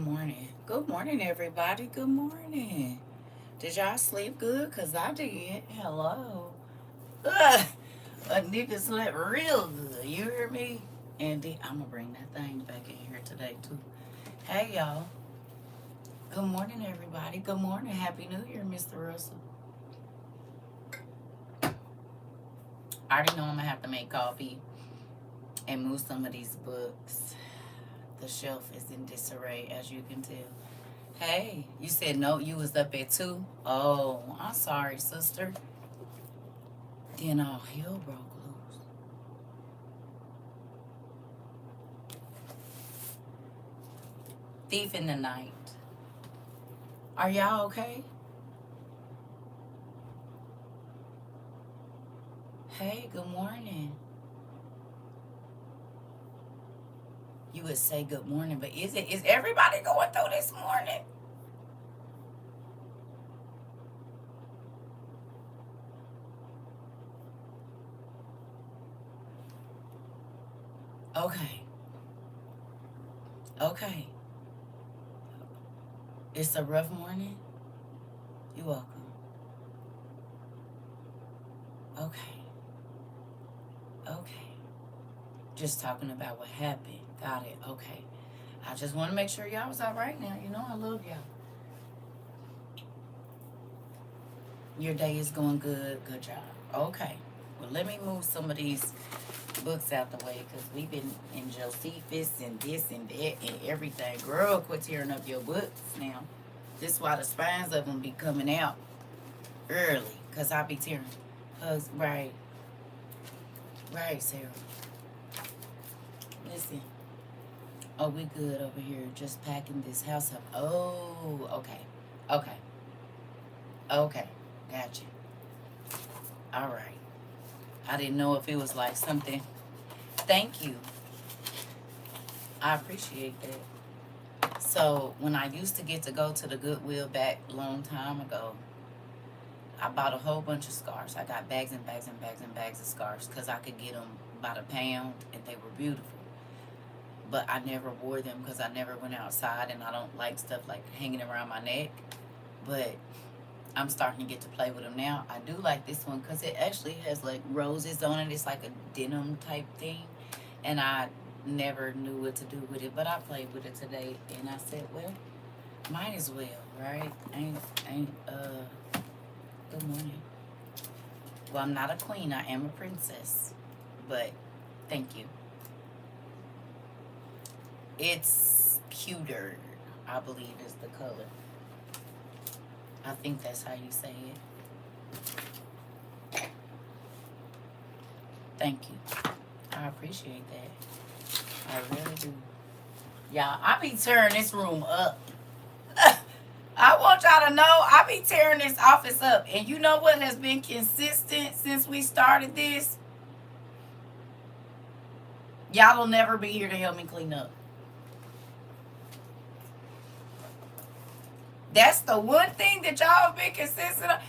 morning. Good morning, everybody. Good morning. Did y'all sleep good? Because I did. Hello. Ugh. A nigga slept real good. You hear me? Andy, I'm going to bring that thing back in here today, too. Hey, y'all. Good morning, everybody. Good morning. Happy New Year, Mr. Russell. I already know I'm going to have to make coffee and move some of these books. The shelf is in disarray, as you can tell. Hey, you said no, you was up at 2? Oh, I'm sorry, sister. Then all hell broke loose. Thief in the night. Are y'all okay? Hey, good morning. You would say good morning, but is everybody going through this morning? Okay. Okay. It's a rough morning? You're welcome. Okay. Okay. Just talking about what happened. Got it. Okay. I just want to make sure y'all was all right now. You know I love y'all. Your day is going good. Good job. Okay. Well, let me move some of these books out the way because we've been in Josephus and this and that and everything. Girl, quit tearing up your books now. This is why the spines of them be coming out early because I be tearing. Cause, right. Right, Sarah. Listen. Oh, we good over here just packing this house up. Oh, okay. Okay. Okay. Gotcha. All right. I didn't know if it was like something. Thank you. I appreciate that. So when I used to get to go to the Goodwill back a long time ago, I bought a whole bunch of scarves. I got bags and bags and bags and bags of scarves because I could get them by the pound and they were beautiful. But I never wore them because I never went outside and I don't like stuff like hanging around my neck. But I'm starting to get to play with them now. I do like this one because it actually has like roses on it. It's like a denim type thing. And I never knew what to do with it, but I played with it today and I said, well, might as well, right? Good morning. Well, I'm not a queen, I am a princess. But thank you. It's pewter, I believe is the color. I think that's how you say it. Thank you. I appreciate that. I really do. Y'all, I be tearing this room up. I want y'all to know I be tearing this office up. And you know what has been consistent since we started this? Y'all will never be here to help me clean up. That's the one thing that y'all have been consistent of.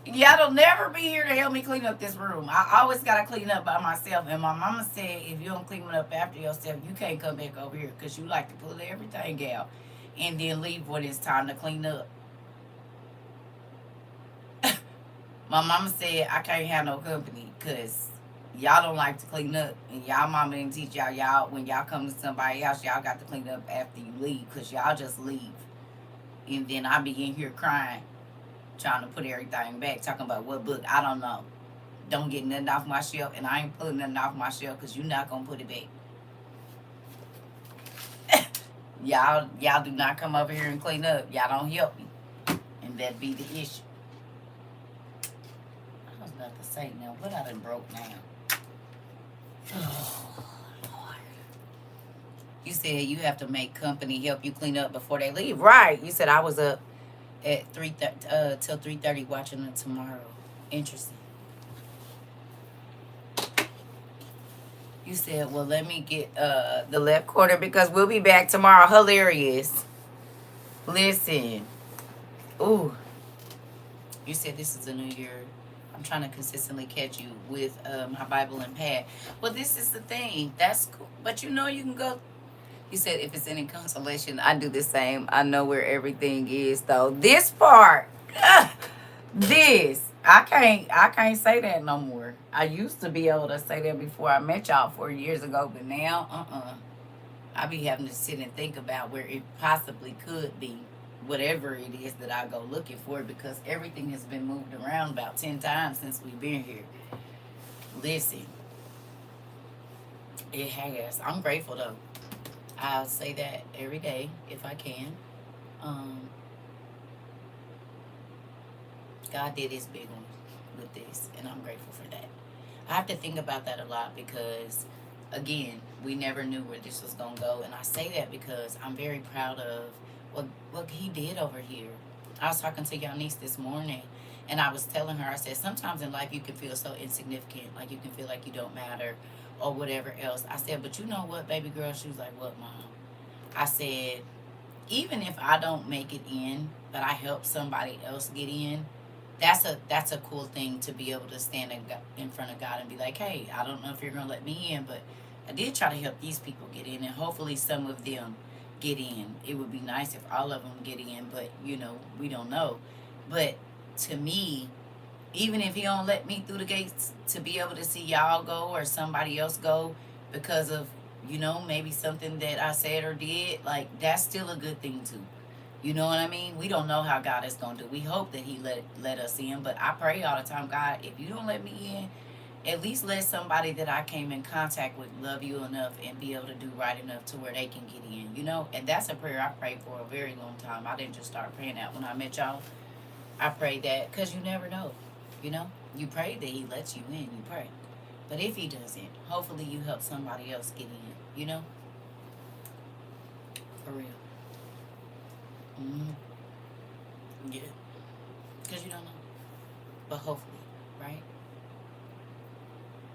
Y'all don't never be here to help me clean up this room. I always gotta clean up by myself. And my mama said, if you don't clean it up after yourself, you can't come back over here because you like to pull everything out and then leave when it's time to clean up. My mama said I can't have no company because y'all don't like to clean up, and y'all mama didn't teach y'all when y'all come to somebody else, y'all got to clean up after you leave because y'all just leave, and then I be in here crying, trying to put everything back, talking about what book I don't know. Don't get nothing off my shelf, and I ain't putting nothing off my shelf because you're not gonna put it back. Y'all do not come over here and clean up. Y'all don't help me, and that be the issue. I was about to say now, what I done broke now. Oh, Lord. You said you have to make company help you clean up before they leave. Right. You said I was up at 3:30 till 3:30 watching it tomorrow. Interesting. You said, well, let me get the left corner because we'll be back tomorrow. Hilarious. Listen. Ooh. You said this is a new year. I'm trying to consistently catch you with my Bible and pad. Well, this is the thing. That's cool. But you know you can go He said, if it's any consolation, I do the same. I know where everything is, though. This part, I can't say that no more. I used to be able to say that before I met y'all 4 years ago, but now, I be having to sit and think about where it possibly could be, whatever it is that I go looking for, because everything has been moved around about 10 times since we've been here. Listen, it has. I'm grateful though. I'll say that every day if I can. Um, God did his big one with this, and I'm grateful for that. I have to think about that a lot because, again, we never knew where this was going to go. And I say that because I'm very proud of what he did over here. I was talking to your niece this morning, and I was telling her, I said, sometimes in life you can feel so insignificant, like you can feel like you don't matter or whatever else. I said, but you know what, baby girl? She was like, what, Mom? I said, even if I don't make it in, but I help somebody else get in, that's a cool thing to be able to stand in front of God and be like, hey, I don't know if you're gonna let me in, but I did try to help these people get in, and hopefully some of them get in. It would be nice if all of them get in, but we don't know. But to me, even if he don't let me through the gates to be able to see y'all go or somebody else go because of maybe something that I said or did, like that's still a good thing too. You know what I mean? We don't know how God is going to do. We hope that he let us in, but I pray all the time, God, if you don't let me in, at least let somebody that I came in contact with love you enough and be able to do right enough to where they can get in. And that's a prayer I prayed for a very long time. I didn't just start praying that when I met y'all. I prayed that because you never know. You pray that he lets you in. You pray. But if he doesn't, hopefully you help somebody else get in. For real. Yeah. Because you don't know. But hopefully, right?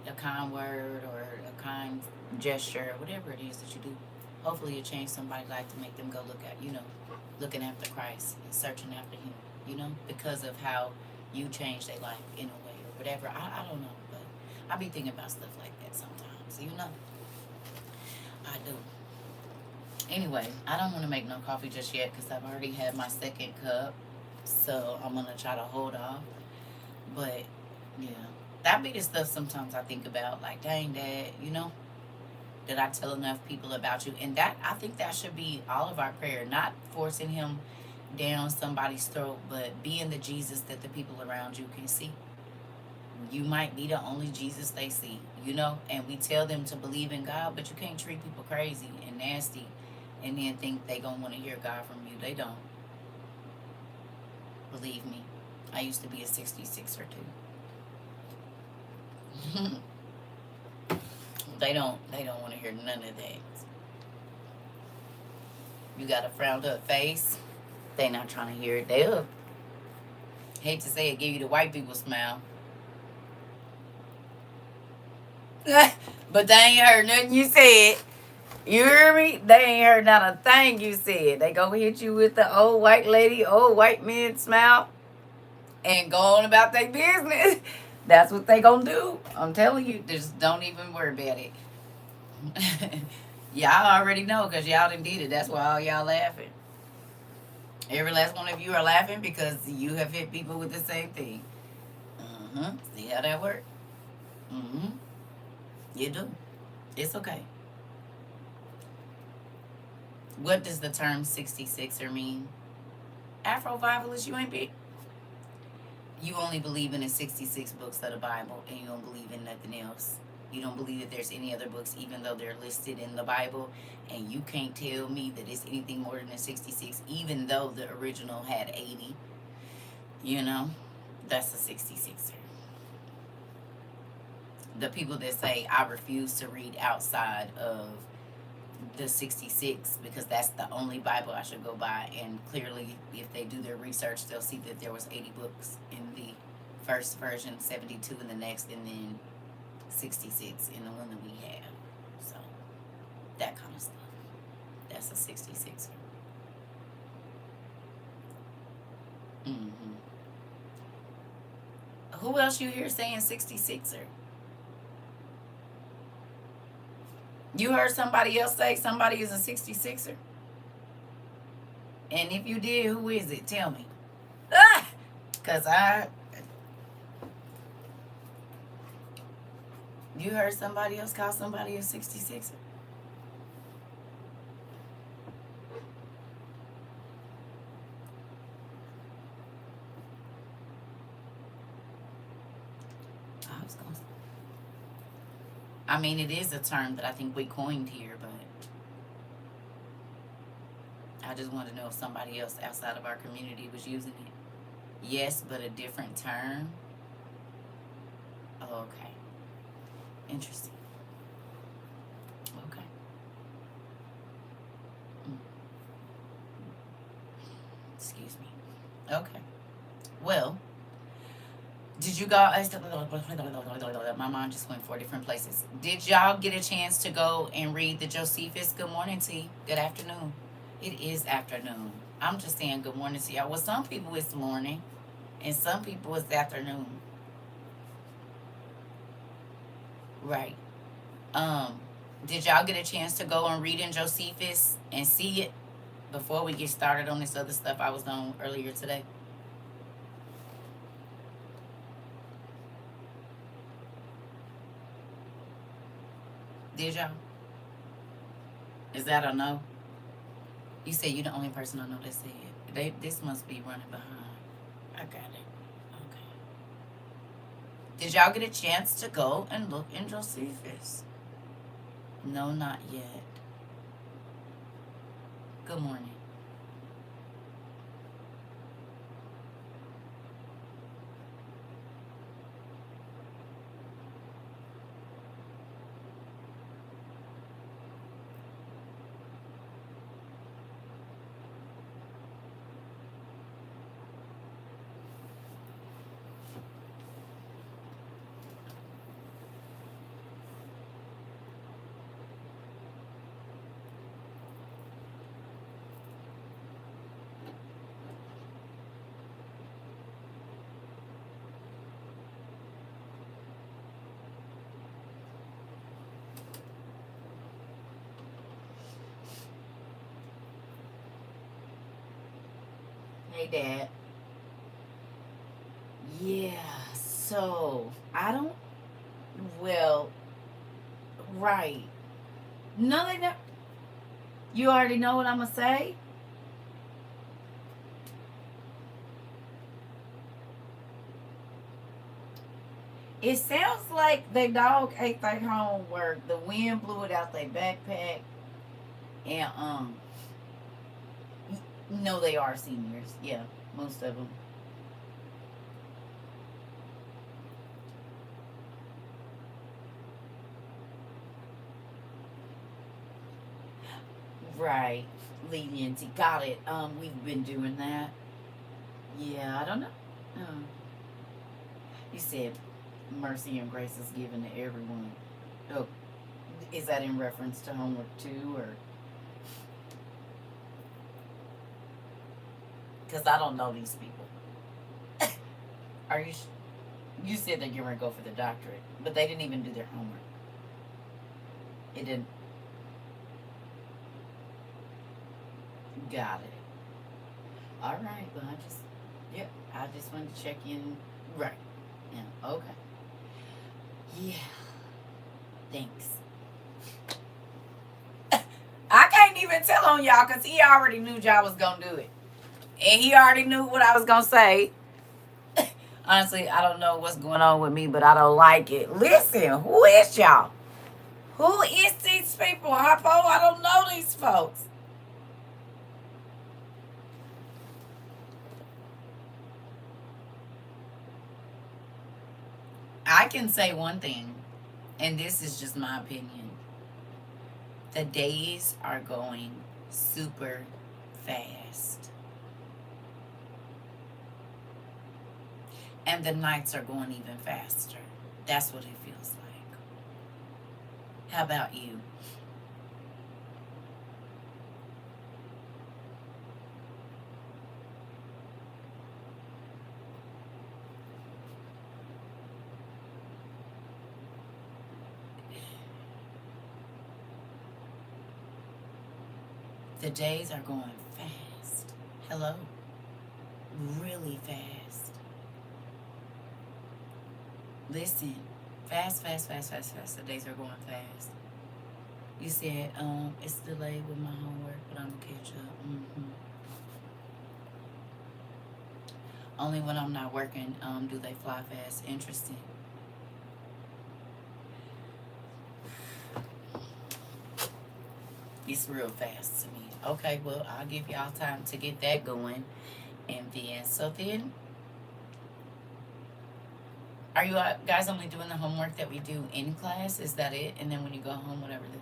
A kind word or a kind gesture, whatever it is that you do, hopefully you change somebody's life to make them go looking after Christ and searching after him, because of how you changed their life in a way or whatever. I don't know, but I be thinking about stuff like that sometimes, I do. Anyway, I don't want to make no coffee just yet because I've already had my second cup. So I'm going to try to hold off. But, yeah. That be the stuff sometimes I think about. Like, dang, Dad, did I tell enough people about you? And I think that should be all of our prayer. Not forcing him down somebody's throat, but being the Jesus that the people around you can see. You might be the only Jesus they see, and we tell them to believe in God, but you can't treat people crazy and nasty and then think they gonna want to hear God from you. They don't. Believe me, I used to be a 66er too. They don't want to hear none of that. You got a frowned up face, they not trying to hear it. They'll, hate to say it, give you the white people smile. But they ain't heard nothing you said. You hear me? They ain't heard not a thing you said. They gonna hit you with the old white lady, old white man smile and go on about their business. That's what they gonna do. I'm telling you, just don't even worry about it. Y'all already know because y'all done did it. That's why all y'all laughing. Every last one of you are laughing because you have hit people with the same thing. See how that works? You do. It's okay. What does the term 66er mean? Afro-vivalist, you ain't big. You only believe in the 66 books of the Bible, and you don't believe in nothing else. You don't believe that there's any other books, even though they're listed in the Bible, and you can't tell me that it's anything more than a 66, even though the original had 80. That's a 66er. The people that say, I refuse to read outside of the 66 because that's the only Bible I should go by, and clearly if they do their research they'll see that there was 80 books in the first version, 72 in the next, and then 66 in the one that we have. So that kind of stuff. That's a 66er. Who else you hear saying 66er? You heard somebody else say somebody is a 66er? And if you did, who is it? Tell me. Ah! Because you heard somebody else call somebody a 66er? I mean, it is a term that I think we coined here, but I just want to know if somebody else outside of our community was using it. Yes, but a different term. Oh, okay. Interesting. Okay. Mm. Excuse me. Okay. Well, did you guys? My mind just went 4 different places. Did y'all get a chance to go and read the Josephus? Good morning, T. Good afternoon. It is afternoon. I'm just saying good morning to y'all. Well, some people it's morning, and some people it's afternoon. Right. Um, did y'all get a chance to go and read in Josephus and see it before we get started on this other stuff I was on earlier today? Did y'all? Is that a no? You said you're the only person I know that said it. This must be running behind. I got it. Okay. Did y'all get a chance to go and look in Josephus? No, not yet. Good morning. Hey, Dad. Yeah, so I don't. Well, right. No, they never. You already know what I'm gonna say. It sounds like the dog ate their homework. The wind blew it out their backpack, and no, they are seniors. Yeah, most of them. Right. Leniency. Got it. We've been doing that. Yeah, I don't know. Um, you said mercy and grace is given to everyone. Oh, is that in reference to homework too, or because I don't know these people? Are you? You said that you were gonna go for the doctorate, but they didn't even do their homework. It didn't. Got it. All right. Well, yeah. I just wanted to check in. Right. Yeah. Okay. Yeah. Thanks. I can't even tell on y'all because he already knew y'all was gonna do it, and he already knew what I was gonna say. Honestly, I don't know what's going on with me, but I don't like it. Listen, who is y'all? Who is these people, Harpo? I don't know these folks. I can say one thing, and this is just my opinion. The days are going super fast, and the nights are going even faster. That's what it feels like. How about you? The days are going fast. Hello? Really fast. Listen. Fast, fast, fast, fast, fast. The days are going fast. You said, it's delayed with my homework, but I'm gonna catch up. Only when I'm not working, do they fly fast. Interesting. It's real fast to me. Okay, well, I'll give y'all time to get that going. And then, are you guys only doing the homework that we do in class? Is that it? And then when you go home, whatever the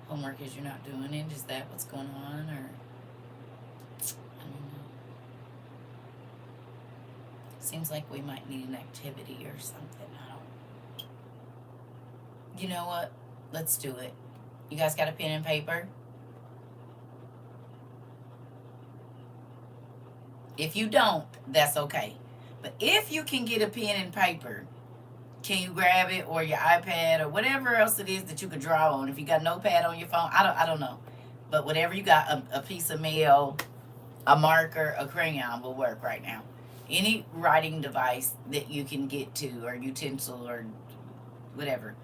homework is, you're not doing it? Is that what's going on? Or, I don't know. Seems like we might need an activity or something. I don't. You know what? Let's do it. You guys got a pen and paper? If you don't, that's okay. But if you can get a pen and paper, can you grab it, or your iPad, or whatever else it is that you could draw on? If you got a notepad on your phone, I don't know. But whatever you got, a piece of mail, a marker, a crayon will work right now. Any writing device that you can get to, or utensil, or whatever.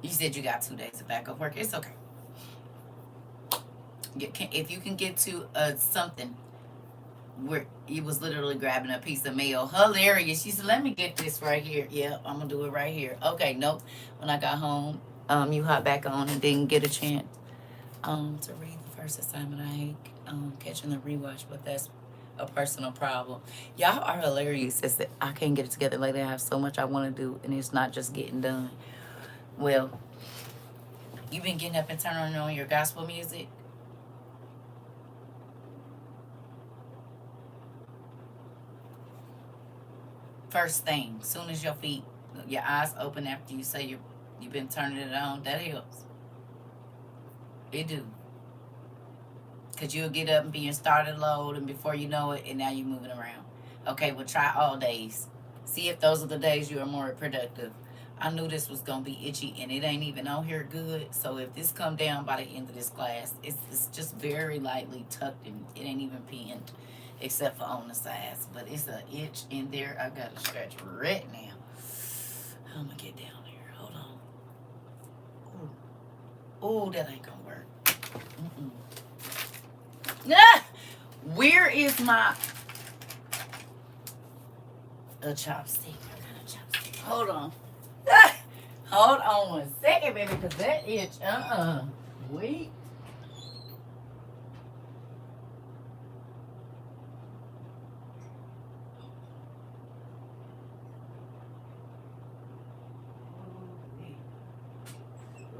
You said you got 2 days of backup work. It's okay. If you can get to something where he was literally grabbing a piece of mail. Hilarious. She said, let me get this right here. Yeah, I'm going to do it right here. Okay, nope. When I got home, you hop back on and didn't get a chance to read the first assignment. I hate catching the rewatch, but that's a personal problem. Y'all are hilarious. It's that I can't get it together lately. I have so much I want to do, and it's not just getting done. Well, you've been getting up and turning on your gospel music? First thing, soon as your eyes open after you say you've been turning it on, that helps. It do. Because you'll get up and be in started load, and before you know it, and now you're moving around. Okay, well, try all days. See if those are the days you are more productive. I knew this was going to be itchy, and it ain't even on here good. So if this come down by the end of this class, it's just very lightly tucked, and it ain't even pinned, except for on the sides. But it's an itch in there. I got to stretch right now. I'm going to get down here. Hold on. Oh, that ain't going to work. Ah! Where is my chopstick? I got a chopstick. Hold on. Ah! Hold on 1 second, baby, because that itch, wait.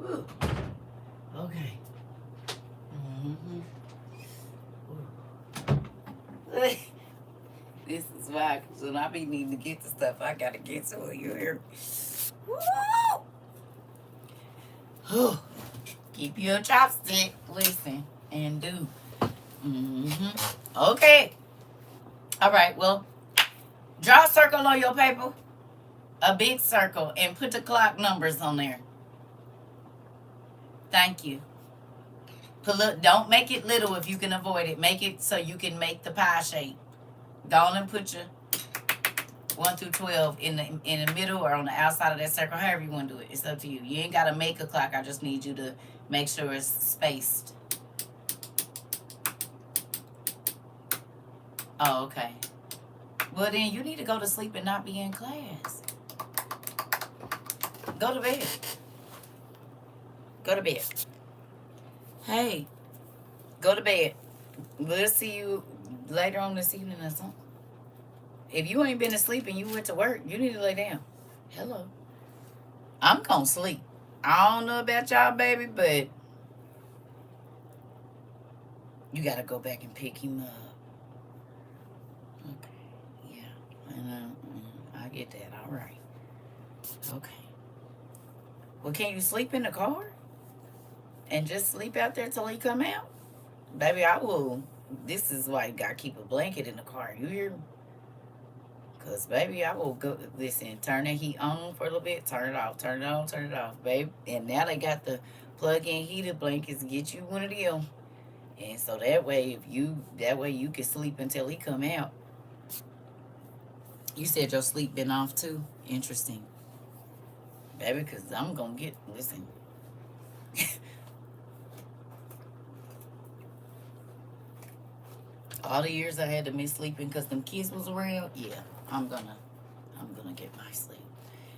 Ooh. Okay. This is why, because when I be needing to get the stuff, I gotta get to it. You hear me? Woo! Keep your chopstick. Listen and do. Okay. All right. Well, draw a circle on your paper, a big circle, and put the clock numbers on there. Thank you. Don't make it little if you can avoid it. Make it so you can make the pie shape. Go on and put your 1 through 12 in the middle or on the outside of that circle. However you want to do it. It's up to you. You ain't got to make a clock. I just need you to make sure it's spaced. Oh, okay. Well, then you need to go to sleep and not be in class. Go to bed. Go to bed. Hey, go to bed. We'll see you later on this evening or something. If you ain't been asleep and you went to work, you need to lay down. Hello. I'm gonna sleep. I don't know about y'all, baby, but you gotta go back and pick him up. Okay. Yeah. I get that. All right. Okay. Well, can you sleep in the car? And just sleep out there till he come out? Baby, I will. This is why you gotta keep a blanket in the car. You hear me? Because, baby, I will go. Listen, turn the heat on for a little bit. Turn it off. Turn it on. Turn it off, babe. And now they got the Plug in heated blankets, get you one of them. And so that way, you can sleep until he come out. You said your sleep been off too? Interesting. Baby, because I'm going to listen. All the years I had to miss sleeping because them kids was around, yeah, I'm gonna get my sleep.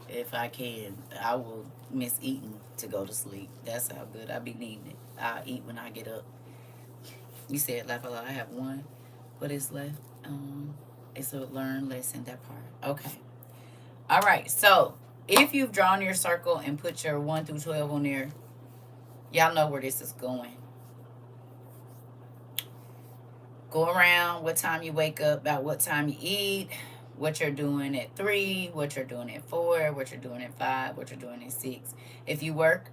If I can, I will miss eating to go to sleep. That's how good I be needing it. I'll eat when I get up. You said laugh a lot. I have one. What is left? It's a learn lesson, that part. Okay. All right. So if you've drawn your circle and put your 1 through 12 on there, y'all know where this is going. Go around what time you wake up, about what time you eat, what you're doing at 3, what you're doing at 4, what you're doing at 5, what you're doing at 6. If you work,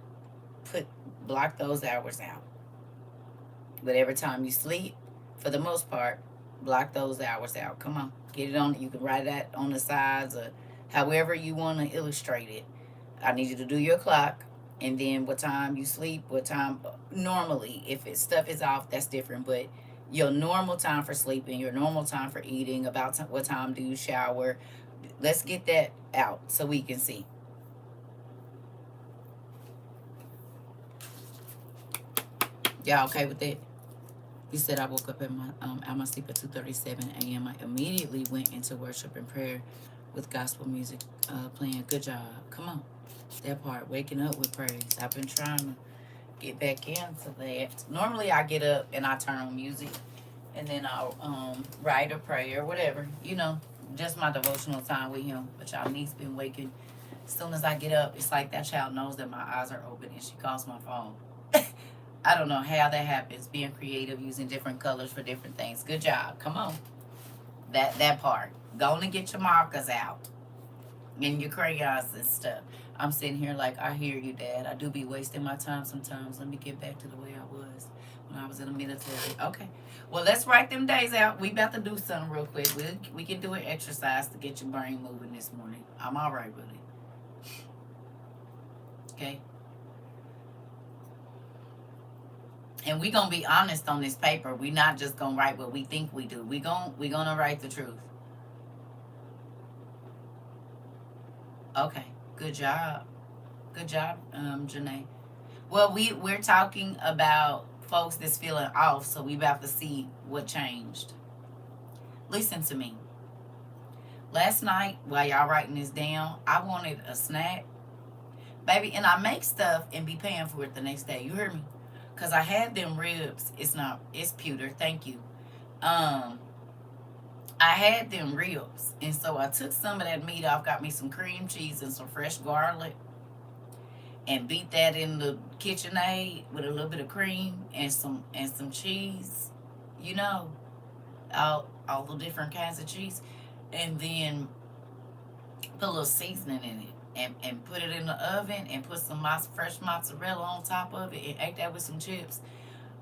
block those hours out. Whatever time you sleep, for the most part, block those hours out. Come on, get it on. You can write that on the sides or however you want to illustrate it. I need you to do your clock, and then what time you sleep, what time normally. If it's stuff is off, that's different. But your normal time for sleeping, your normal time for eating, about what time do you shower. Let's get that out so we can see. Y'all okay with that? You said I woke up at my sleep at 2:37 a.m. I immediately went into worship and prayer with gospel music playing. Good job. Come on. That part, waking up with praise. I've been trying to get back into that. Normally I get up and I turn on music and then I'll write or pray or whatever. Just my devotional time with him. But y'all niece been waking. As soon as I get up, it's like that child knows that my eyes are open and she calls my phone. I don't know how that happens. Being creative, using different colors for different things. Good job. Come on. That part. Go on and get your markers out and your crayons and stuff. I'm sitting here like, I hear you, Dad. I do be wasting my time sometimes. Let me get back to the way I was when I was in the military. Okay. Well, let's write them days out. We about to do something real quick. We can do an exercise to get your brain moving this morning. I'm all right with it. Okay. And we gonna be honest on this paper. We not just gonna write what we think we do. We gonna write the truth. Okay. Good job. Good job, Janae. Well, we're talking about folks that's feeling off, so we about to see what changed. Listen to me. Last night, while y'all writing this down, I wanted a snack, baby, and I make stuff and be paying for it the next day. You hear me? Cause I had them ribs. It's pewter. Thank you. I had them ribs, and so I took some of that meat off, got me some cream cheese and some fresh garlic, and beat that in the KitchenAid with a little bit of cream and some cheese. You know, all the different kinds of cheese, and then put a little seasoning in it. And put it in the oven and put some fresh mozzarella on top of it and ate that with some chips.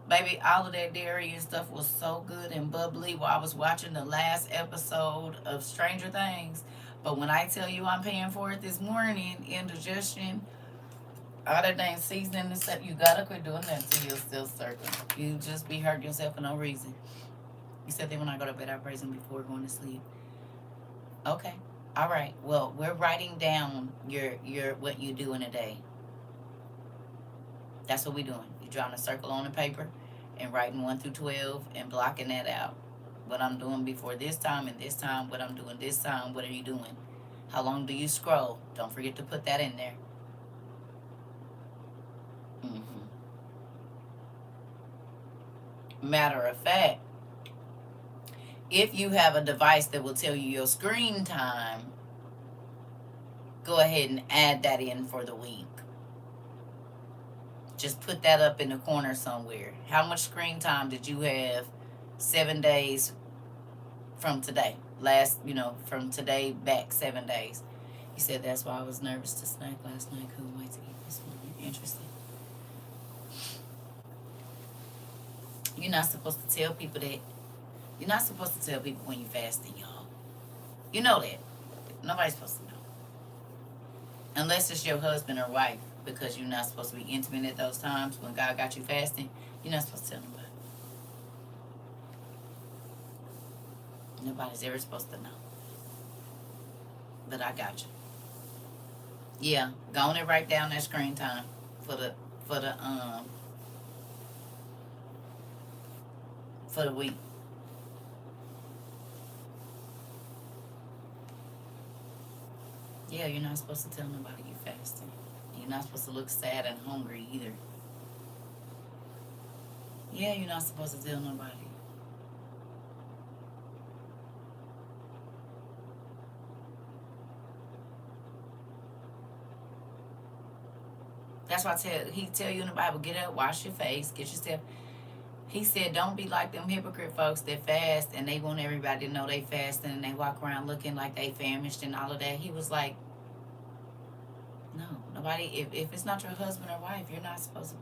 Baby, all of that dairy and stuff was so good and bubbly while I was watching the last episode of Stranger Things. But when I tell you I'm paying for it this morning, indigestion, all that dang seasoning and stuff, you gotta quit doing that to yourself, CERCA. You just be hurting yourself for no reason. You said that when I go to bed, I praise him before going to sleep. Okay. All right. Well, we're writing down your what you do in a day. That's what we're doing. You're drawing a circle on the paper and writing 1 through 12 and blocking that out. What I'm doing before this time and this time, what I'm doing this time, what are you doing? How long do you scroll? Don't forget to put that in there. Matter of fact, if you have a device that will tell you your screen time, go ahead and add that in for the week. Just put that up in the corner somewhere. How much screen time did you have 7 days from today? From today back 7 days. You said that's why I was nervous to snack last night. Couldn't wait to eat this morning. Interesting. You're not supposed to tell people that. You're not supposed to tell people when you're fasting, y'all. You know that. Nobody's supposed to know. Unless it's your husband or wife. because you're not supposed to be intimate at those times when God got you fasting. You're not supposed to tell nobody. Nobody's ever supposed to know. But I got you. Yeah, go on and write down that screen time for the for the um for the week. Yeah, you're not supposed to tell nobody you fasting. You're not supposed to look sad and hungry either. Yeah, you're not supposed to tell nobody. That's why he tell you in the Bible, get up, wash your face, get yourself. He said, don't be like them hypocrite folks that fast and they want everybody to know they fasting and they walk around looking like they famished and all of that. He was like, no, nobody. If it's not your husband or wife, you're not supposed to.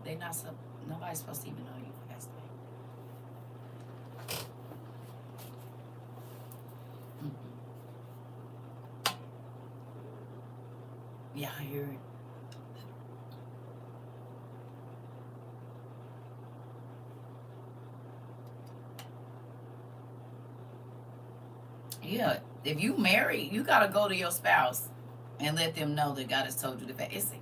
Nobody's supposed to even know you fasting. Yeah, I hear it. Yeah, if you marry, you gotta go to your spouse and let them know that God has told you to fast.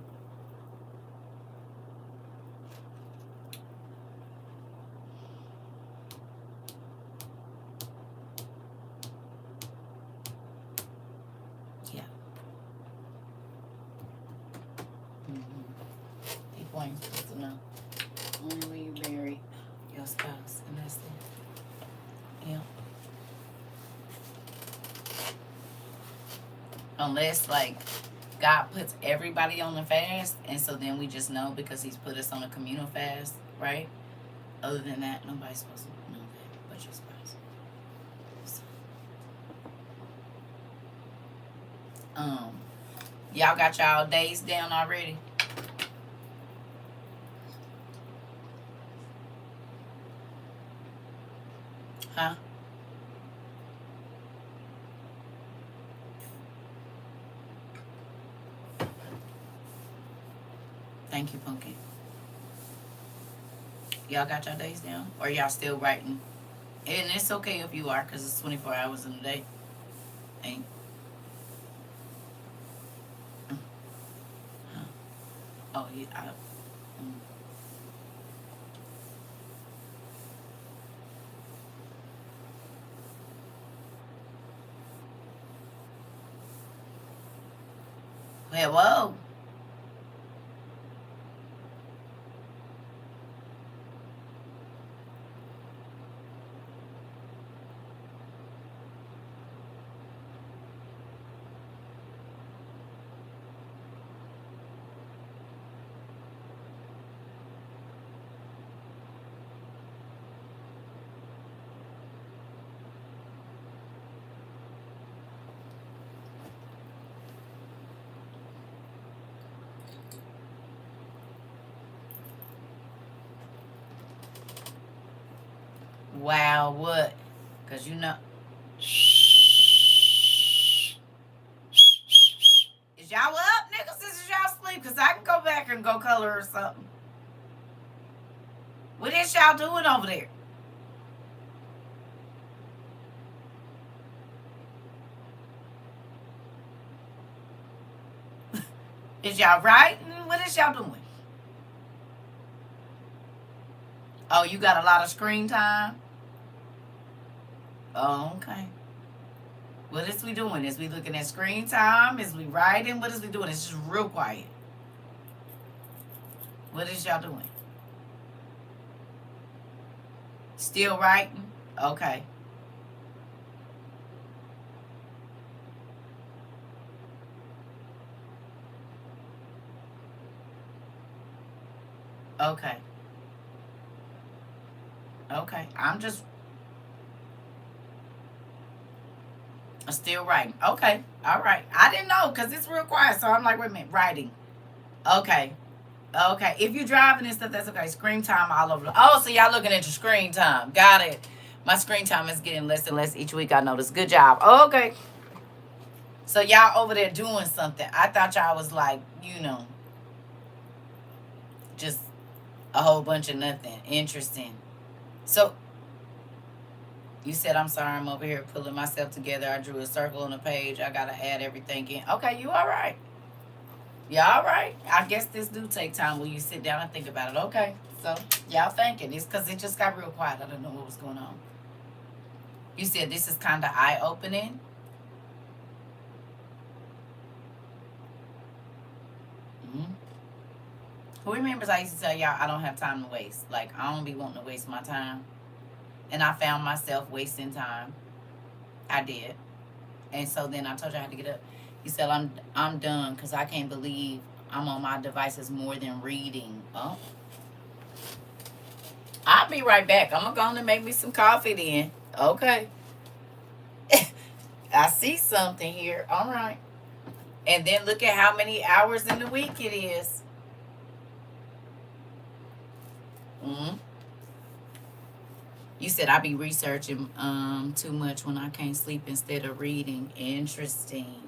Yeah. People ain't supposed to know. Only when you marry your spouse, and that's it. Yeah. Unless, like, God puts everybody on the fast, and so then we just know because He's put us on a communal fast, right? Other than that, nobody's supposed to know that but your spouse. So, y'all got y'all days down already? Huh? Thank you, Pumpkin. Y'all got y'all days down? Or y'all still writing? And it's okay if you are, because it's 24 hours in a day. Ain't. Huh? Oh, yeah. Well, whoa. Wow, what? Because you know. Is y'all up, niggas? Is y'all sleep? Because I can go back and go color or something. What is y'all doing over there? Is y'all writing? What is y'all doing? Oh, you got a lot of screen time? Oh, okay. What is we doing? Is we looking at screen time? Is we writing? What is we doing? It's just real quiet. What is y'all doing? Still writing? Okay. Okay. Okay. I'm still writing. Okay. All right. I didn't know because it's real quiet. So I'm like, wait a minute. Writing. Okay. Okay. If you're driving and stuff, that's okay. Screen time all over. Oh, so y'all looking at your screen time. Got it. My screen time is getting less and less each week. I notice. Good job. Okay. So y'all over there doing something. I thought y'all was like, you know. A whole bunch of nothing. Interesting. So, you said, I'm sorry, I'm over here pulling myself together. I drew a circle on the page. I got to add everything in. Okay, you all right. You all right. I guess this do take time when you sit down and think about it. Okay. So, y'all thinking. It's because it just got real quiet. I don't know what was going on. You said this is kind of eye-opening. Mm-hmm. Who remembers I used to tell y'all I don't have time to waste? Like, I don't be wanting to waste my time. And I found myself wasting time. I did. And so then I told you I had to get up. You said I'm done because I can't believe I'm on my devices more than reading. Oh, I'll be right back. I'm going to make me some coffee then. Okay. I see something here. All right. And then look at how many hours in the week it is. Mm-hmm. You said I be researching too much when I can't sleep instead of reading. Interesting.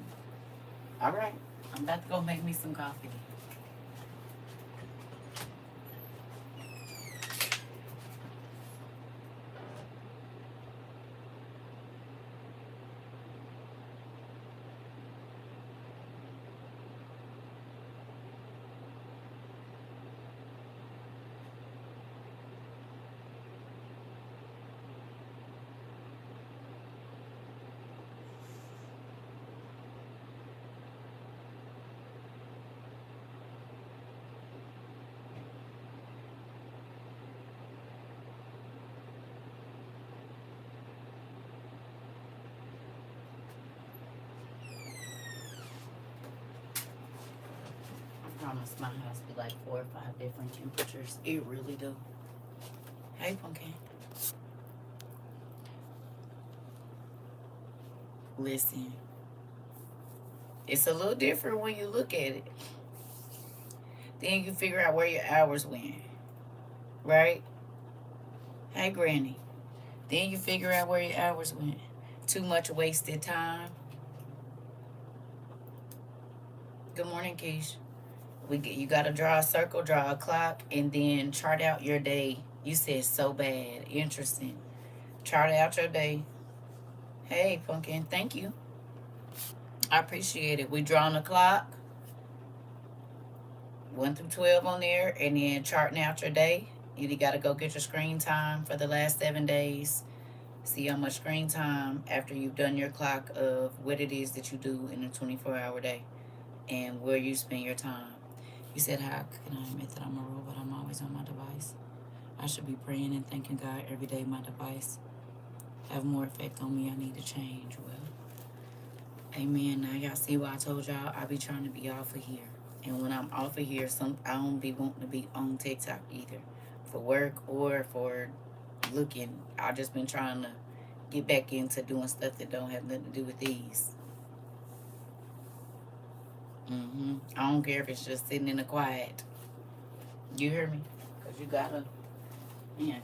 All right. I'm about to go make me some coffee. I promise my house be like 4 or 5 different temperatures. It really do. Hey, Pumpkin. Listen, it's a little different when you look at it. Then you figure out where your hours went, right? Hey, Granny. Then you figure out where your hours went. Too much wasted time. Good morning, Keish. You gotta draw a circle, draw a clock, and then chart out your day. You said so bad. Interesting. Chart out your day. Hey, Pumpkin. Thank you. I appreciate it. We drawing a clock. 1 through 12 on there, and then charting out your day. You got to go get your screen time for the last 7 days. See how much screen time after you've done your clock of what it is that you do in a 24-hour day and where you spend your time. You said, how can I admit that I'm a robot? I'm always on my device. I should be praying and thanking God every day my device have more effect on me. I need to change. Well, amen. Now y'all see why I told y'all I be trying to be off of here. And when I'm off of here, I don't be wanting to be on TikTok either, for work or for looking. I just been trying to get back into doing stuff that don't have nothing to do with these. I don't care if it's just sitting in the quiet. You hear me? Cause you gotta, yeah.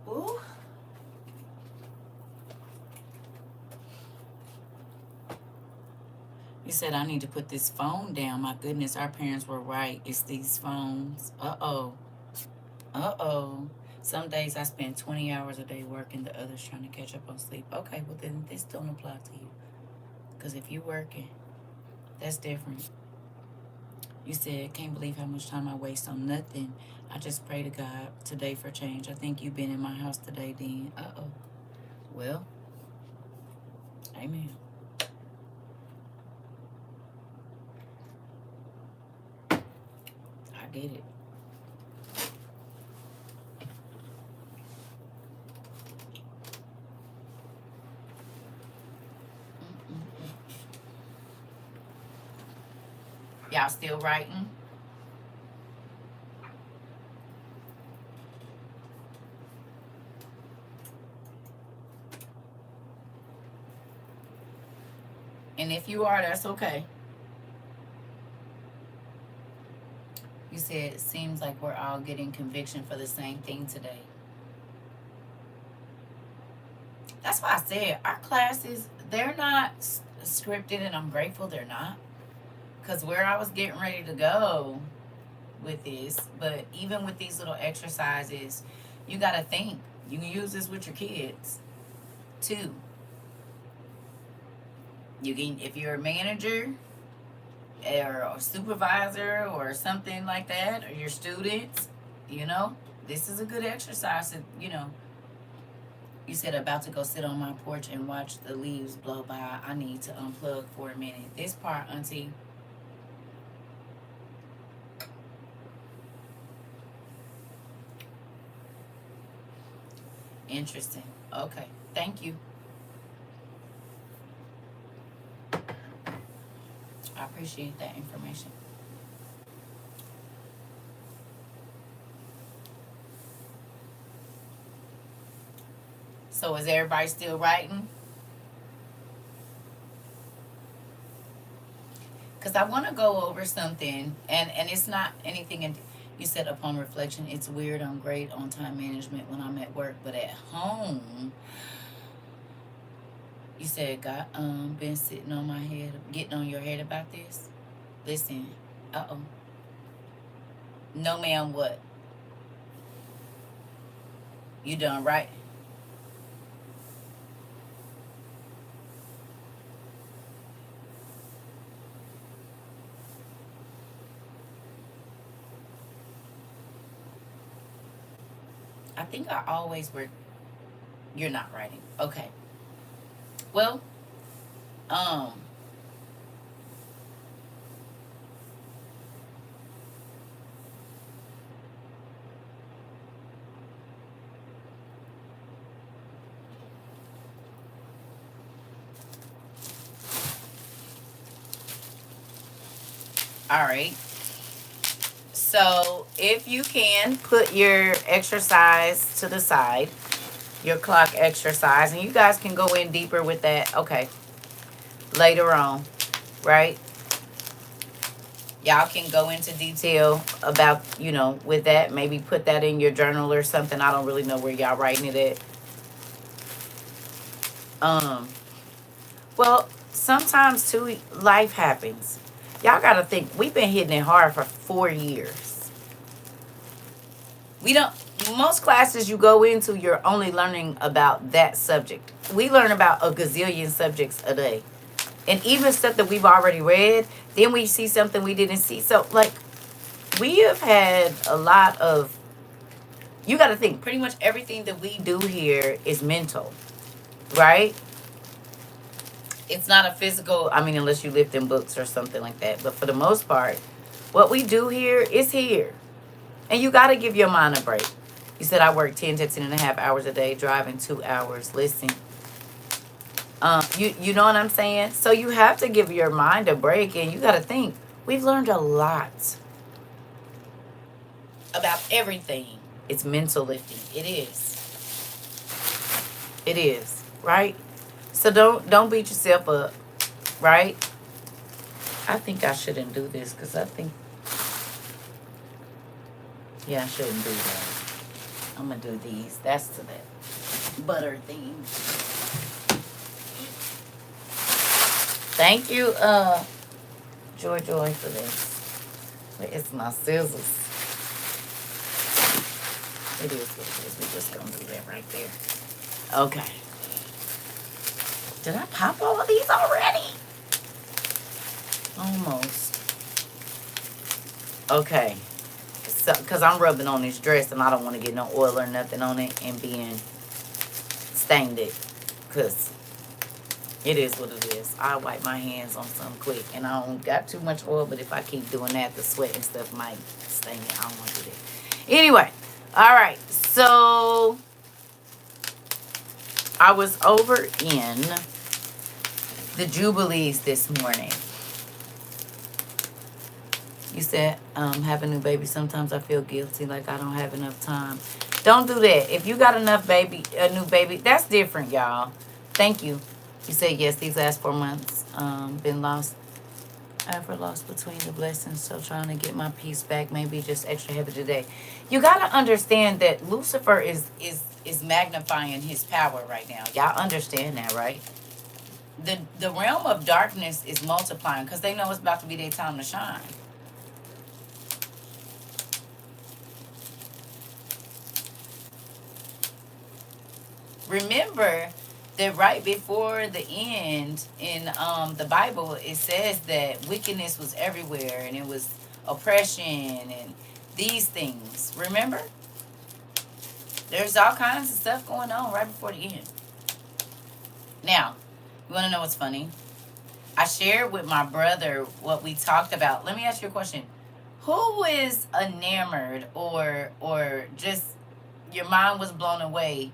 Ooh. You said I need to put this phone down. My goodness, our parents were right. It's these phones. Uh-oh. Uh-oh. Some days I spend 20 hours a day working, the others trying to catch up on sleep. Okay, well then this don't apply to you. Because if you're working, that's different. You said, can't believe how much time I waste on nothing. I just pray to God today for change. I think you've been in my house today, Dean. Uh-oh. Well, amen. I get it. Y'all still writing? And if you are, that's okay. You said it seems like we're all getting conviction for the same thing today. That's why I said our classes, they're not scripted, and I'm grateful they're not. Because where I was getting ready to go with this, but even with these little exercises, you got to think. You can use this with your kids too. You can, if you're a manager or a supervisor or something like that, or your students, this is a good exercise to, you said about to go sit on my porch and watch the leaves blow by. I need to unplug for a minute. This part, Auntie. Interesting. Okay. Thank you. I appreciate that information. So is everybody still writing? Because I want to go over something, and it's not anything. You said upon reflection, it's weird. I'm great on time management when I'm at work, but at home, you said God been sitting on my head, getting on your head about this. Listen, no, ma'am. What? You done right? I think I always work. You're not writing. Okay. Well, um, all right. So if you can put your exercise to the side, your clock exercise, and you guys can go in deeper with that. Okay. Later on, right? Y'all can go into detail about, with that. Maybe put that in your journal or something. I don't really know where y'all writing it at. Well, sometimes too, life happens. Y'all gotta think, we've been hitting it hard for 4 years. We don't, most classes you go into, you're only learning about that subject. We learn about a gazillion subjects a day. And even stuff that we've already read, then we see something we didn't see. So, we have had a lot of, you got to think, pretty much everything that we do here is mental, right? It's not a physical, unless you lift in books or something like that. But for the most part, what we do here is here. And you got to give your mind a break. You said I work 10 to 10 and a half hours a day, driving 2 hours. Listen. You know what I'm saying? So you have to give your mind a break, and you got to think. We've learned a lot about everything. It's mental lifting. It is. It is, right? So don't beat yourself up, right? I think I shouldn't do this because I shouldn't do that. I'm going to do these. That's to that butter thing. Thank you, Joy, for this. Where's my scissors? It is what it is. We're just going to do that right there. Okay. Did I pop all of these already? Almost. Okay. So, because I'm rubbing on this dress and I don't want to get no oil or nothing on it and being stained it. Because it is what it is. I wipe my hands on something quick. And I don't got too much oil, but if I keep doing that, the sweat and stuff might stain it. I don't want to do that. Anyway. All right. So, I was over in the Jubilees this morning. You said, have a new baby. Sometimes I feel guilty, like I don't have enough time. Don't do that. If you got enough a new baby, that's different, y'all. Thank you. You said yes, these last 4 months, been lost. Ever lost between the blessings, so trying to get my peace back, maybe just extra heavy today. You gotta understand that Lucifer is magnifying his power right now. Y'all understand that, right? The realm of darkness is multiplying because they know it's about to be their time to shine. Remember that right before the end in the Bible, it says that wickedness was everywhere and it was oppression and these things. Remember? There's all kinds of stuff going on right before the end. Now, you want to know what's funny? I shared with my brother what we talked about. Let me ask you a question. Who is enamored or just your mind was blown away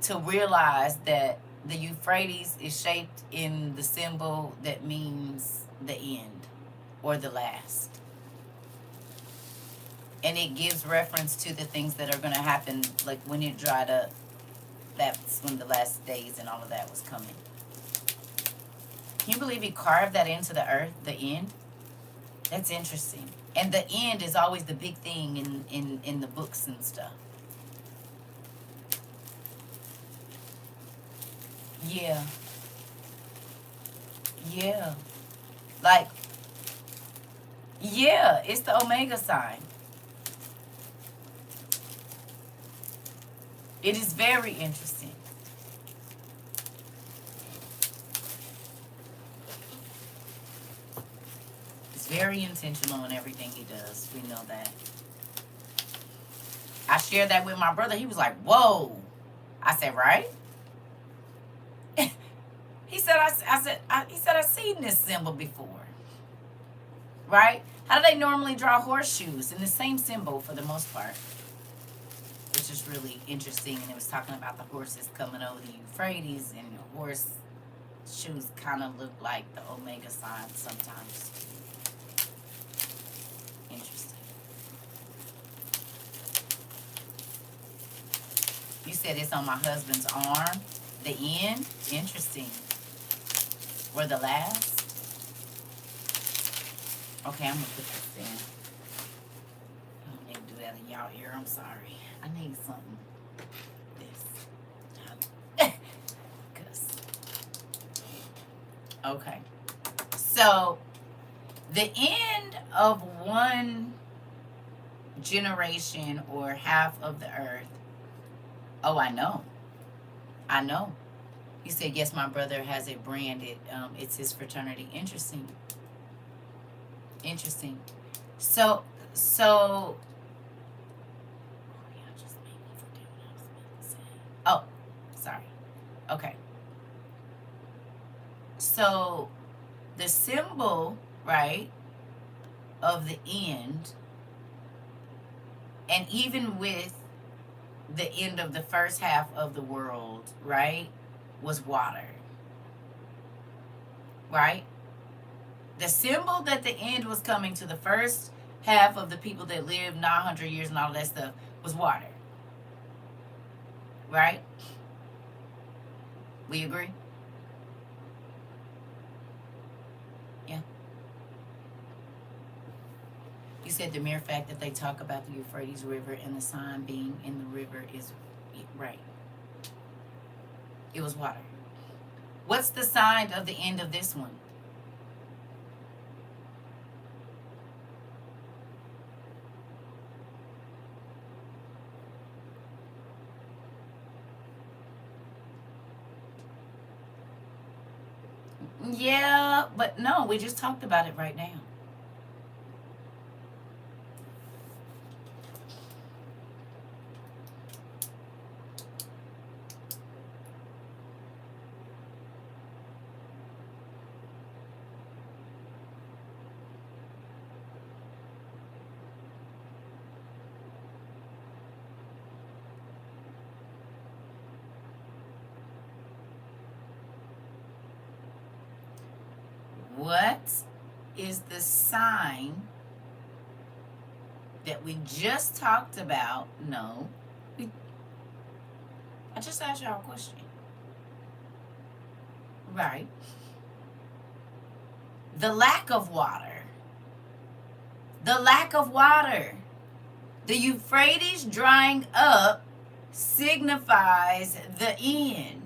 to realize that the Euphrates is shaped in the symbol that means the end or the last? And it gives reference to the things that are going to happen, like when it dried up, that's when the last days and all of that was coming. Can you believe he carved that into the earth, the end? That's interesting. And the end is always the big thing in the books and stuff. Yeah. Yeah. Like, yeah, it's the Omega sign. It is very interesting. It's very intentional in everything he does. We know that. I shared that with my brother. He was like, whoa. I said, right? He said, I've seen this symbol before. Right? How do they normally draw horseshoes in the same symbol for the most part? Which is really interesting. And it was talking about the horses coming over the Euphrates, and the horse shoes kind of look like the Omega sign sometimes. Interesting. You said it's on my husband's arm. The end? Interesting. Or the last? Okay, I'm going to put this in. I don't need to do that in y'all ear. I'm sorry. I need something. This. Cause. Okay. So, the end of one generation or half of the earth. Oh, I know. I know. You said, yes, my brother has it branded. It's his fraternity. Interesting. Interesting. So, oh, y'all just made me forget what I was about to say. Oh, sorry. Okay. So, the symbol, right, of the end, and even with the end of the first half of the world, right, was water. Right? The symbol that the end was coming to the first half of the people that lived 900 years and all that stuff was water. Right? We agree? Yeah. You said the mere fact that they talk about the Euphrates River and the sign being in the river is right. It was water. What's the sign of the end of this one? Yeah, but no, we just talked about it right now. What is the sign that we just talked about? No. I just asked y'all a question. Right. The lack of water. The lack of water. The Euphrates drying up signifies the end.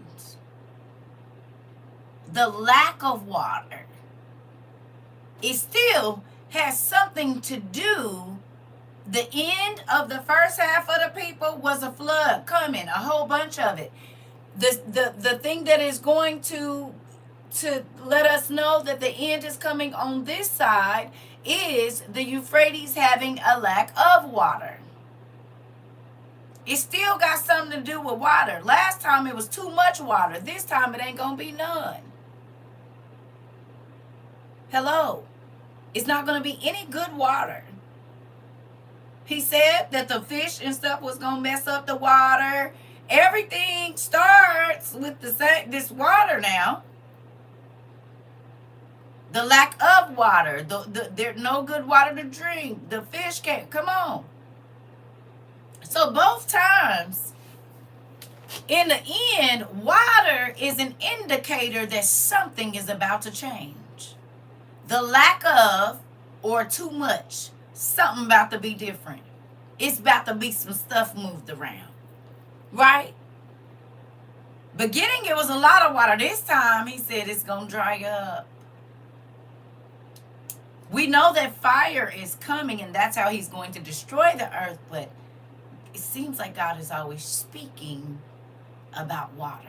The lack of water. It still has something to do. The end of the first half of the people was a flood coming, a whole bunch of it. The thing that is going to let us know that the end is coming on this side is the Euphrates having a lack of water. It still got something to do with water. Last time it was too much water. This time it ain't gonna be none. Hello. It's not gonna be any good water. He said that the fish and stuff was gonna mess up the water. Everything starts with this water now. The lack of water. There's no good water to drink. The fish can't. Come on. So both times, in the end, water is an indicator that something is about to change. The lack of or too much. Something about to be different. It's about to be some stuff moved around. Right? Beginning, it was a lot of water. This time, he said it's going to dry up. We know that fire is coming, and that's how he's going to destroy the earth, but it seems like God is always speaking about water.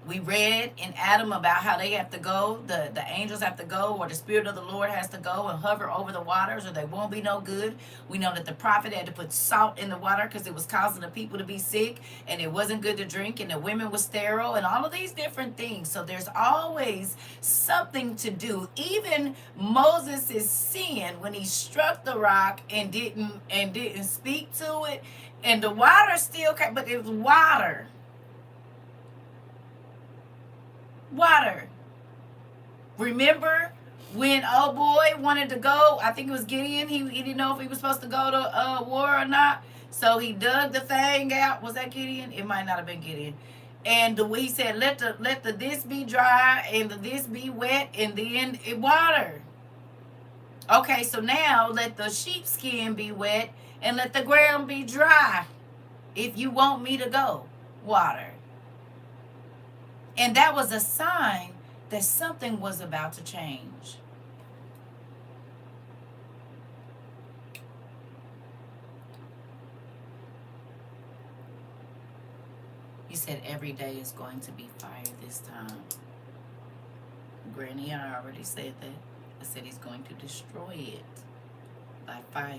We read in Adam about how they have to go, the angels have to go, or the Spirit of the Lord has to go and hover over the waters, or they won't be no good. We know that the prophet had to put salt in the water because it was causing the people to be sick, and it wasn't good to drink, and the women were sterile, and all of these different things. So there's always something to do. Even Moses' sin when he struck the rock and didn't speak to it, and the water still came, but it was water. Water. Remember when old boy wanted to go? I think it was Gideon. He didn't know if he was supposed to go to war or not. So he dug the thing out. Was that Gideon? It might not have been Gideon. And he said, let the this be dry and the this be wet, and then it water. Okay, so now let the sheepskin be wet and let the ground be dry. If you want me to go, water. And that was a sign that something was about to change. He said every day is going to be fire this time. Granny, I already said that. I said he's going to destroy it by fire.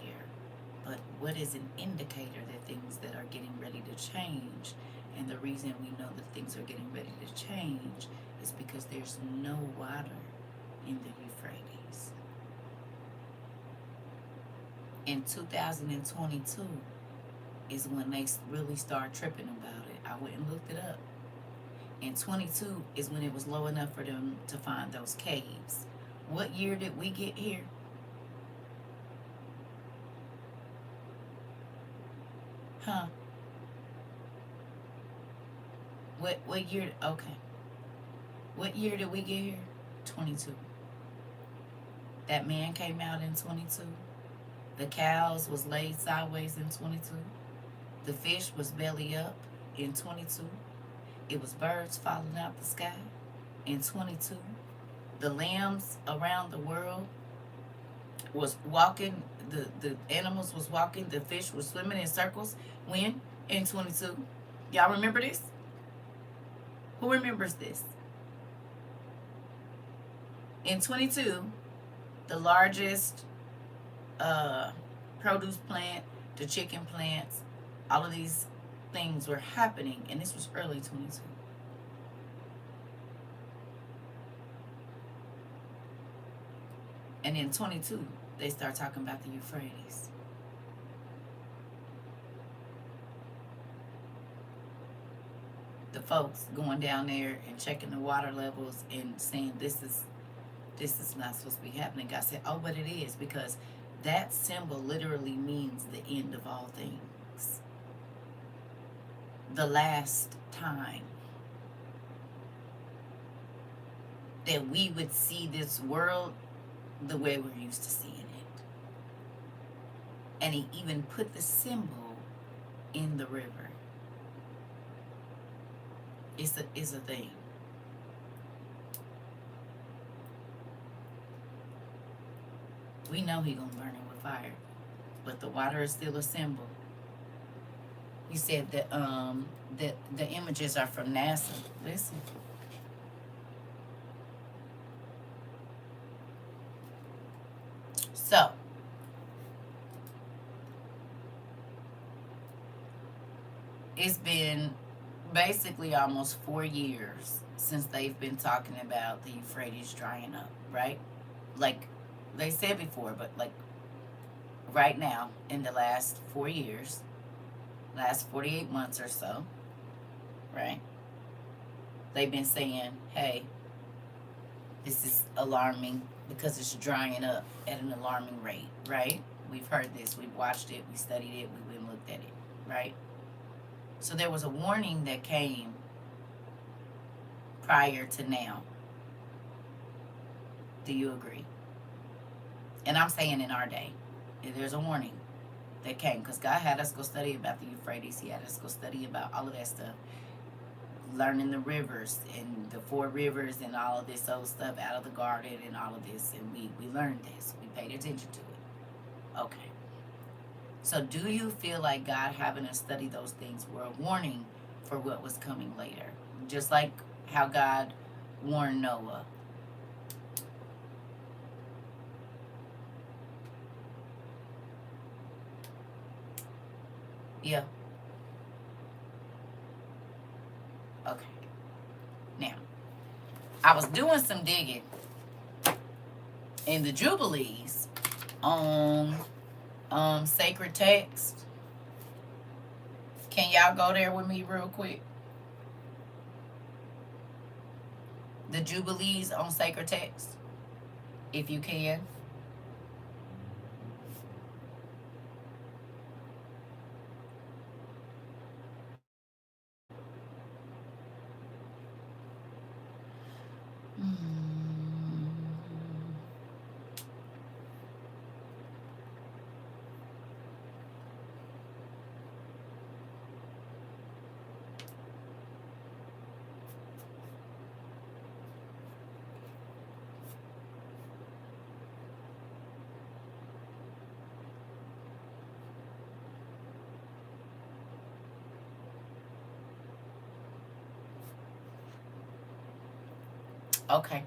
But what is an indicator that things that are getting ready to change? And the reason we know that things are getting ready to change is because there's no water in the Euphrates. In 2022 is when they really start tripping about it. I went and looked it up. In 22 is when it was low enough for them to find those caves. What year did we get here? Huh? What year? Okay. What year did we get here? 22. That man came out in 22. The cows was laid sideways in 22. The fish was belly up in 22. It was birds falling out the sky in 22. The lambs around the world was walking. The animals was walking. The fish was swimming in circles. When? In 22. Y'all remember this? Who remembers this? In 22, the largest produce plant, the chicken plants, all of these things were happening, and this was early 22. And in 22, they start talking about the Euphrates. the folks going down there and checking the water levels and saying this is not supposed to be happening. God said, oh, but it is, because that symbol literally means the end of all things. The last time that we would see this world the way we're used to seeing it. And he even put the symbol in the river. It's a thing. We know he gonna burn it with fire, but the water is still a symbol. He said that the images are from NASA. Listen. So, it's been basically almost 4 years since they've been talking about the Euphrates drying up, right? Like they said before, but like right now, in the last 4 years, last 48 months or so, right? They've been saying, hey, this is alarming because it's drying up at an alarming rate, right? We've heard this, we've watched it, we studied it, we went and looked at it, right? So there was a warning that came prior to now. Do you agree? And I'm saying in our day, there's a warning that came, because God had us go study about the Euphrates. He had us go study about all of that stuff, learning the rivers and the 4 rivers and all of this old stuff out of the garden and all of this, and we learned this. We paid attention to it. Okay. So do you feel like God having us study those things were a warning for what was coming later? Just like how God warned Noah. Yeah. Okay. Now, I was doing some digging in the Jubilees on sacred text. Can y'all go there with me real quick? The Jubilees on sacred text, if you can. Okay.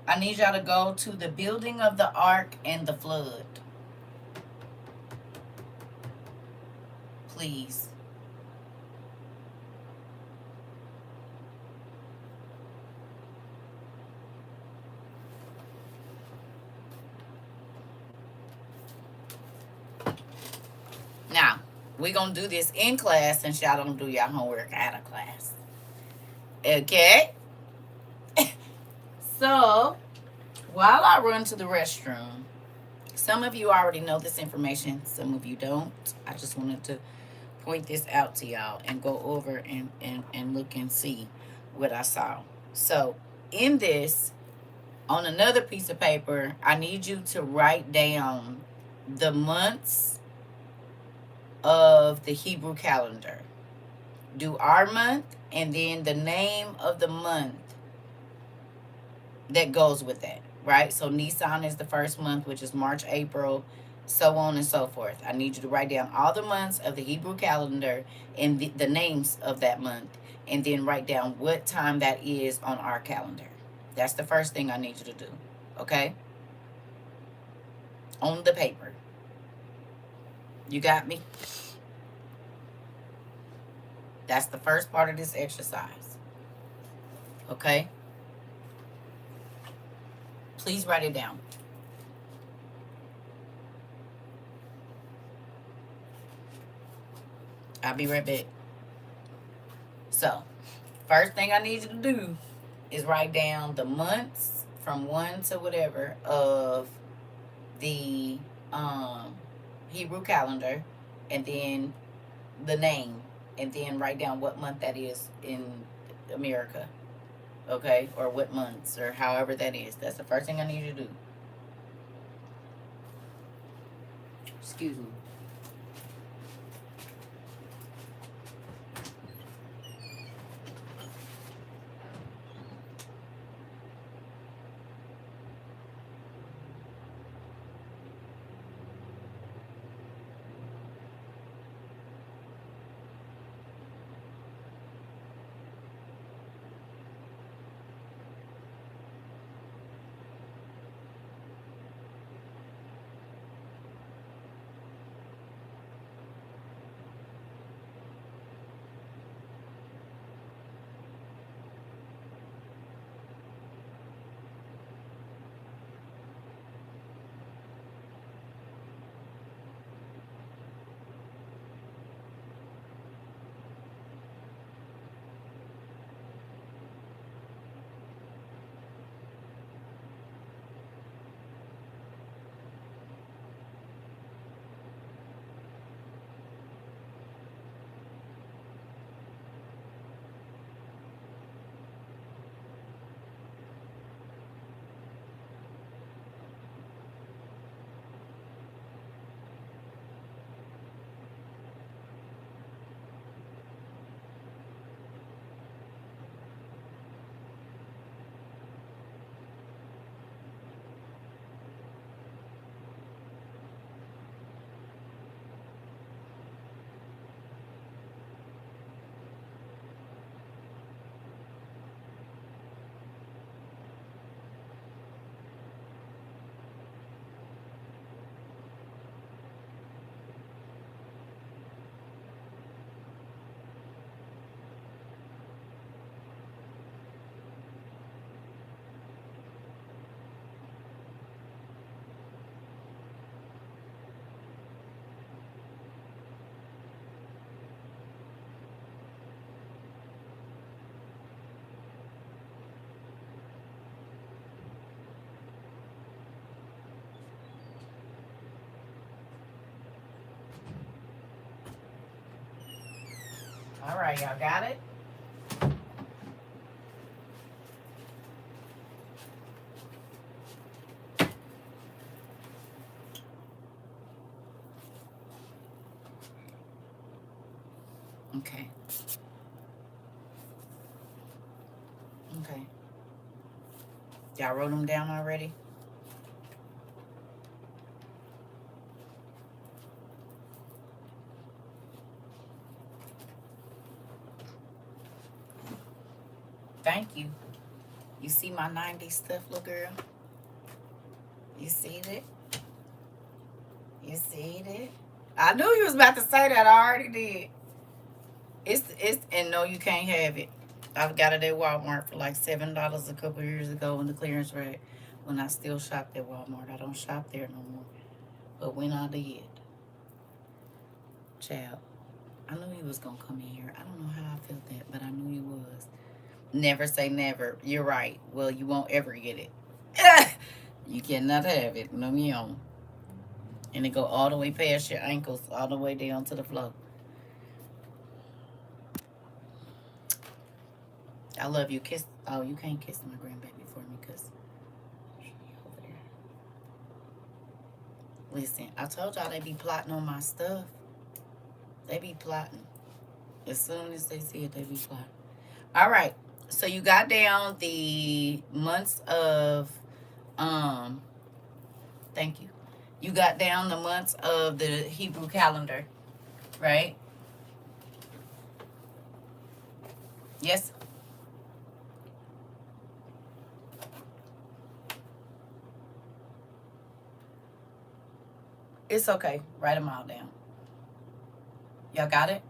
I need y'all to go to the building of the ark and the flood. Please. Now, we're going to do this in class since y'all don't do your homework out of class. Okay? So, while I run to the restroom, some of you already know this information, some of you don't. I just wanted to point this out to y'all and go over and look and see what I saw. So, in this, on another piece of paper, I need you to write down the months of the Hebrew calendar. Do our month and then the name of the month that goes with that, right? So Nisan is the first month, which is March, April, so on and so forth. I need you to write down all the months of the Hebrew calendar and the names of that month, and then write down what time that is on our calendar. That's the first thing I need you to do, okay? On the paper. You got me? That's the first part of this exercise, okay? Please write it down. I'll be right back. So, first thing I need you to do is write down the months from 1 to whatever of the Hebrew calendar, and then the name, and then write down what month that is in America, okay? Or what months, or however that is. That's the first thing I need you to do. Excuse me. All right, y'all got it? Okay. Okay. Y'all wrote them down already? Thank you. You see my 90s stuff, little girl? You see it? You see it? I knew you was about to say that. I already did. It's and no, you can't have it. I've got it at Walmart for like $7 a couple years ago in the clearance rack. When I still shopped at Walmart, I don't shop there no more. But when I did, child, I knew he was gonna come in here. I don't know how I felt that, but I knew he was. Never say never. You're right. Well, you won't ever get it. You cannot have it. No, you don't. And it go all the way past your ankles, all the way down to the floor. I love you. Kiss. Oh, you can't kiss my grandbaby for me because she over there. Listen, I told y'all they be plotting on my stuff. They be plotting. As soon as they see it, they be plotting. All right. So you got down the months of thank you. You got down the months of the Hebrew calendar, right? Yes. It's okay. Write them all down. Y'all got it?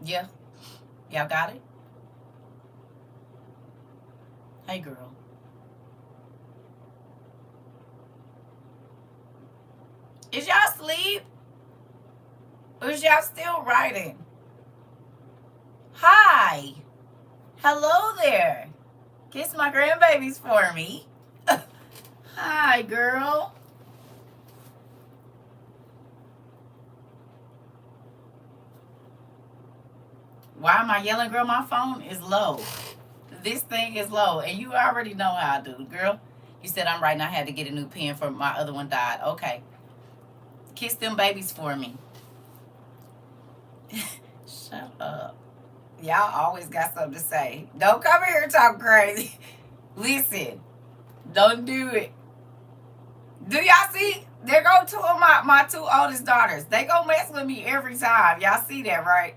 Yeah. Y'all got it? Hey, girl. Is y'all asleep? Or is y'all still writing? Hi. Hello there. Kiss my grandbabies for me. Hi, girl. Why am I yelling, girl? My phone is low. This thing is low, and you already know how I do, girl. You said I'm right, and I had to get a new pen for my other one died. Okay. Kiss them babies for me. Shut up. Y'all always got something to say. Don't come here and talk crazy. Listen, don't do it. Do y'all see? There go two of my two oldest daughters. They go mess with me every time. Y'all see that, right?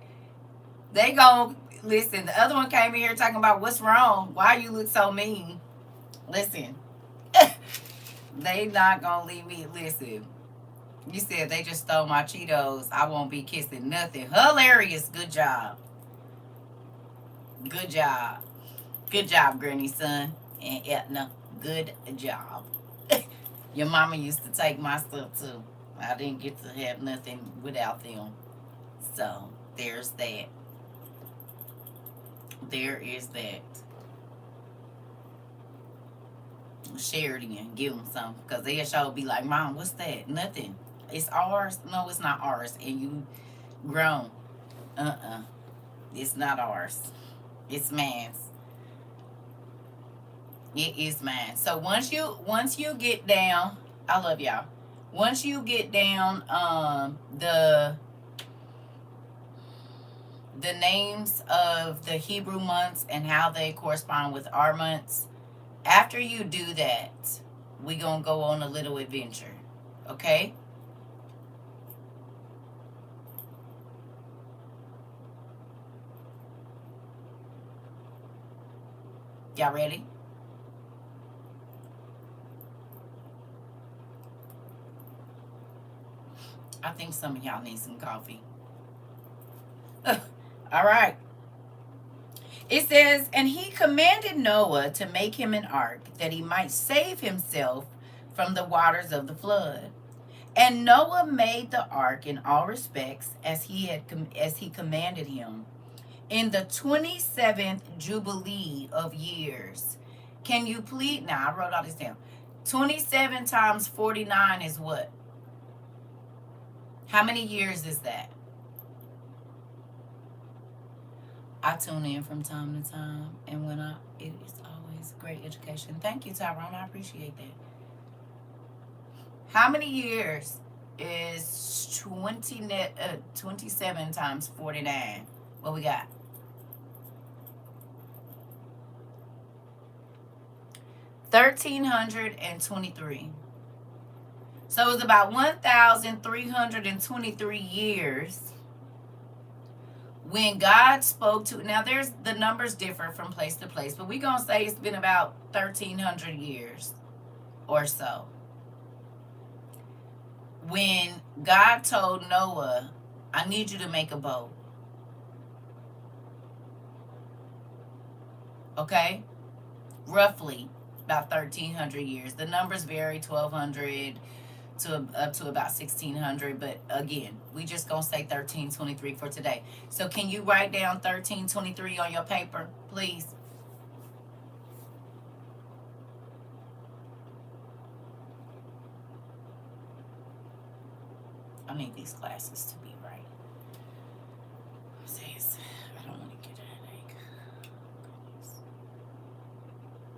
They go listen. The other one came in here talking about what's wrong. Why you look so mean? Listen, they not gonna leave me. Listen, you said they just stole my Cheetos. I won't be kissing nothing. Hilarious. Good job. Good job. Good job, Granny son and Etna. Good job. Your mama used to take my stuff too. I didn't get to have nothing without them. So there's that. There is that. Share it again. Give them some. Because they'll sure be like, Mom, what's that? Nothing. It's ours. No, it's not ours. And you grown. It's not ours. It's man's. It is mine. So once you get down, I love y'all. Once you get down the names of the Hebrew months and how they correspond with our months, after you do that, we gonna go on a little adventure. Okay? Y'all ready? I think some of y'all need some coffee. All right. It says, and he commanded Noah to make him an ark that he might save himself from the waters of the flood. And Noah made the ark in all respects as he commanded him. In the 27th jubilee of years. Can you please? Now I wrote all this down. 27 times 49 is what? How many years is that? I tune in from time to time, and it is always great education. Thank you, Tyrone. I appreciate that. How many years is 27 times 49? What we got? 1,323. So it's about 1,323 years when God spoke to. Now there's the numbers differ from place to place, but we're gonna say it's been about 1,300 years or so when God told Noah, I need you to make a boat. Okay? Roughly about 1,300 years. The numbers vary, 1,200 to up to about 1,600, but again, we just gonna say 1,323 for today. So can you write down 1,323 on your paper, please? I need these glasses to be right. Says I don't want to get a headache.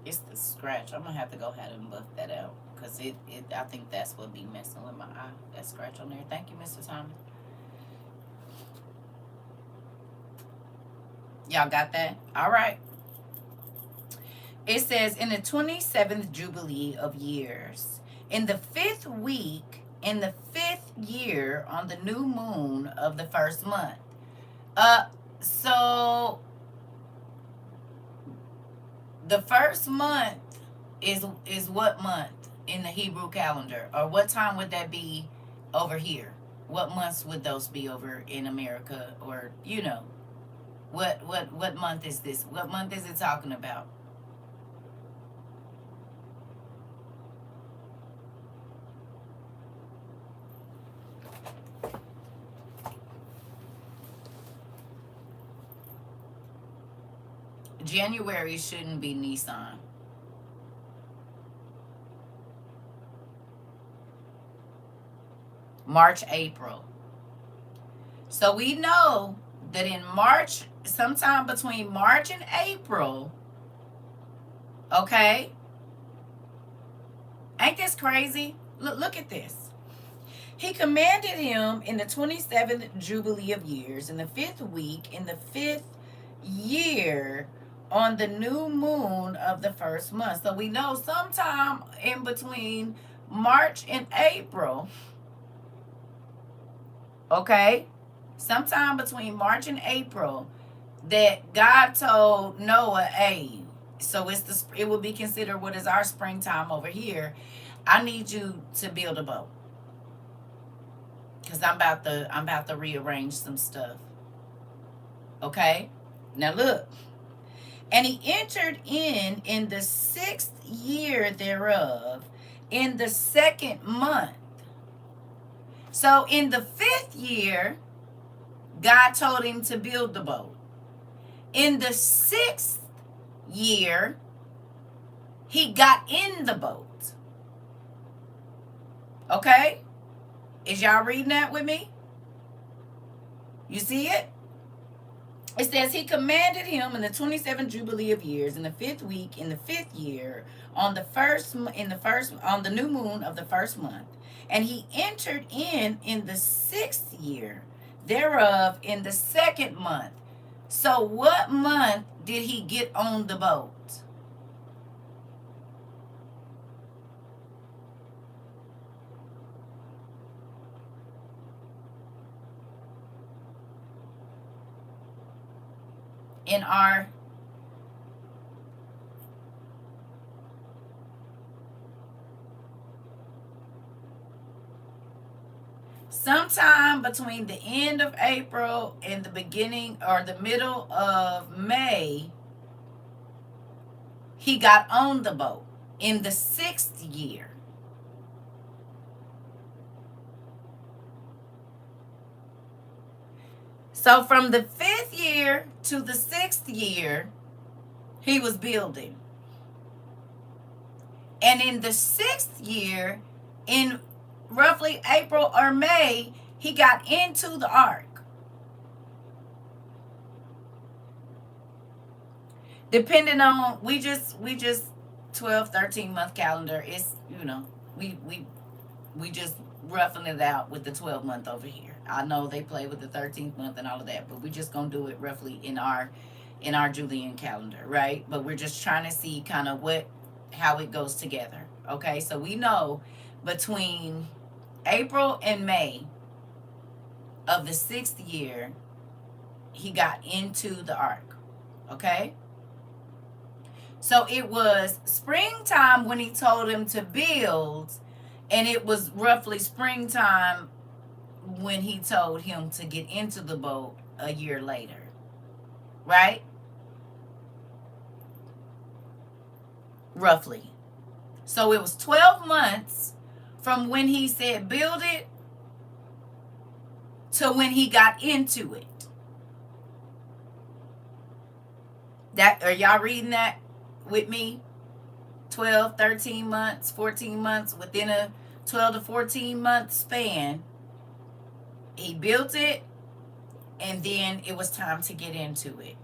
It's the scratch. I'm gonna have to go ahead and buff that out because I think that's what be messing with my eye. That scratch on there. Thank you, Mr. Thomas. Y'all got that? All right. It says in the 27th jubilee of years, in the 5th week, in the 5th year, on the new moon of the first month. So the first month is what month in the Hebrew calendar, or what time would that be over here? What months would those be over in America, or What month is this? What month is it talking about? January shouldn't be Nissan. March, April. So we know that in March, sometime between March and April, okay? Ain't this crazy? Look at this. He commanded him in the 27th Jubilee of years, in the 5th week, in the 5th year, on the new moon of the first month. So we know sometime in between March and April, okay? Sometime between March and April, that God told Noah, hey, so it will be considered what is our springtime over here. I need you to build a boat. Because I'm about to rearrange some stuff. Okay? Now look. And he entered in the 6th year thereof, in the 2nd month. So in the 5th year, God told him to build the boat. In the 6th year, he got in the boat. Okay? Is y'all reading that with me? You see it? It says he commanded him in the 27th Jubilee of years, in the 5th week, in the 5th year, on the new moon of the first month. And he entered in the 6th year thereof, in the 2nd month. So what month did he get on the boat? In our sometime between the end of April and the beginning or the middle of May, he got on the boat in the 6th year. So from the 5th year to the 6th year, he was building. And in the 6th year, in roughly April or May, he got into the ark. Depending on, we just 12, 13 month calendar. It's, we just roughing it out with the 12 month over here. I know they play with the 13th month and all of that, but we just gonna do it roughly in our Julian calendar, right? But we're just trying to see kind of how it goes together. Okay, so we know between April and May of the 6th year, he got into the ark. Okay, so it was springtime when he told him to build, and it was roughly springtime when he told him to get into the boat a year later, right? Roughly. So it was 12 months from when he said build it to when he got into it. That, are y'all reading that with me? 12, 13 months, 14 months, within a 12 to 14 month span. He built it, and then it was time to get into it.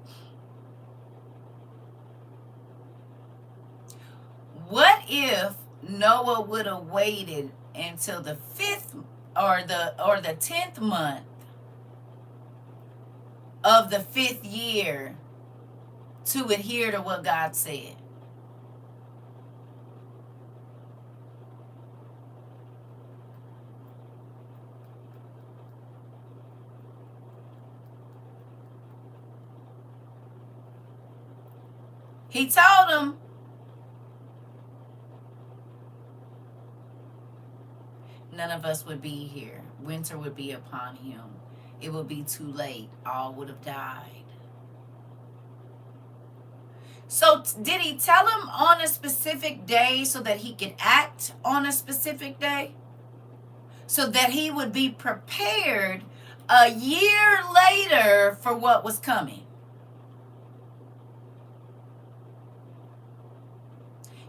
What if Noah would have waited until the 5th or the 10th month of the 5th year to adhere to what God said? He told him, none of us would be here. Winter would be upon him. It would be too late. All would have died. So did he tell him on a specific day so that he could act on a specific day? So that he would be prepared a year later for what was coming?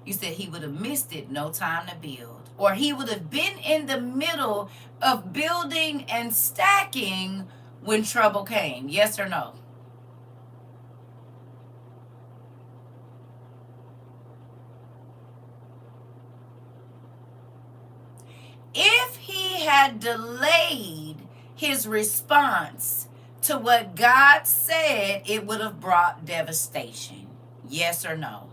You said he would have missed it, no time to build. Or he would have been in the middle of building and stacking when trouble came. Yes or no? If he had delayed his response to what God said, it would have brought devastation. Yes or no?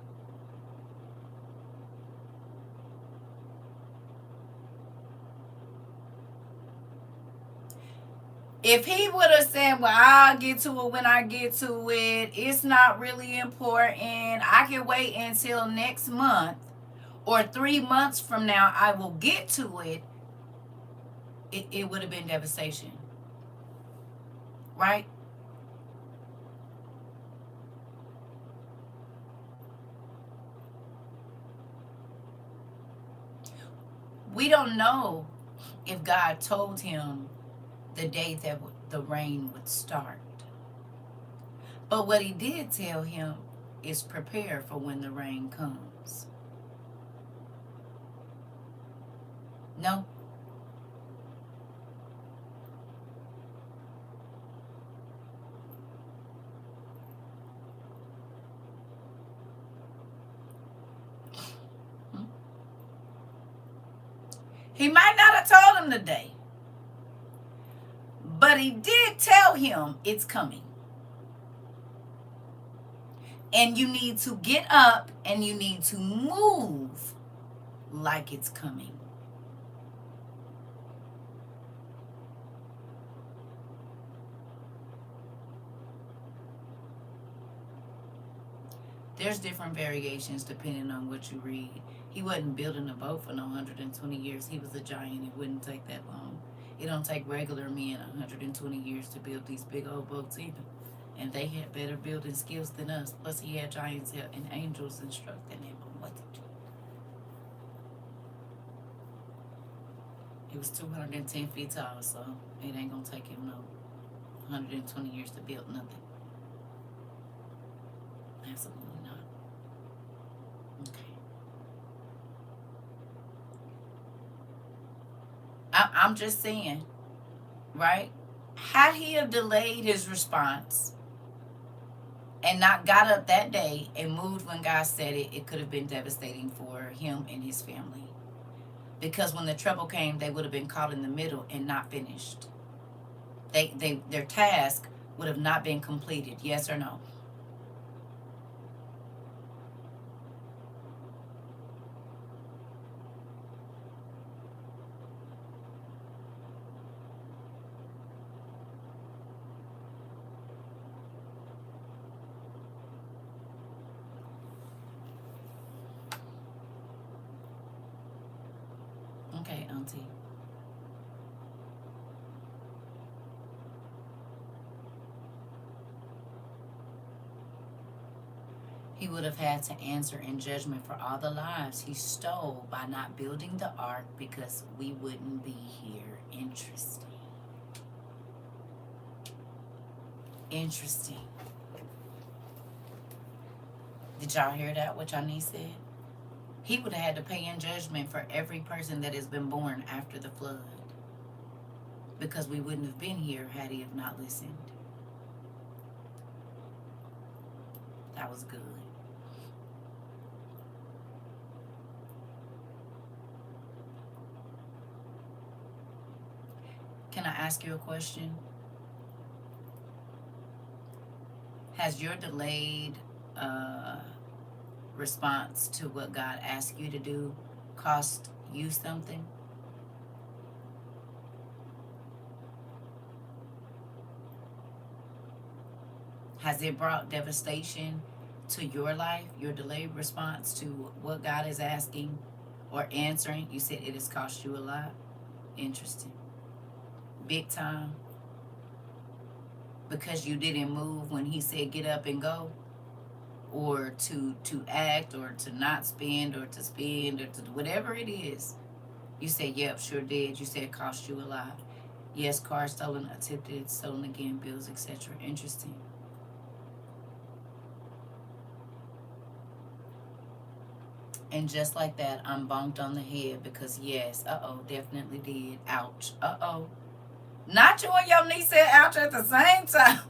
If he would have said, well, I'll get to it when I get to it, it's not really important, I can wait until next month or 3 months from now, I will get to it, it would have been devastation. Right? We don't know if God told him the day that the rain would start. But what he did tell him is prepare for when the rain comes. No? He might not have told him the day, but he did tell him it's coming. And you need to get up and you need to move like it's coming. There's different variations depending on what you read. He wasn't building a boat for no 120 years. He was a giant. It wouldn't take that long. It don't take regular men 120 years to build these big old boats either. And they had better building skills than us. Plus, he had giants and angels instructing him on what to do. He was 210 feet tall, so it ain't gonna take him no 120 years to build nothing. Absolutely not. Okay. I'm just saying, right? Had he have delayed his response and not got up that day and moved when God said it, it could have been devastating for him and his family. Because when the trouble came, they would have been caught in the middle and not finished. Their task would have not been completed. Yes or no? Okay, Auntie. He would have had to answer in judgment for all the lives he stole by not building the ark because we wouldn't be here. Interesting. Interesting. Did y'all hear that, what y'all niece said? He would have had to pay in judgment for every person that has been born after the flood because we wouldn't have been here had he have not listened. That was good. Can I ask you a question? Has your delayed response to what God asked you to do cost you something? Has it brought devastation to your life, your delayed response to what God is asking or answering? You said it has cost you a lot. Interesting. Big time. Because you didn't move when he said get up and go. or to act, or to not spend, or to spend, or to whatever it is. You said, yep, sure did. You said it cost you a lot. Yes, car stolen, attempted, stolen again, bills, etc. Interesting. And just like that, I'm bonked on the head because yes, definitely did. Ouch. Not you and your niece said ouch at the same time.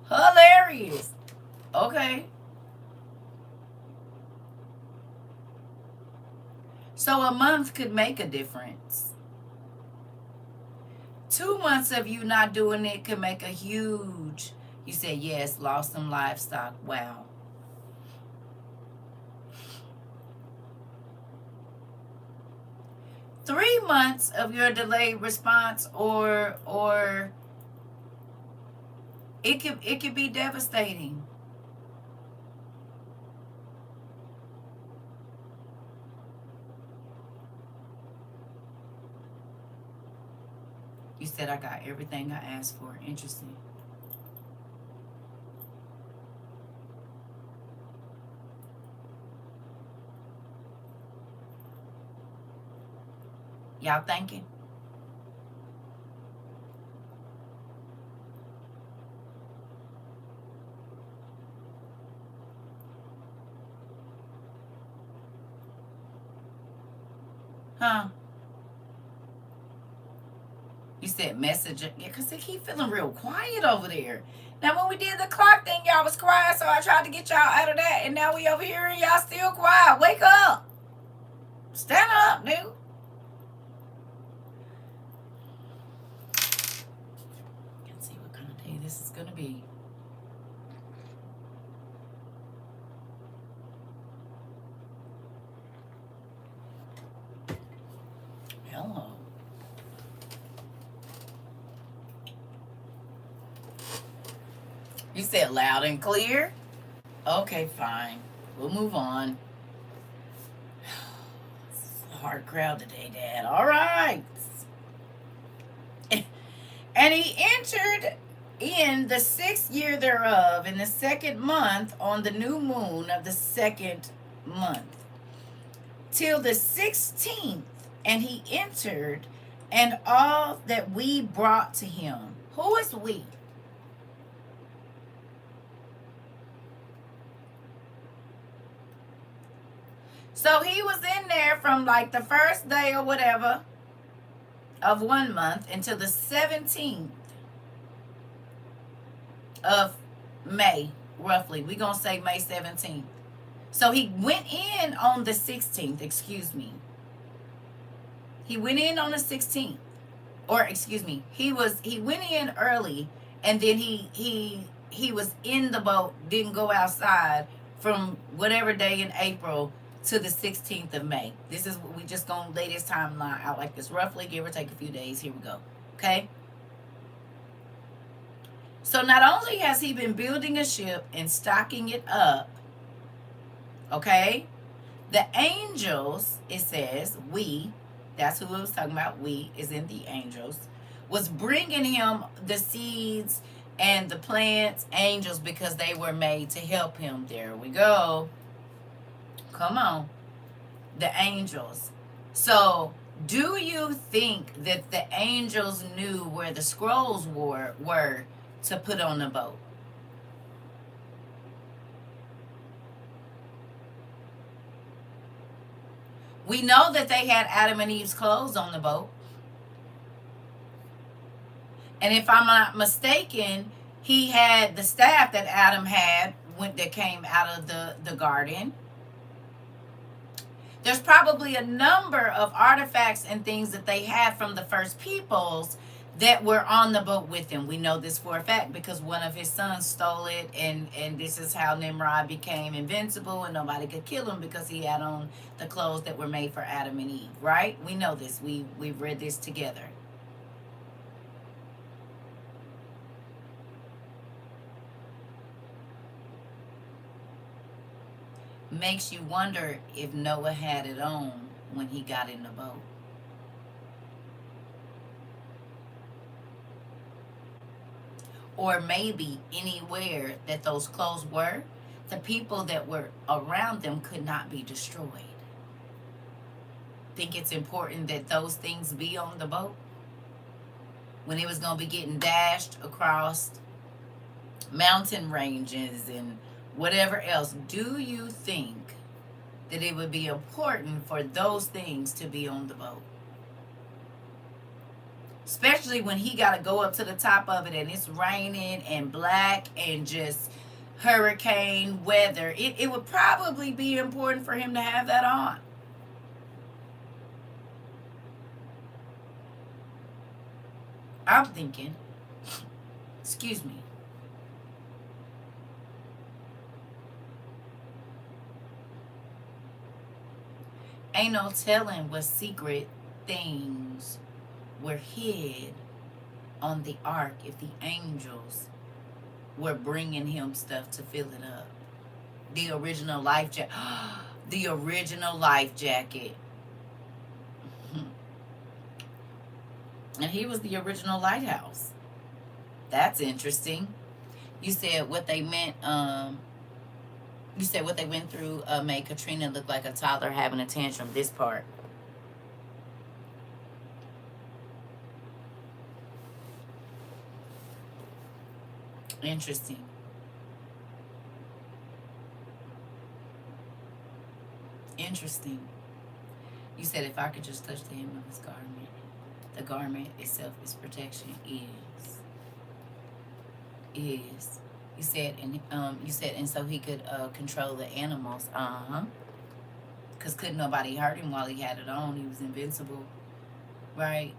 Hilarious. Okay. So a month could make a difference. 2 months of you not doing it could make a huge. You said yes, lost some livestock. Wow. 3 months of your delayed response, or it could be devastating. You said I got everything I asked for. Interesting. Y'all thinking? Huh? You said messenger. Yeah, because they keep feeling real quiet over there. Now, when we did the clock thing, y'all was quiet, so I tried to get y'all out of that, and now we over here and y'all still quiet. Wake up. Stand up, dude. Let's see what kind of day this is going to be. Hello. You said loud and clear? Okay, fine. We'll move on. It's a hard crowd today, Dad. All right. And he entered in the 6th year thereof, in the 2nd month, on the new moon of the 2nd month, till the 16th. And he entered, and all that we brought to him. Who is we? So he was in there from like the first day or whatever of 1 month until the 17th of May, roughly. We're going to say May 17th. So he went in on the 16th, excuse me. He went in on the 16th. Or excuse me, he went in early, and then he was in the boat, didn't go outside from whatever day in April to the 16th of May. This is, we just gonna lay this timeline out like this, roughly, give or take a few days. Here we go. Okay. So not only has he been building a ship and stocking it up, okay, the angels, it says, we, that's who it was talking about, we is in the angels, was bringing him the seeds and the plants, angels, because they were made to help him. There we go. Come on. The angels. So, do you think that the angels knew where the scrolls were to put on the boat? We know that they had Adam and Eve's clothes on the boat. And if I'm not mistaken, he had the staff that Adam had that came out of the garden. There's probably a number of artifacts and things that they had from the first peoples that were on the boat with him. We know this for a fact because one of his sons stole it, and this is how Nimrod became invincible and nobody could kill him, because he had on the clothes that were made for Adam and Eve, right? We know this. We've read this together. Makes you wonder if Noah had it on when he got in the boat. Or maybe anywhere that those clothes were, the people that were around them could not be destroyed. Think it's important that those things be on the boat when it was going to be getting dashed across mountain ranges and whatever else. Do you think that it would be important for those things to be on the boat? Especially when he got to go up to the top of it and it's raining and black and just hurricane weather. It would probably be important for him to have that on. I'm thinking, excuse me. Ain't no telling what secret things were hid on the ark if the angels were bringing him stuff to fill it up. The original life jacket. The original life jacket. And he was the original lighthouse. That's interesting. You said what they meant, you said what they went through made Katrina look like a toddler having a tantrum. This part. Interesting. Interesting. You said if I could just touch the hem of his garment. The garment itself is protection. Is. You said and so he could control the animals. Because couldn't nobody hurt him while he had it on. He was invincible. Right?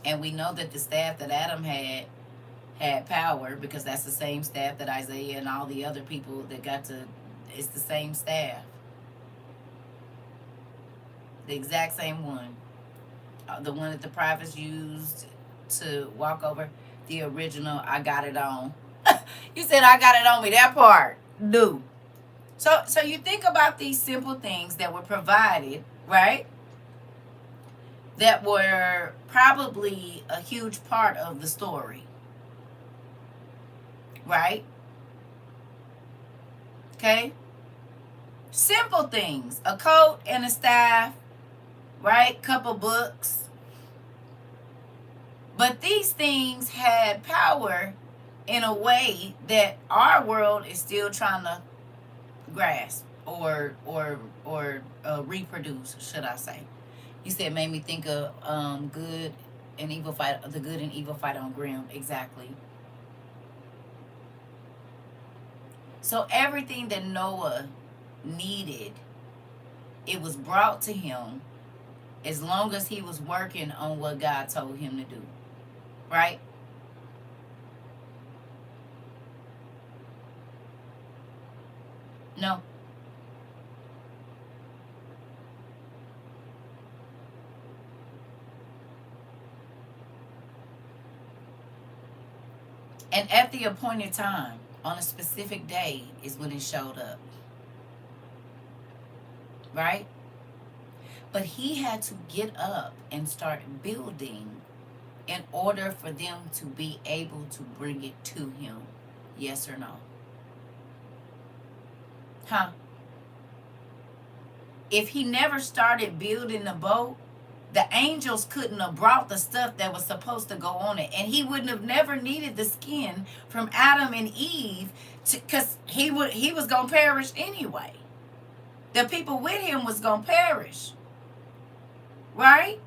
And we know that the staff that Adam had power, because that's the same staff that Isaiah and all the other people that got to, it's the same staff. The exact same one. The one that the prophets used to walk over. The original, I got it on. You said I got it on me. That part. No. So you think about these simple things that were provided, right? That were probably a huge part of the story. Right? Okay? Simple things. A coat and a staff. Right? Couple books. But these things had power in a way that our world is still trying to grasp or reproduce, should I say. You said made me think of good and evil fight, the good and evil fight on Grimm. Exactly. So everything that Noah needed, it was brought to him as long as he was working on what God told him to do. Right? No. And at the appointed time, on a specific day, is when it showed up. Right? But he had to get up and start building in order for them to be able to bring it to him. Yes or no? Huh? If he never started building the boat, the angels couldn't have brought the stuff that was supposed to go on it. And he wouldn't have never needed the skin from Adam and Eve, because he was going to perish anyway. The people with him was going to perish. Right?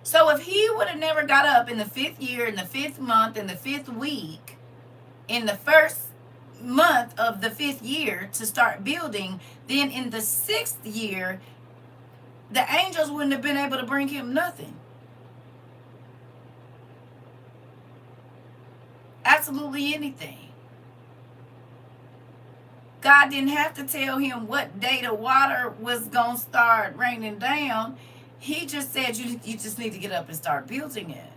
So if he would have never got up in the 5th year, in the 5th month, in the 5th week, in the first month of the 5th year to start building, then in the 6th year, the angels wouldn't have been able to bring him nothing. Absolutely anything. God didn't have to tell him what day the water was going to start raining down. He just said, you just need to get up and start building it.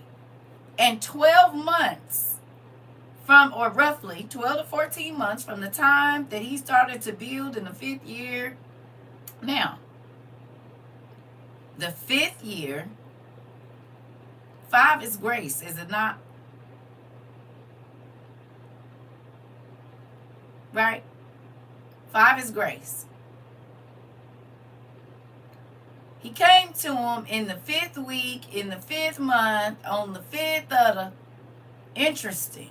And 12 months from, or roughly 12 to 14 months from the time that he started to build in the 5th year. Now, the 5th year, 5 is grace, is it not? right? 5 is grace. He came to him in the 5th week, in the 5th month, on the 5th of the... Interesting.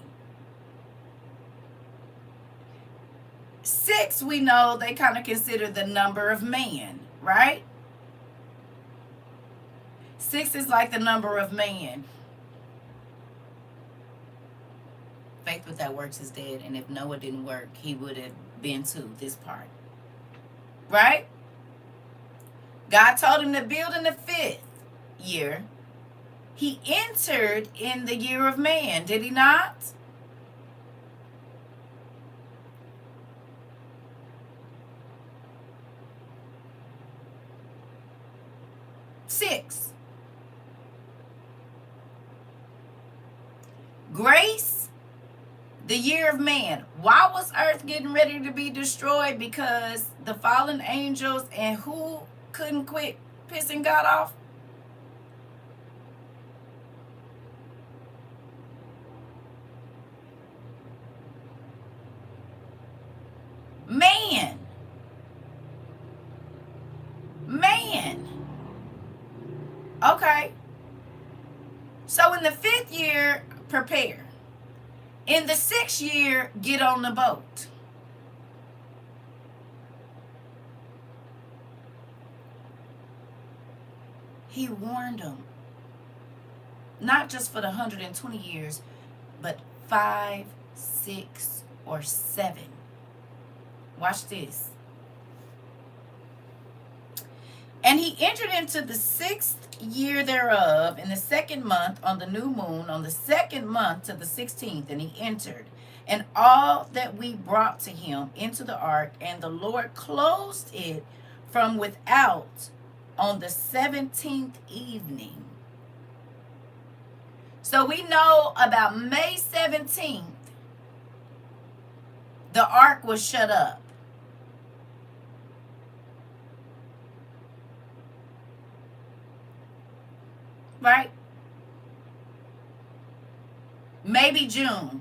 6, we know they kind of consider the number of man, right? 6 is like the number of man. Faith without works is dead, and if Noah didn't work, he would have been to this part. Right? God told him to build in the 5th year. He entered in the year of man, did he not? Six. Grace, the year of man. Why was earth getting ready to be destroyed? Because the fallen angels, and who couldn't quit pissing God off? Man. Man. Okay. So in the 5th year, prepare. In the 6th year, get on the boat. He warned them. Not just for the 120 years, but 5, 6, or 7. Watch this. And he entered into the 6th year thereof, in the 2nd month, on the new moon, on the 2nd month to the 16th, and he entered. And all that we brought to him into the ark, and the Lord closed it from without on the 17th evening. So we know about May 17th, the ark was shut up. Right? Maybe June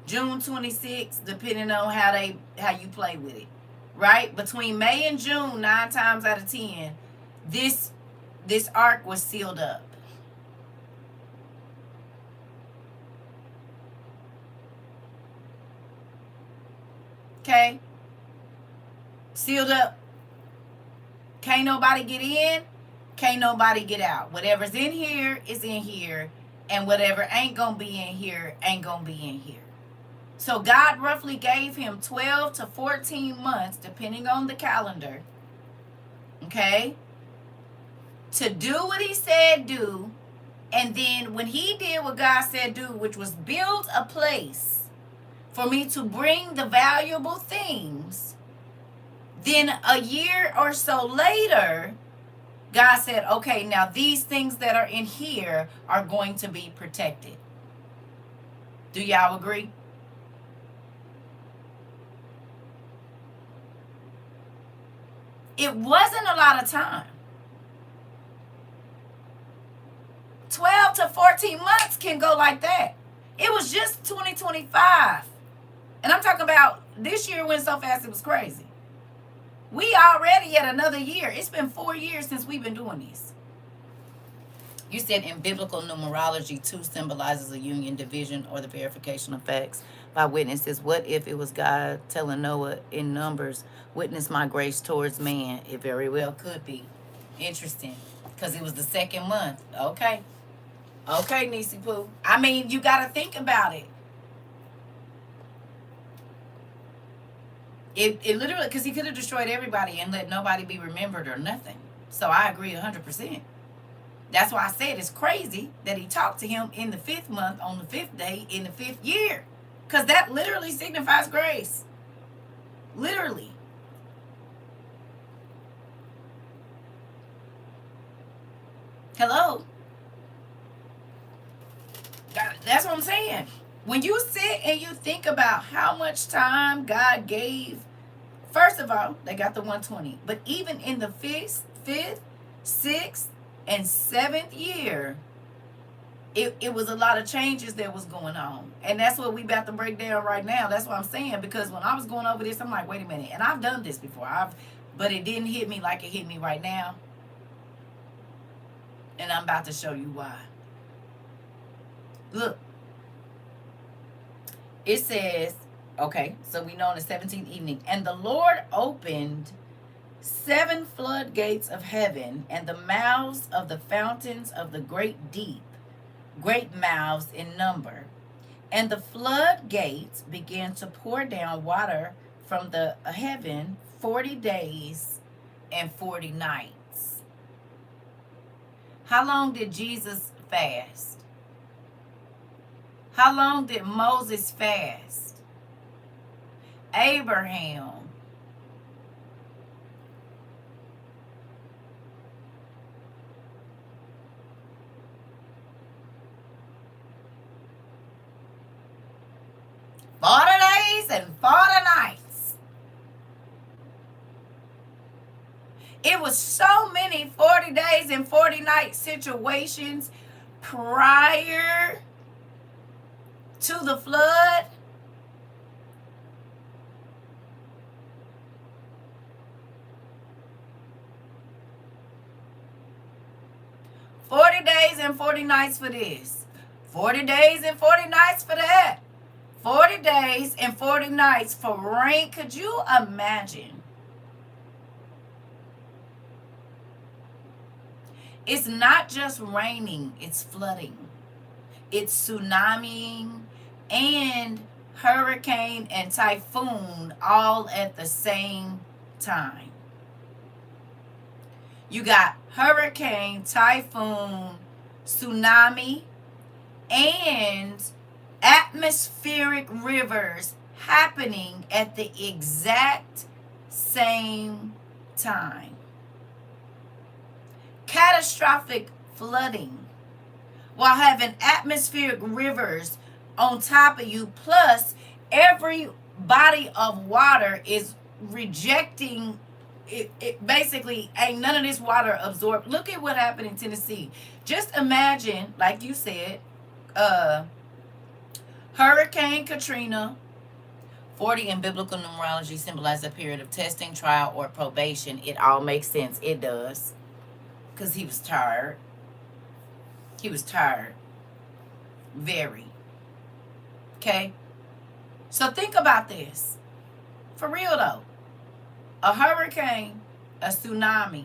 26th, depending on how you play with it. Right? Between May and June, 9 times out of 10, this ark was sealed up. Okay? Sealed up. Can't nobody get in. Can't nobody get out. Whatever's in here is in here, and whatever ain't gonna be in here ain't gonna be in here. So God roughly gave him 12 to 14 months, depending on the calendar, okay, to do what he said do. And then when he did what God said do, which was build a place for me to bring the valuable things, then a year or so later, God said, okay, now these things that are in here are going to be protected. Do y'all agree? It wasn't a lot of time. 12 to 14 months can go like that. It was just 2025. And I'm talking about this year went so fast it was crazy. We already at another year. It's been 4 years since we've been doing this. You said in biblical numerology, 2 symbolizes a union, division, or the verification of facts by witnesses. What if it was God telling Noah in Numbers, witness my grace towards man? It very well could be. Interesting. Because it was the 2nd month. Okay. Okay, Nisi Poo. I mean, you got to think about it. It literally, because he could have destroyed everybody and let nobody be remembered or nothing. So I agree 100%. That's why I said it's crazy that he talked to him in the 5th month on the 5th day in the 5th year. Because that literally signifies grace. Literally. Hello? That's what I'm saying. When you sit and you think about how much time God gave, first of all, they got the 120. But even in the 5th, 6th, and 7th year, it was a lot of changes that was going on. And that's what we about to break down right now. That's what I'm saying. Because when I was going over this, I'm like, wait a minute. And I've done this before. But it didn't hit me like it hit me right now. And I'm about to show you why. Look. It says, okay, so we know on the 17th evening, and the Lord opened 7 floodgates of heaven, and the mouths of the fountains of the great deep, great mouths in number. And the floodgates began to pour down water from the heaven 40 days and 40 nights. How long did Jesus fast? How long did Moses fast? Abraham. $40 and 40 nights. It was so many 40 days and 40 night situations prior to the flood. $40 and 40 nights for this. 40 days and 40 nights for that. 40 days and 40 nights for rain. Could you imagine? It's not just raining, it's flooding. It's tsunamiing and hurricane and typhoon all at the same time. You got hurricane, typhoon, tsunami, and atmospheric rivers happening at the exact same time. Catastrophic flooding while having atmospheric rivers on top of you, plus every body of water is rejecting it. Basically ain't none of this water absorbed. Look at what happened in Tennessee. Just imagine, like you said, Hurricane Katrina. 40 in biblical numerology symbolizes a period of testing, trial, or probation. It all makes sense. It does. Because he was tired. He was tired. Very. Okay? So think about this. For real though. A hurricane, a tsunami,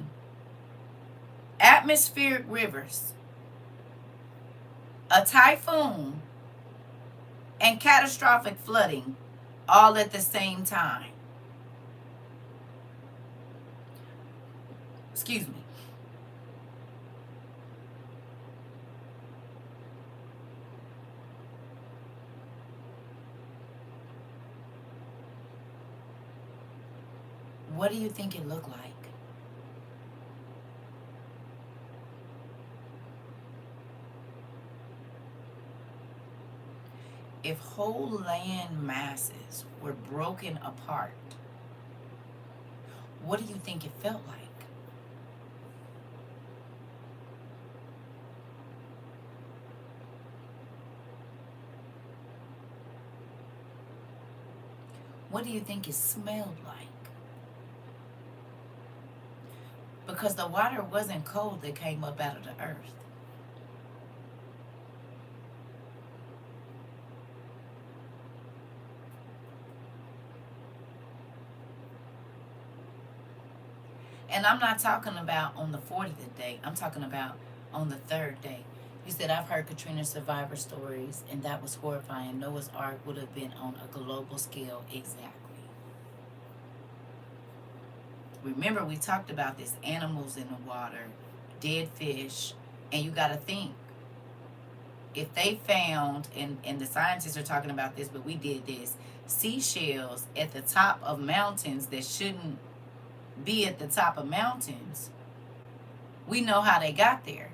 atmospheric rivers, a typhoon, and catastrophic flooding all at the same time. Excuse me. What do you think it looked like? If whole land masses were broken apart, what do you think it felt like? What do you think it smelled like? Because the water wasn't cold that came up out of the earth. And I'm not talking about on the 40th day. I'm talking about on the 3rd day. You said, I've heard Katrina survivor stories, and that was horrifying. Noah's Ark would have been on a global scale. Exactly. Remember, we talked about this, animals in the water, dead fish, and you got to think, if they found, and the scientists are talking about this, but we did this, seashells at the top of mountains that shouldn't be at the top of mountains, we know how they got there.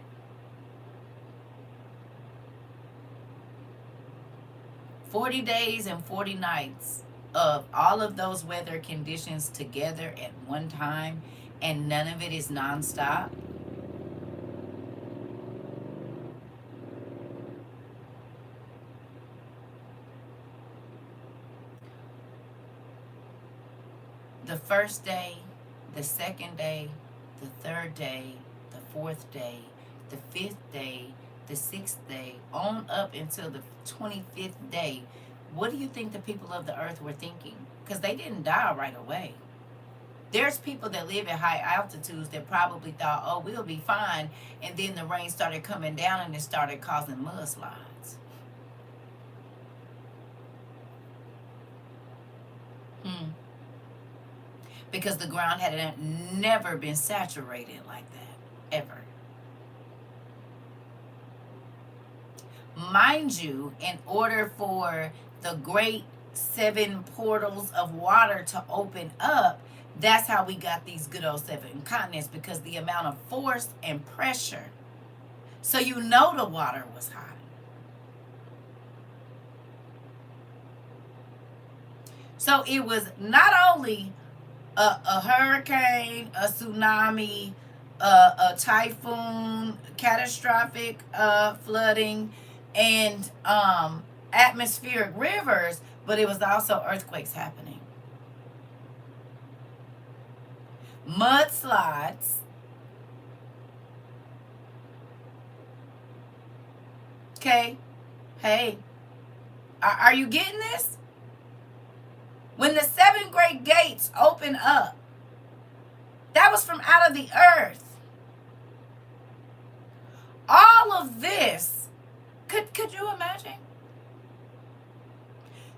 "40 days and 40 nights of all of those weather conditions together at one time, and none of it is nonstop. The first day, the second day, the third day, the fourth day, the fifth day, the sixth day, on up until the 25th day. What do you think the people of the earth were thinking? Because they didn't die right away. There's people that live at high altitudes that probably thought, oh, we'll be fine. And then the rain started coming down and it started causing mudslides. Hmm. Because the ground had never been saturated like that, ever. Mind you, in order for the great 7 portals of water to open up, that's how we got these good old 7 continents, because the amount of force and pressure. So you know the water was hot. So it was not only a hurricane, a tsunami, a typhoon, catastrophic flooding, and atmospheric rivers, but it was also earthquakes happening. Mudslides. Okay. Hey, are you getting this? When the 7 great gates open up, that was from out of the earth. All of this, could you imagine?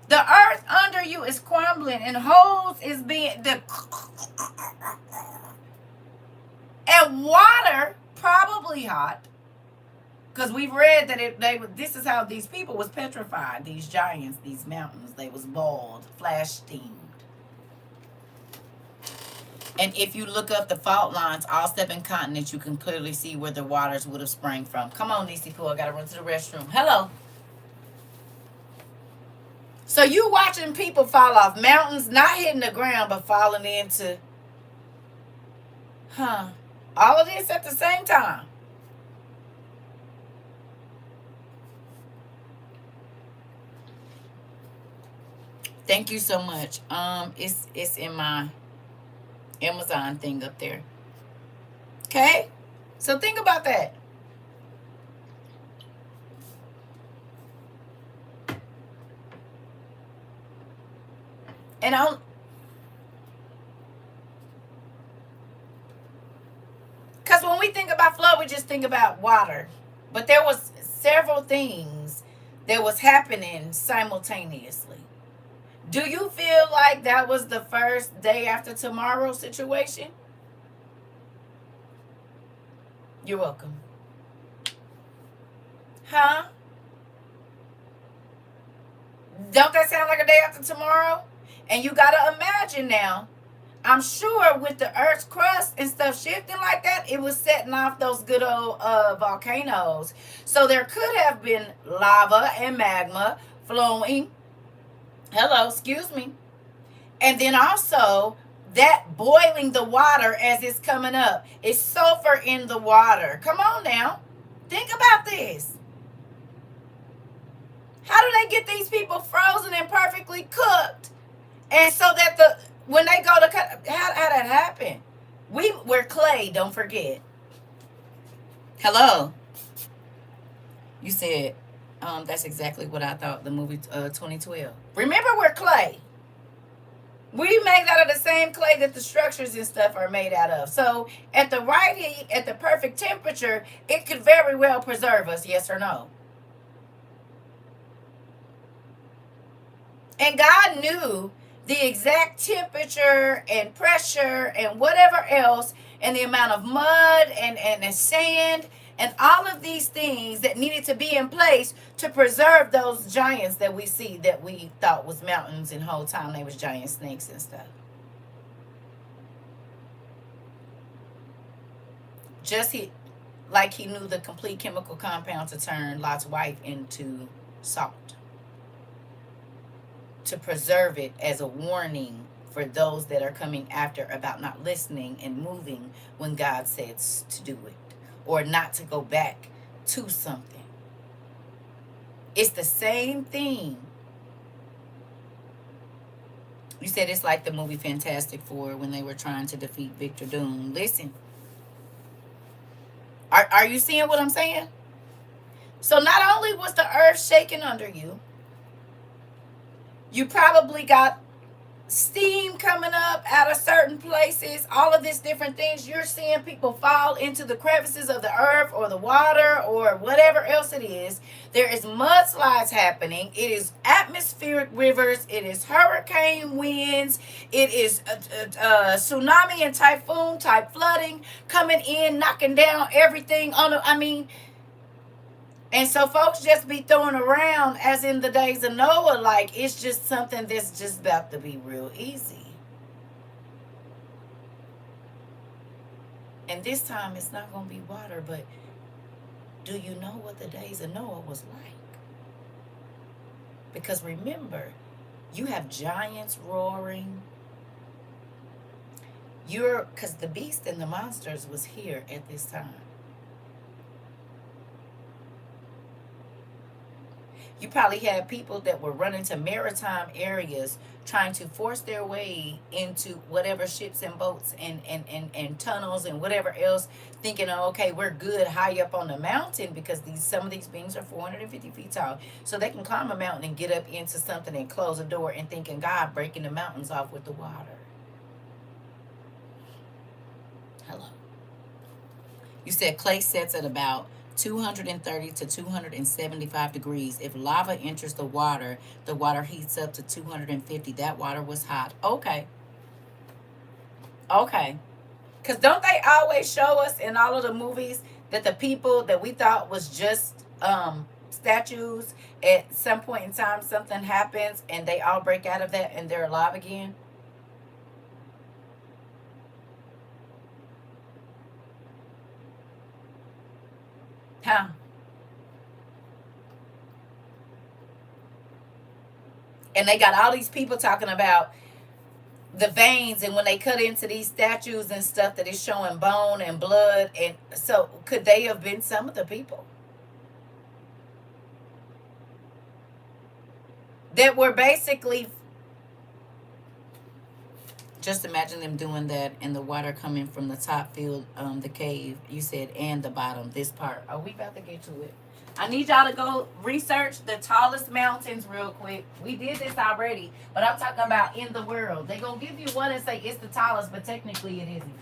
The earth under you is crumbling and holes is being and water probably hot, because we've read that this is how these people was petrified. These giants, these mountains, they was boiled, flash steamed. And if you look up the fault lines, all 7 continents, you can clearly see where the waters would have sprang from. Come on, Niecy Pooh, I gotta run to the restroom. Hello. So you watching people fall off mountains, not hitting the ground, but falling into, all of this at the same time. Thank you so much. It's in my Amazon thing up there. Okay? So think about that. And because when we think about flood, we just think about water. But there was several things that was happening simultaneously. Do you feel like that was the first day after tomorrow situation? You're welcome. Huh? Don't that sound like a day after tomorrow? And you got to imagine now, I'm sure with the Earth's crust and stuff shifting like that, it was setting off those good old volcanoes. So there could have been lava and magma flowing. Hello, excuse me. And then also that boiling the water as it's coming up. It's sulfur in the water. Come on now. Think about this. How do they get these people frozen and perfectly cooked? And so that when they go to cut, how that happen? We're clay, don't forget. Hello. You said, that's exactly what I thought, the movie 2012. Remember, we're clay. We make out of the same clay that the structures and stuff are made out of. So at the right heat, at the perfect temperature, it could very well preserve us, yes or no? And God knew the exact temperature and pressure and whatever else, and the amount of mud and sand and all of these things that needed to be in place to preserve those giants that we see that we thought was mountains, and the whole time they was giant snakes and stuff. Just like he knew the complete chemical compound to turn Lot's wife into salt, to preserve it as a warning for those that are coming after about not listening and moving when God says to do it, or not to go back to something. It's the same thing. You said it's like the movie Fantastic Four when they were trying to defeat Victor Doom. Listen, are you seeing what I'm saying? So not only was the earth shaking under you, you probably got steam coming up out of certain places, all of these different things. You're seeing people fall into the crevices of the earth or the water or whatever else it is. There is mudslides happening. It is atmospheric rivers. It is hurricane winds. It is tsunami and typhoon type flooding coming in, knocking down everything on the, I mean, and so folks just be throwing around as in the days of Noah, like it's just something that's just about to be real easy. And this time it's not going to be water, but do you know what the days of Noah was like? Because remember, you have giants roaring. Because the beast and the monsters was here at this time. You probably had people that were running to maritime areas trying to force their way into whatever ships and boats and tunnels and whatever else, thinking, oh, okay, we're good high up on the mountain because some of these beings are 450 feet tall. So they can climb a mountain and get up into something and close a door and thinking God breaking the mountains off with the water. Hello. You said clay sets at about 230 to 275 degrees. If lava enters the water heats up to 250. That water was hot. Okay. Okay. Because don't they always show us in all of the movies that the people that we thought was just statues, at some point in time something happens and they all break out of that and they're alive again? Huh? And they got all these people talking about the veins, and when they cut into these statues and stuff that is showing bone and blood. And so could they have been some of the people that were basically, just imagine them doing that and the water coming from the top field, the cave, you said, and the bottom, this part. Are we about to get to it? I need y'all to go research the tallest mountains real quick. We did this already, but I'm talking about in the world. They're going to give you one and say it's the tallest, but technically it isn't.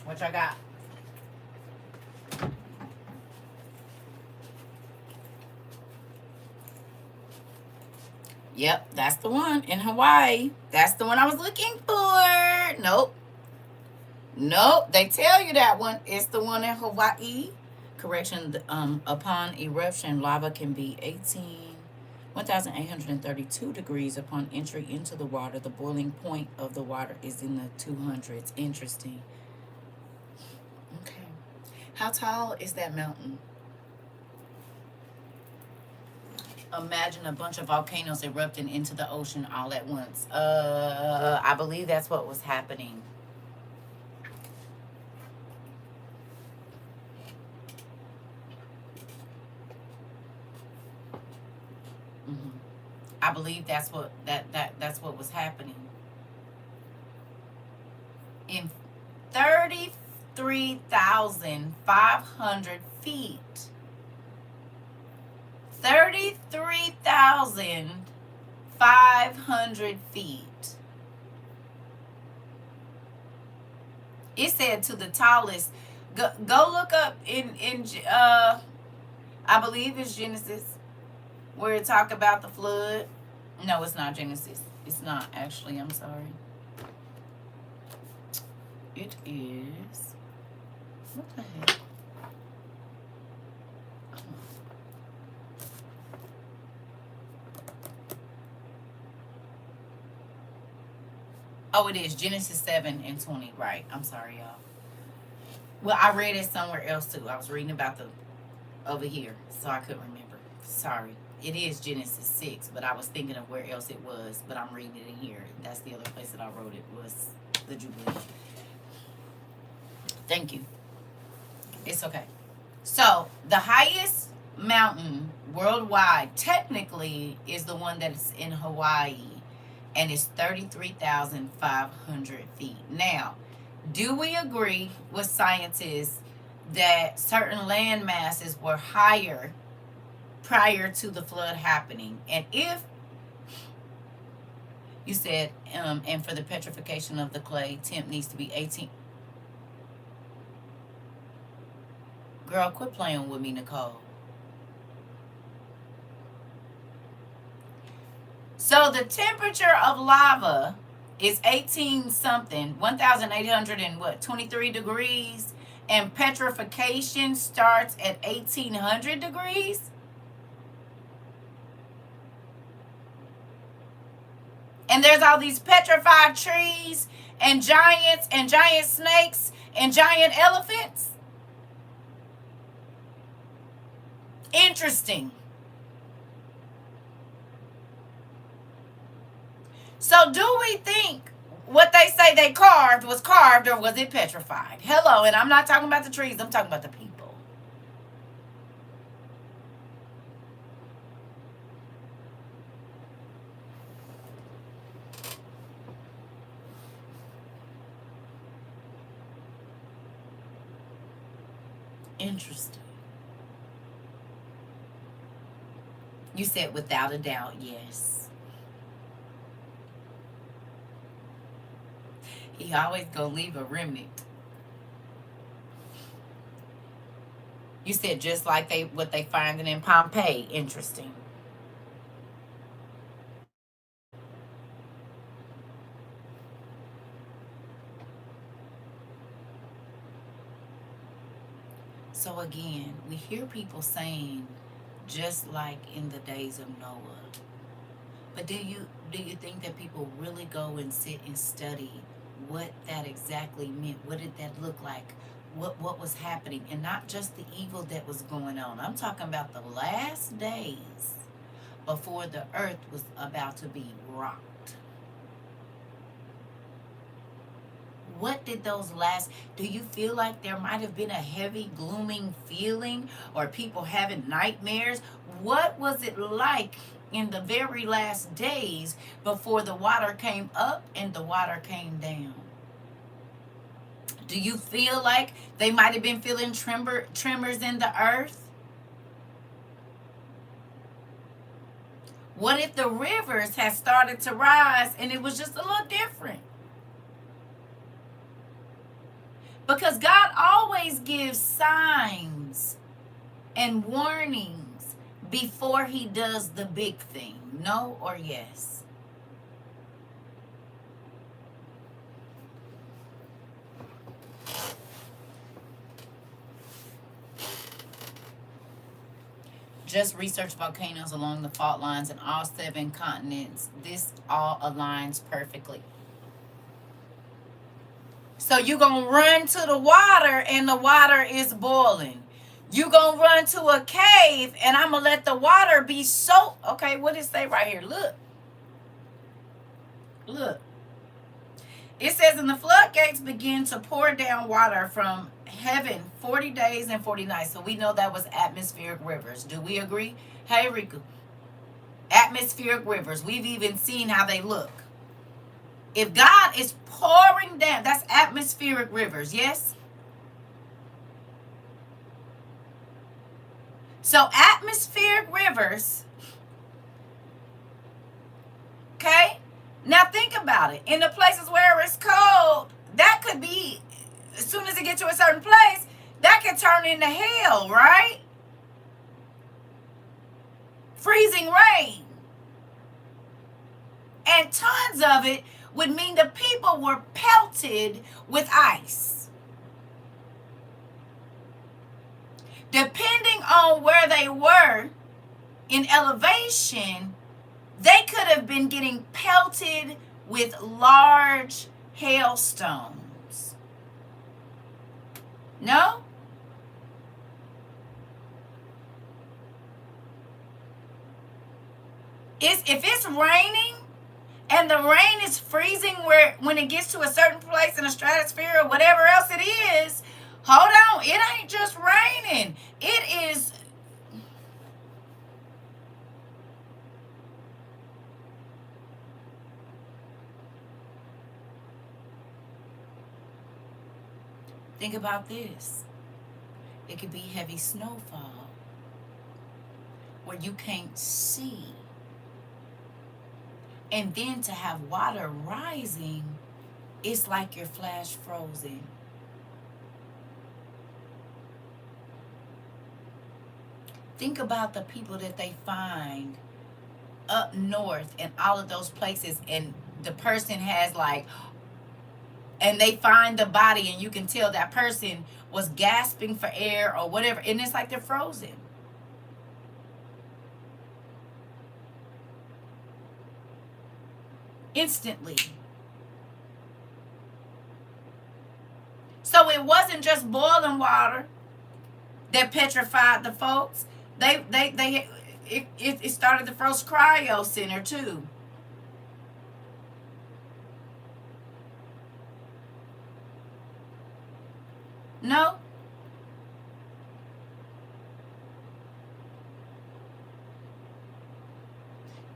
What y'all got? Yep, that's the one in Hawaii. That's the one I was looking for. sure. Nope. Nope. They tell you that one. It's the one in Hawaii. Correction. Upon eruption, lava can be 1,832 degrees upon entry into the water. The boiling point of the water is in the 200s. Interesting. Okay. How tall is that mountain? Imagine a bunch of volcanoes erupting into the ocean all at once. I believe that's what was happening. hmm I believe that's what that's what was happening. In 33,500 feet. 33,500 feet. It said to the tallest. Go look up in I believe it's Genesis where it talk about the flood. No, it's not Genesis. It's not actually. I'm sorry. It is. What the heck? Oh, it is Genesis 7:20. Right. I'm sorry, y'all. Well, I read it somewhere else too. I was reading about the over here, so I couldn't remember. Sorry. It is Genesis 6, but I was thinking of where else it was, but I'm reading it in here. That's the other place that I wrote it was the Jubilee. Thank you. It's okay. So, the highest mountain worldwide technically is the one that's in Hawaii, and it's 33,500 feet. Now, do we agree with scientists that certain land masses were higher prior to the flood happening? And if you said, and for the petrification of the clay, temp needs to be 18. Girl, quit playing with me, Nicole. So the temperature of lava is 18 something, 1,823 degrees, and petrification starts at 1,800 degrees. And there's all these petrified trees and giant snakes and giant elephants. Interesting. So do we think what they say they carved was carved, or was it petrified? Hello, and I'm not talking about the trees, I'm talking about the people. Interesting. You said without a doubt, yes. He always gonna leave a remnant. You said just like what they finding in Pompeii. Interesting. So again, we hear people saying, just like in the days of Noah. But do you think that people really go and sit and study what that exactly meant? What did that look like? What was happening? And not just the evil that was going on. I'm talking about the last days before the earth was about to be rocked. What did those last, do you feel like there might have been a heavy, glooming feeling, or people having nightmares? What was it like in the very last days before the water came up and the water came down? Do you feel like they might have been feeling tremors in the earth? What if the rivers had started to rise and it was just a little different? Because God always gives signs and warnings before he does the big thing. No or yes? Just research volcanoes along the fault lines in all 7 continents. This all aligns perfectly. So you going to run to the water and the water is boiling. You going to run to a cave and I'm going to let the water be so... Okay, what does it say right here? Look. Look. It says, and the floodgates begin to pour down water from heaven 40 days and 40 nights. So we know that was atmospheric rivers. Do we agree? Hey, Riku. Atmospheric rivers. We've even seen how they look. If God is pouring down, that's atmospheric rivers, yes? So atmospheric rivers, okay? Now think about it. In the places where it's cold, that could be, as soon as it gets to a certain place, that could turn into hell, right? Freezing rain. And tons of it would mean the people were pelted with ice. Depending on where they were in elevation, they could have been getting pelted with large hailstones. No? If it's raining and the rain is freezing when it gets to a certain place in the stratosphere or whatever else it is, hold on, it ain't just raining. It is... Think about this. It could be heavy snowfall where you can't see. And then to have water rising, it's like you're flash frozen. Think about the people that they find up north and all of those places, and the person has like... And they find the body and you can tell that person was gasping for air or whatever. And it's like they're frozen. Instantly. So it wasn't just boiling water that petrified the folks. It started the first cryo center too. No?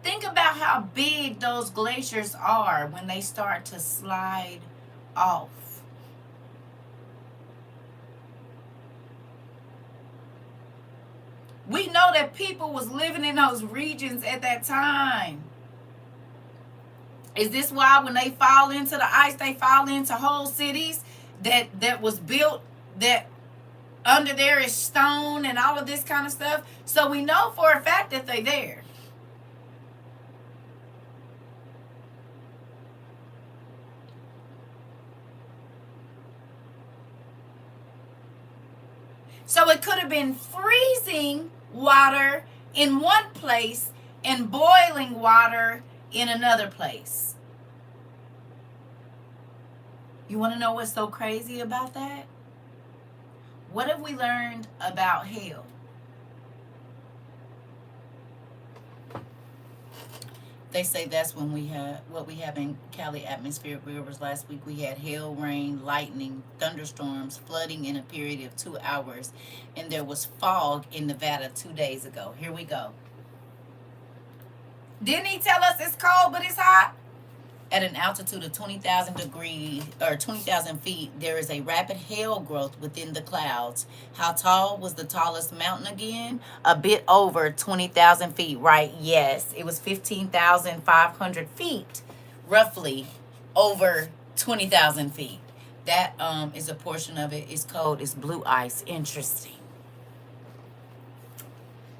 Think about how big those glaciers are when they start to slide off. We know that people was living in those regions at that time. Is this why when they fall into the ice, they fall into whole cities that was built, that under there is stone and all of this kind of stuff? So we know for a fact that they're there. So it could have been freezing water in one place and boiling water in another place. You want to know what's so crazy about that? What have we learned about hell? They say that's when we have what we have in Cali atmospheric rivers. Last week we had hail, rain, lightning, thunderstorms, flooding in a period of 2 hours, and there was fog in Nevada 2 days ago. Here we go. Didn't he tell us it's cold but it's hot? At an altitude of 20,000 degrees or 20,000 feet, there is a rapid hail growth within the clouds. How tall was the tallest mountain again? A bit over 20,000 feet, right? Yes, it was 15,500 feet, roughly over 20,000 feet. That is a portion of it. It's cold. It's blue ice. Interesting.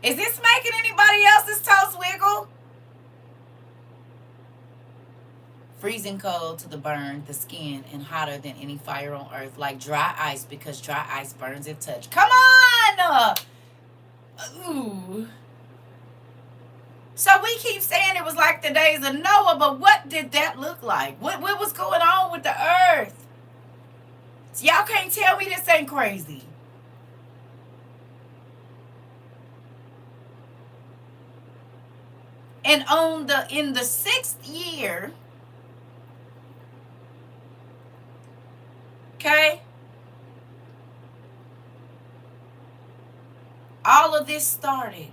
Is this making anybody else's toes wiggle? Freezing cold to the burn, the skin, and hotter than any fire on earth, like dry ice, because dry ice burns if touched. Come on! Ooh. So we keep saying it was like the days of Noah, but what did that look like? What was going on with the earth? So y'all can't tell me this ain't crazy. And in the 6th year, okay, all of this started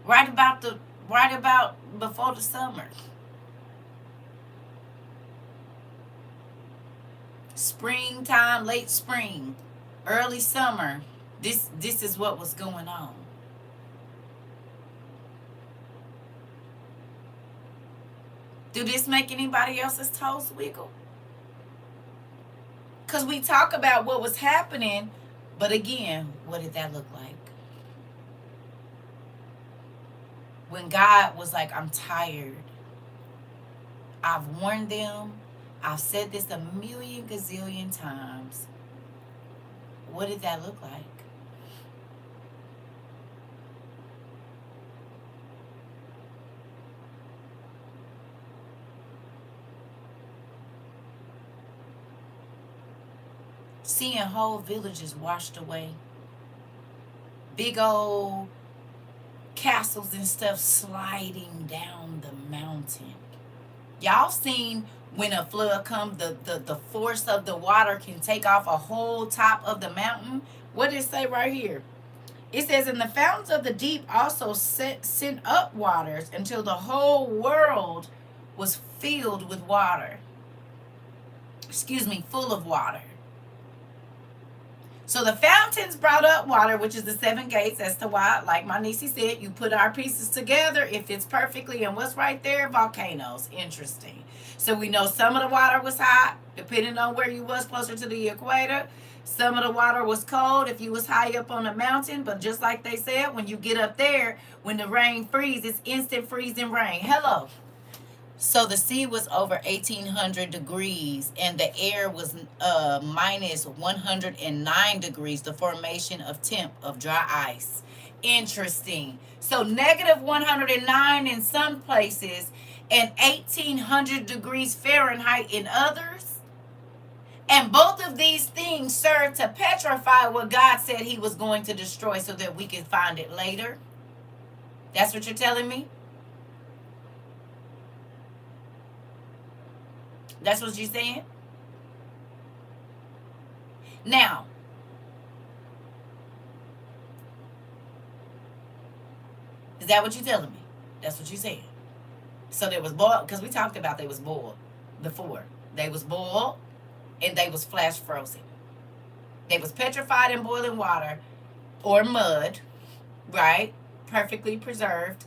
right about before the summer. Springtime, late spring, early summer. This is what was going on. Do this make anybody else's toes wiggle? Because we talk about what was happening, but again, what did that look like? When God was like, I'm tired. I've warned them. I've said this a million gazillion times. What did that look like? Seeing whole villages washed away. Big old castles and stuff sliding down the mountain. Y'all seen when a flood comes, the force of the water can take off a whole top of the mountain? What did it say right here? It says, and the fountains of the deep also sent up waters until the whole world was filled with water. Full of water. So the fountains brought up water, which is the 7 gates, as to why, like my niece said, you put our pieces together, it fits perfectly. And what's right there? Volcanoes. Interesting. So we know some of the water was hot, depending on where you was closer to the equator. Some of the water was cold if you was high up on the mountain. But just like they said, when you get up there, when the rain freezes, it's instant freezing rain. Hello. So the sea was over 1,800 degrees and the air was minus 109 degrees, the formation of temp of dry ice. Interesting. So negative 109 in some places and 1,800 degrees Fahrenheit in others. And both of these things serve to petrify what God said he was going to destroy so that we can find it later. That's what you're telling me? That's what you're saying? Now, is that what you're telling me? That's what you're saying. So there was boiled, because we talked about they was boiled before. They was boiled and they was flash frozen. They was petrified in boiling water or mud, right? Perfectly preserved.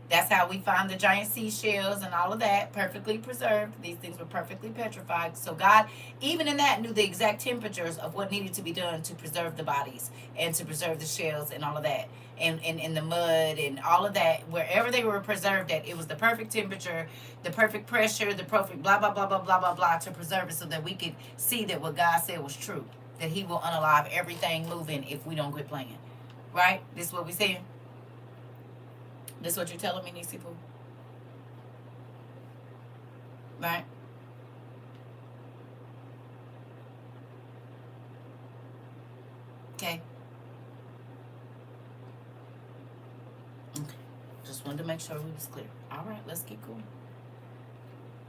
That's how we find the giant seashells and all of that, perfectly preserved. These things were perfectly petrified. So God, even in that, knew the exact temperatures of what needed to be done to preserve the bodies and to preserve the shells and all of that. And the mud and all of that, wherever they were preserved at, it was the perfect temperature, the perfect pressure, the perfect blah, blah, blah, blah, blah, blah, blah, to preserve it so that we could see that what God said was true. That he will unalive everything moving if we don't quit playing. Right? This is what we're saying. This what you're telling me, Nisi Poo? Right? Okay. Okay. Just wanted to make sure we was clear. All right, let's keep going.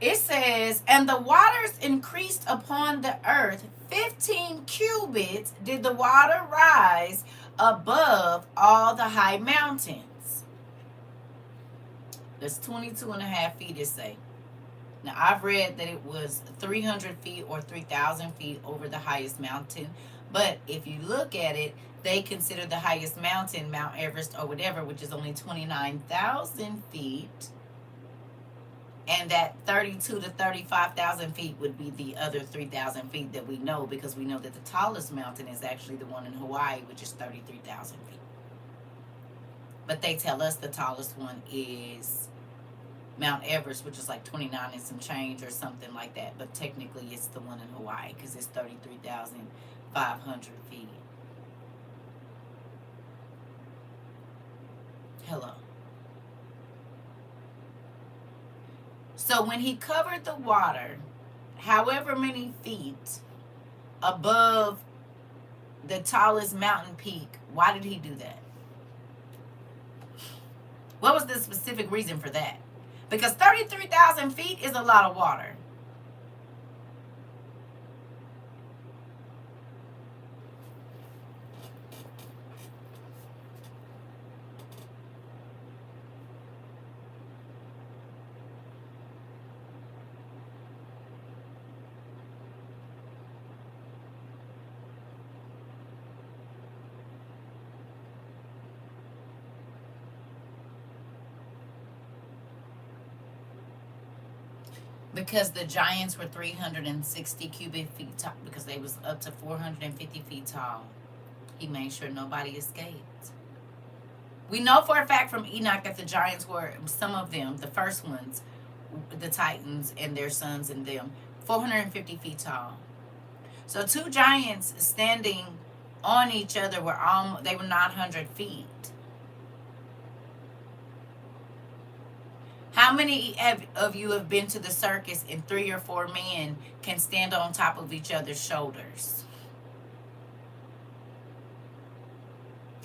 It says, and the waters increased upon the earth 15 cubits did the water rise above all the high mountains. That's 22 and a half feet, it say. Now, I've read that it was 300 feet or 3,000 feet over the highest mountain. But if you look at it, they consider the highest mountain Mount Everest or whatever, which is only 29,000 feet. And that 32 to 35,000 feet would be the other 3,000 feet that we know, because we know that the tallest mountain is actually the one in Hawaii, which is 33,000 feet. But they tell us the tallest one is Mount Everest, which is like 29 and some change or something like that. But technically it's the one in Hawaii because it's 33,500 feet. Hello. So when he covered the water, however many feet above the tallest mountain peak, why did he do that? What was the specific reason for that? Because 33,000 feet is a lot of water. Because the giants were 360 cubic feet tall, because they was up to 450 feet tall. He made sure nobody escaped. We know for a fact from Enoch that the giants were, some of them, the first ones, the Titans and their sons and them, 450 feet tall. So two giants standing on each other were they were 900 feet. How many of you have been to the circus and 3 or 4 men can stand on top of each other's shoulders?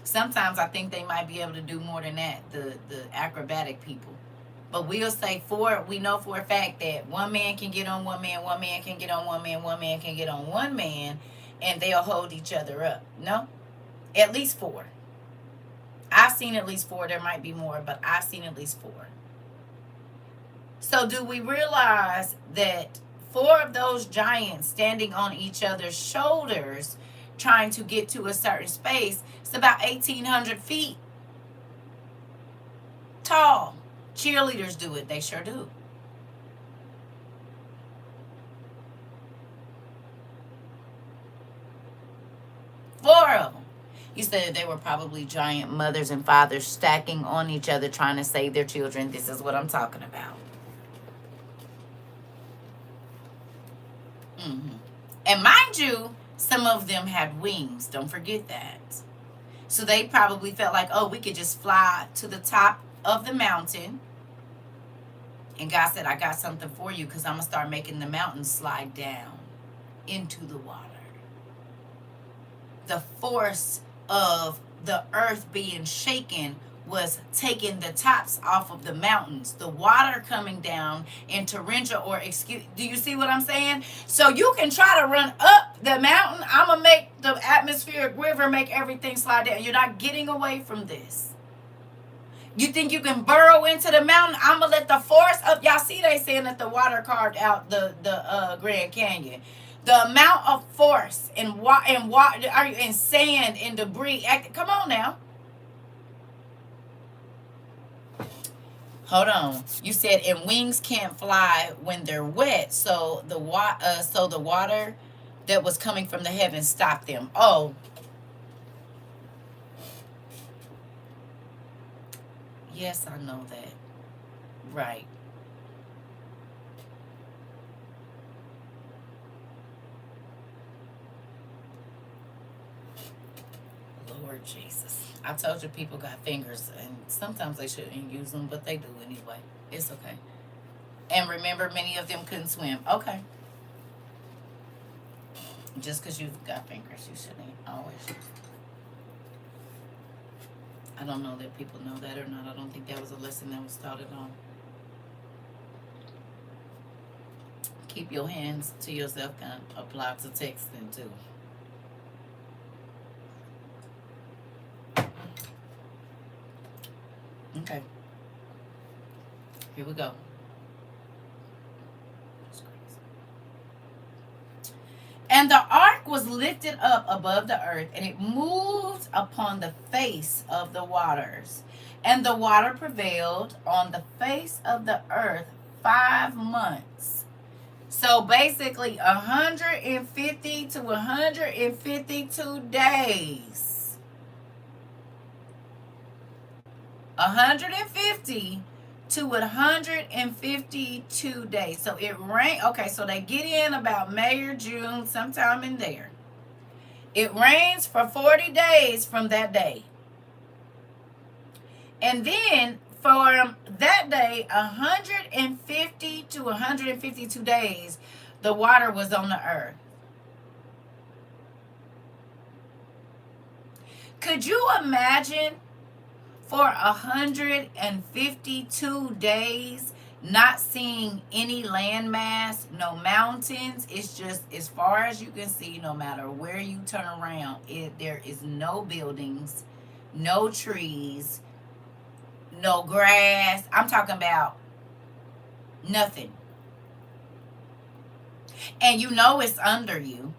Sometimes I think they might be able to do more than that, the acrobatic people. But we'll say 4, we know for a fact that 1 man can get on 1 man, 1 man can get on 1 man, 1 man can get on 1 man, and they'll hold each other up. No? At least 4. I've seen at least 4. There might be more, but I've seen at least 4. So do we realize that 4 of those giants standing on each other's shoulders trying to get to a certain space, it's about 1,800 feet tall. Cheerleaders do it. They sure do. Four of them. You said they were probably giant mothers and fathers stacking on each other trying to save their children. This is what I'm talking about. And mind you, some of them had wings. Don't forget that. So they probably felt like, oh, we could just fly to the top of the mountain. And God said, I got something for you, because I'm going to start making the mountain slide down into the water. The force of the earth being shaken was taking the tops off of the mountains, the water coming down in torrential, or do you see what I'm saying? So you can try to run up the mountain. I'm going to make the atmospheric river make everything slide down. You're not getting away from this. You think you can burrow into the mountain? I'm going to let the force of, y'all see they saying that the water carved out the Grand Canyon. The amount of force and sand and debris. Come on now. Hold on. You said, and wings can't fly when they're wet. So the water that was coming from the heavens stopped them. Oh. Yes, I know that. Right. Lord Jesus. I told you people got fingers, and sometimes they shouldn't use them, but they do anyway. It's okay. And remember, many of them couldn't swim. Okay. Just because you've got fingers, you shouldn't always use them. I don't know that people know that or not. I don't think that was a lesson that was taught at all. Keep your hands to yourself kind of apply to texting too. Okay. Here we go. And the ark was lifted up above the earth, and it moved upon the face of the waters. And the water prevailed on the face of the earth 5 months. So basically 150 to 152 days. 150 to 152 days. So it rained. Okay, so they get in about May or June, sometime in there. It rains for 40 days from that day. And then For that day, 150 to 152 days, the water was on the earth. Could you imagine for 152 days not seeing any landmass, no mountains? It's just as far as you can see, no matter where you turn around, there is no buildings, no trees, no grass. I'm talking about nothing. And you know it's under you.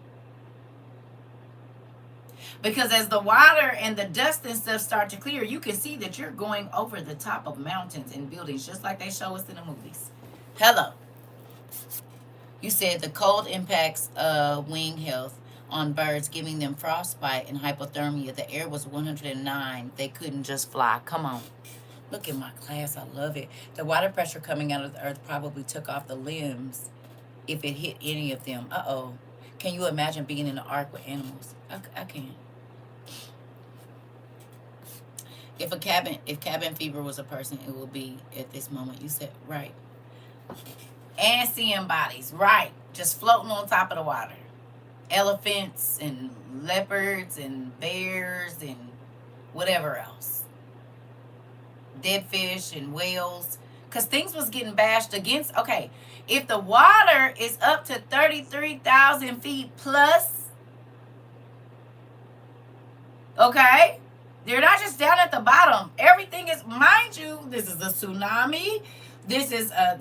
Because as the water and the dust and stuff start to clear, you can see that you're going over the top of mountains and buildings, just like they show us in the movies. Hello. You said the cold impacts wing health on birds, giving them frostbite and hypothermia. The air was 109. They couldn't just fly. Come on. Look at my class. I love it. The water pressure coming out of the earth probably took off the limbs if it hit any of them. Uh-oh. Can you imagine being in an ark with animals? I can't. If cabin fever was a person, it would be at this moment. You said right. And seeing bodies, right, just floating on top of the water. Elephants and leopards and bears and whatever else. Dead fish and whales. Because things was getting bashed against. Okay, if the water is up to 33,000 feet plus, okay, they're not just down at the bottom. Everything is, mind you, this is a tsunami. This is a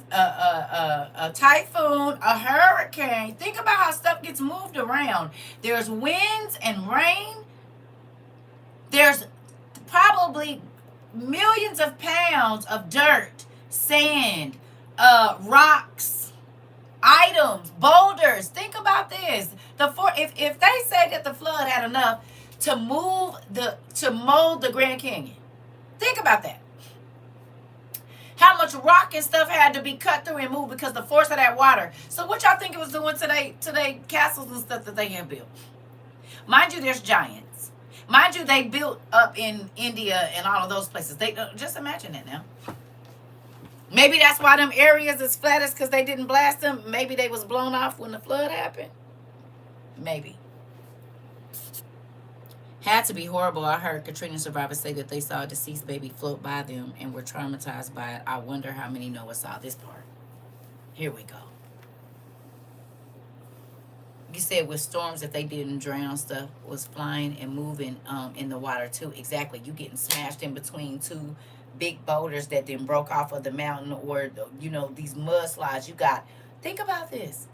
typhoon, a hurricane. Think about how stuff gets moved around. There's winds and rain. There's probably millions of pounds of dirt, sand, rocks, items, boulders. Think about this. If they say that the flood had enough to mold the Grand Canyon, think about that. How much rock and stuff had to be cut through and moved because the force of that water. So what y'all think it was doing to they castles and stuff that they have built? Mind you, there's giants. Mind you, they built up in India and all of those places. They just imagine that now. Maybe that's why them areas is flattest, because they didn't blast them. Maybe they was blown off when the flood happened. Maybe. Had to be horrible. I heard Katrina survivors say that they saw a deceased baby float by them and were traumatized by it. I wonder how many Noah saw this part. Here we go. You said with storms, if they didn't drown, stuff was flying and moving in the water too. Exactly. You getting smashed in between two big boulders that then broke off of the mountain, or, you know, these mudslides. You got, think about this.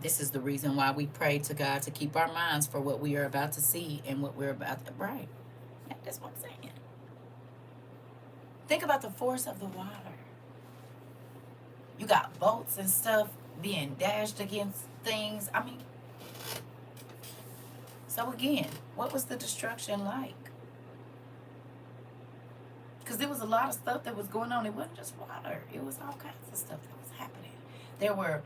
This is the reason why we pray to God to keep our minds for what we are about to see and what we're about to, right. That's what I'm saying. Think about the force of the water. You got boats and stuff being dashed against things. I mean, so again, what was the destruction like? Because there was a lot of stuff that was going on. It wasn't just water. It was all kinds of stuff that was happening. There were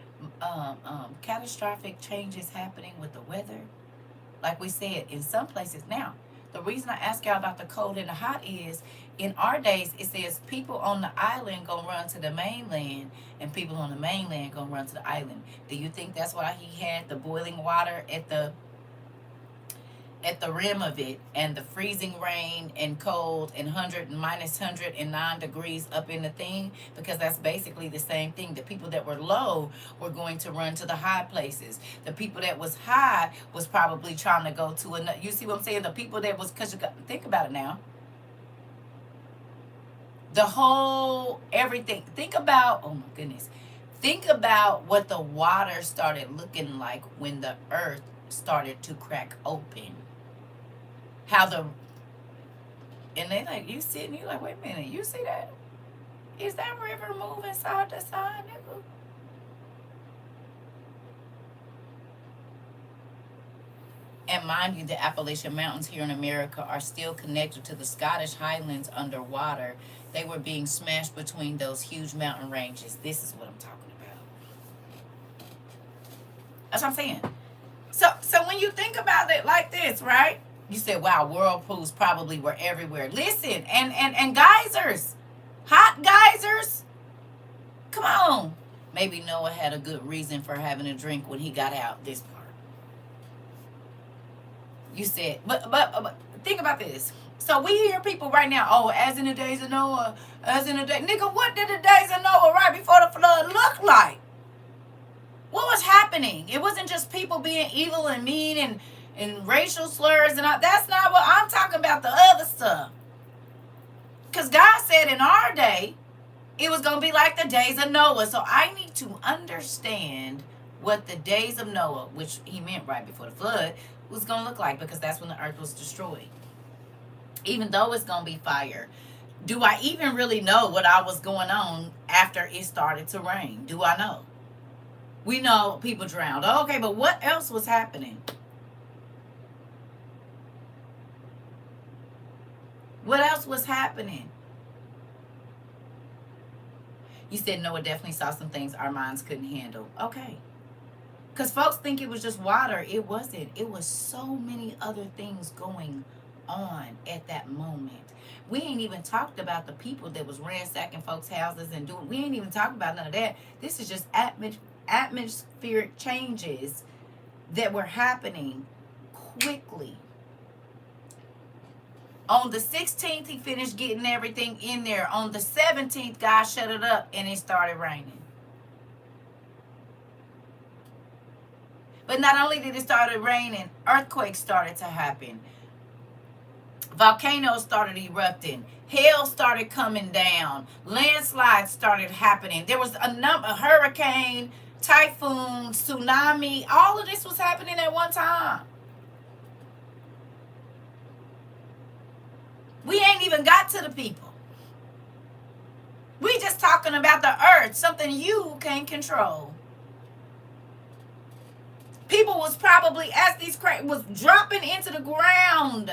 catastrophic changes happening with the weather. Like we said, in some places. Now, the reason I ask y'all about the cold and the hot is, in our days, it says people on the island gonna run to the mainland, and people on the mainland gonna run to the island. Do you think that's why he had the boiling water at the rim of it, and the freezing rain and cold and minus 109 degrees up in the thing? Because that's basically the same thing. The people that were low were going to run to the high places. The people that was high was probably trying to go to another. You see what I'm saying? The people that was, because you got, think about it now. The whole everything. Think about, oh my goodness. Think about what the water started looking like when the earth started to crack open. How and they like, you sitting, you like, wait a minute, you see that? Is that river moving side to side, nigga? And mind you, the Appalachian Mountains here in America are still connected to the Scottish Highlands underwater. They were being smashed between those huge mountain ranges. This is what I'm talking about. That's what I'm saying. So when you think about it like this, right? You said, wow, whirlpools probably were everywhere. Listen, and geysers, hot geysers. Come on. Maybe Noah had a good reason for having a drink when he got out this part. You said, but think about this. So we hear people right now, oh, as in the days of Noah, as in the day. Nigga, what did the days of Noah right before the flood look like? What was happening? It wasn't just people being evil and mean and racial slurs and all. That's not what I'm talking about. The other stuff. Because God said in our day, it was going to be like the days of Noah. So I need to understand what the days of Noah, which he meant right before the flood, was going to look like, because that's when the earth was destroyed. Even though it's going to be fire. Do I even really know what I was going on after it started to rain? Do I know? We know people drowned. Okay, but what else was happening? What else was happening? You said Noah definitely saw some things our minds couldn't handle. Okay. Because folks think it was just water. It wasn't. It was so many other things going on at that moment. We ain't even talked about the people that was ransacking folks' houses and doing. We ain't even talked about none of that. This is just atmospheric changes that were happening quickly. On the 16th, he finished getting everything in there. On the 17th, God shut it up and it started raining. But not only did it start raining, earthquakes started to happen. Volcanoes started erupting. Hail started coming down. Landslides started happening. There was a hurricane, typhoon, tsunami. All of this was happening at one time. We ain't even got to the people. We just talking about the earth, something you can't control. People was probably, as these cracks was dropping into the ground.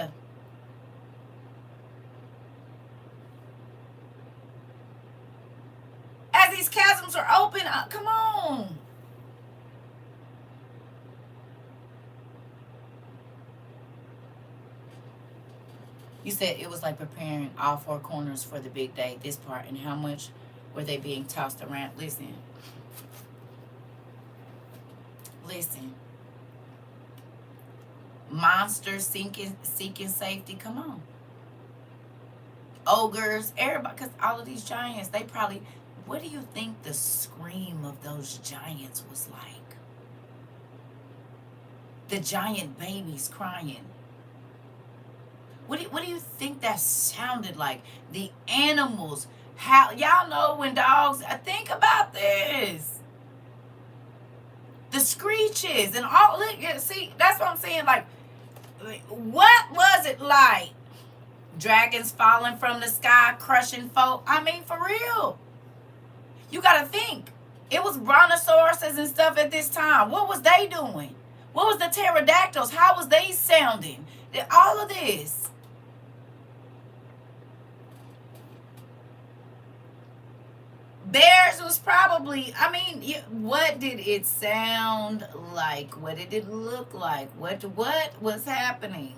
As these chasms are open, come on. You said it was like preparing all four corners for the big day, this part, and how much were they being tossed around? Listen. Monsters seeking safety. Come on. Ogres, everybody, because all of these giants, they probably, what do you think the scream of those giants was like? The giant babies crying. What do you think that sounded like? The animals. How y'all know when dogs, think about this. The screeches and all. Look, see, that's what I'm saying. Like, what was it like? Dragons falling from the sky, crushing folk. I mean, for real. You gotta think. It was brontosauruses and stuff at this time. What was they doing? What was the pterodactyls? How was they sounding? All of this. Bears was probably, I mean, what did it sound like? What did it look like? What was happening?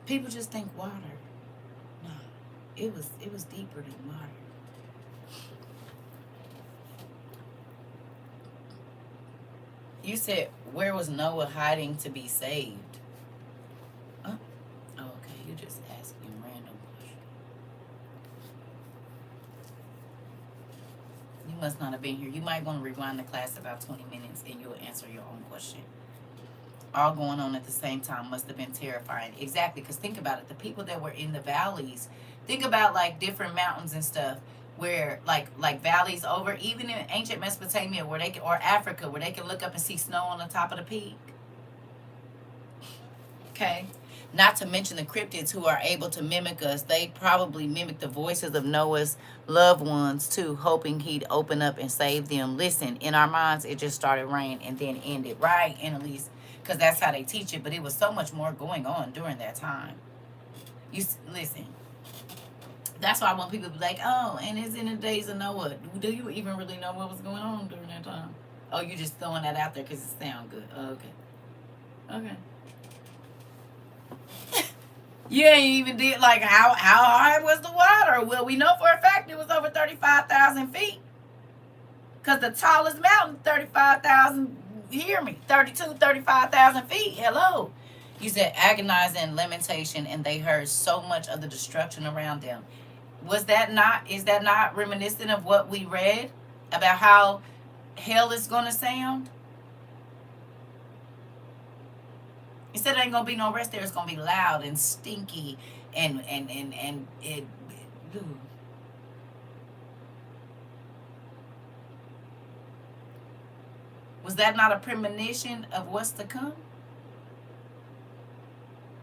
People just think water. No, it was deeper than water. You said, where was Noah hiding to be saved? Oh, okay, you just asking random questions. You must not have been here. You might want to rewind the class about 20 minutes and you'll answer your own question. All going on at the same time must have been terrifying. Exactly, because think about it. The people that were in the valleys, think about like different mountains and stuff, where like valleys over, even in ancient Mesopotamia, where they can, or Africa, where they can look up and see snow on the top of the peak. Okay, Not to mention the cryptids who are able to mimic us. They probably mimic the voices of Noah's loved ones too, hoping he'd open up and save them. Listen, in our minds, it just started raining and then ended, right, Annalise? Because that's how they teach it. But it was so much more going on during that time. Listen. That's why when people be like, "Oh, and it's in the days of Noah," do you even really know what was going on during that time? Oh, you just throwing that out there because it sounds good. Oh, okay. Okay. You ain't even did like how high was the water? Well, we know for a fact it was over 35,000 feet. Cause the tallest mountain, 35,000. Hear me, 35,000 feet. Hello. You said agonizing lamentation, and they heard so much of the destruction around them. Was that not? Is that not reminiscent of what we read about how hell is gonna sound? He said there ain't gonna be no rest there. It's gonna be loud and stinky and it. Ooh. Was that not a premonition of what's to come?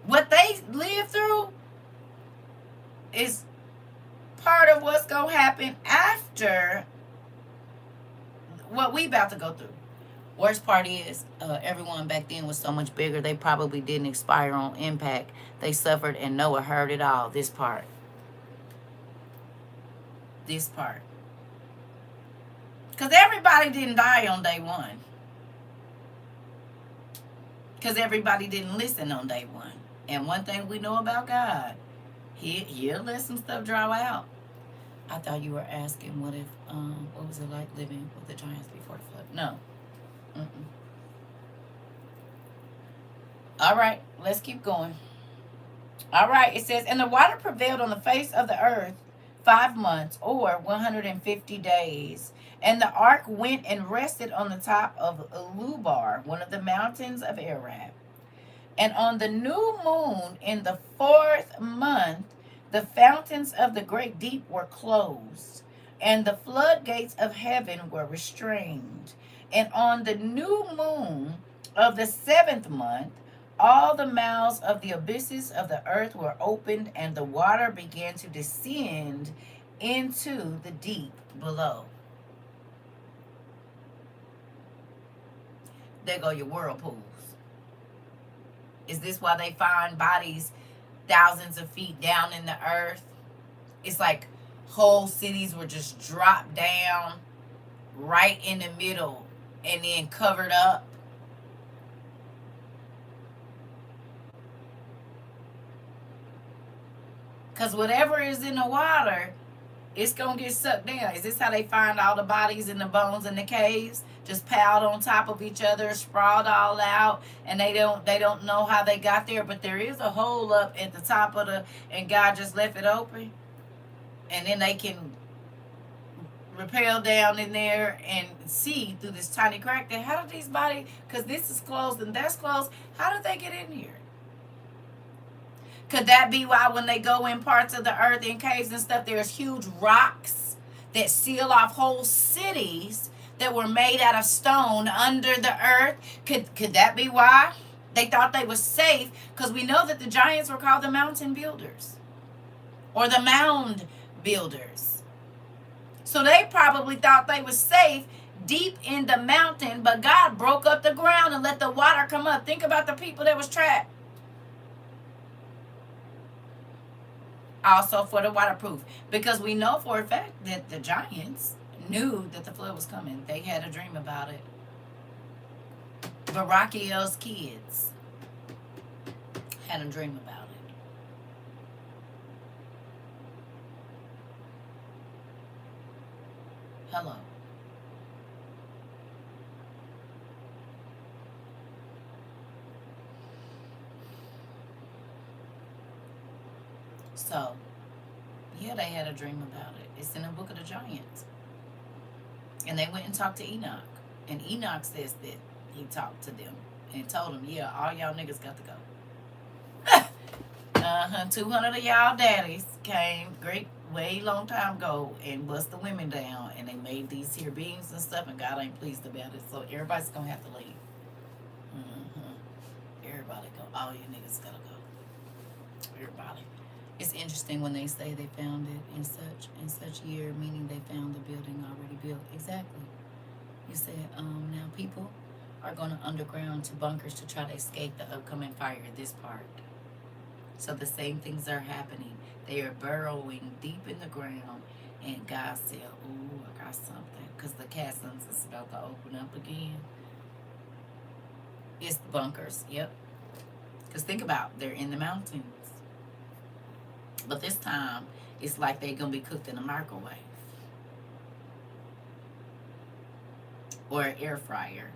What they lived through is part of what's gonna happen after what we about to go through. Worst part is, everyone back then was so much bigger. They probably didn't expire on impact. They suffered, and Noah heard it all. This part. Because everybody didn't die on day one. Because everybody didn't listen on day one. And one thing we know about God, he'll let some stuff draw out. I thought you were asking what was it like living with the giants before the flood? No. Mm-mm. All right, let's keep going. All right, it says, and the water prevailed on the face of the earth 5 months, or 150 days. And the ark went and rested on the top of Lubar, one of the mountains of Arab. And on the new moon in the 4th month, the fountains of the great deep were closed, and the floodgates of heaven were restrained. And on the new moon of the 7th month, all the mouths of the abysses of the earth were opened, and the water began to descend into the deep below. There go your whirlpools. Is this why they find bodies thousands of feet down in the earth? It's like whole cities were just dropped down right in the middle and then covered up. Because whatever is in the water, it's going to get sucked down. Is this how they find all the bodies and the bones in the caves? Just piled on top of each other, sprawled all out, and they don't know how they got there, but there is a hole up at the top of and God just left it open. And then they can rappel down in there and see through this tiny crack that how did these bodies, because this is closed and that's closed, how did they get in here? Could that be why when they go in parts of the earth, in caves and stuff, there's huge rocks that seal off whole cities that were made out of stone under the earth? Could that be why? They thought they were safe, because we know that the giants were called the mountain builders or the mound builders. So they probably thought they were safe deep in the mountain, but God broke up the ground and let the water come up. Think about the people that was trapped. Also for the waterproof, because we know for a fact that the giants knew that the flood was coming. They had a dream about it. Barakiel's kids had a dream about it. Hello. So, yeah, they had a dream about it. It's in the book of the giants. And they went and talked to Enoch. And Enoch says that he talked to them and told them, yeah, all y'all niggas got to go. 200 of y'all daddies came great way long time ago and bust the women down, and they made these here beings and stuff, and God ain't pleased about it. So everybody's gonna have to leave. Everybody go. All you niggas gotta go. everybody. It's interesting when they say they found it in such year, meaning they found the building already built. Exactly. You said now people are going to underground to bunkers to try to escape the upcoming fire. This part. So the same things are happening. They are burrowing deep in the ground, and God said, "Ooh, I got something," because the chasms is about to open up again. It's the bunkers. Yep. Because think about it, they're in the mountains. But this time, it's like they're going to be cooked in a microwave or an air fryer.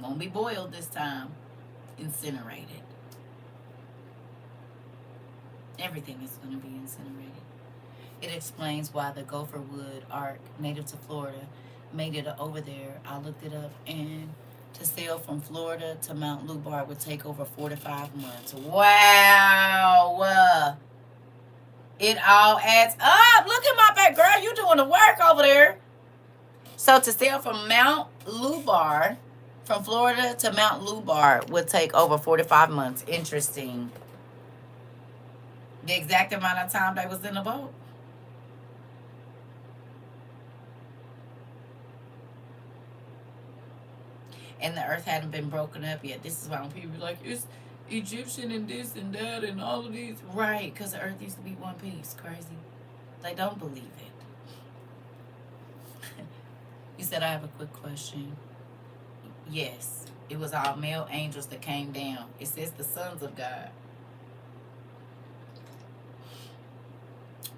Won't be boiled this time. Incinerated. Everything is going to be incinerated. It explains why the Gopher Wood Ark, native to Florida, made it over there. I looked it up, and to sail from Florida to Mount Lubar would take over 4 to 5 months. Wow. It all adds up. Look at my back, girl. You doing the work over there. So to sail from Mount Lubar, from Florida to Mount Lubar, would take over 4 to 5 months. Interesting. The exact amount of time they was in the boat. And the earth hadn't been broken up yet. This is why when people be like, it's Egyptian and this and that and all of these. Right, because the earth used to be one piece. Crazy. They don't believe it. You said, I have a quick question. Yes, it was all male angels that came down. It says the sons of God.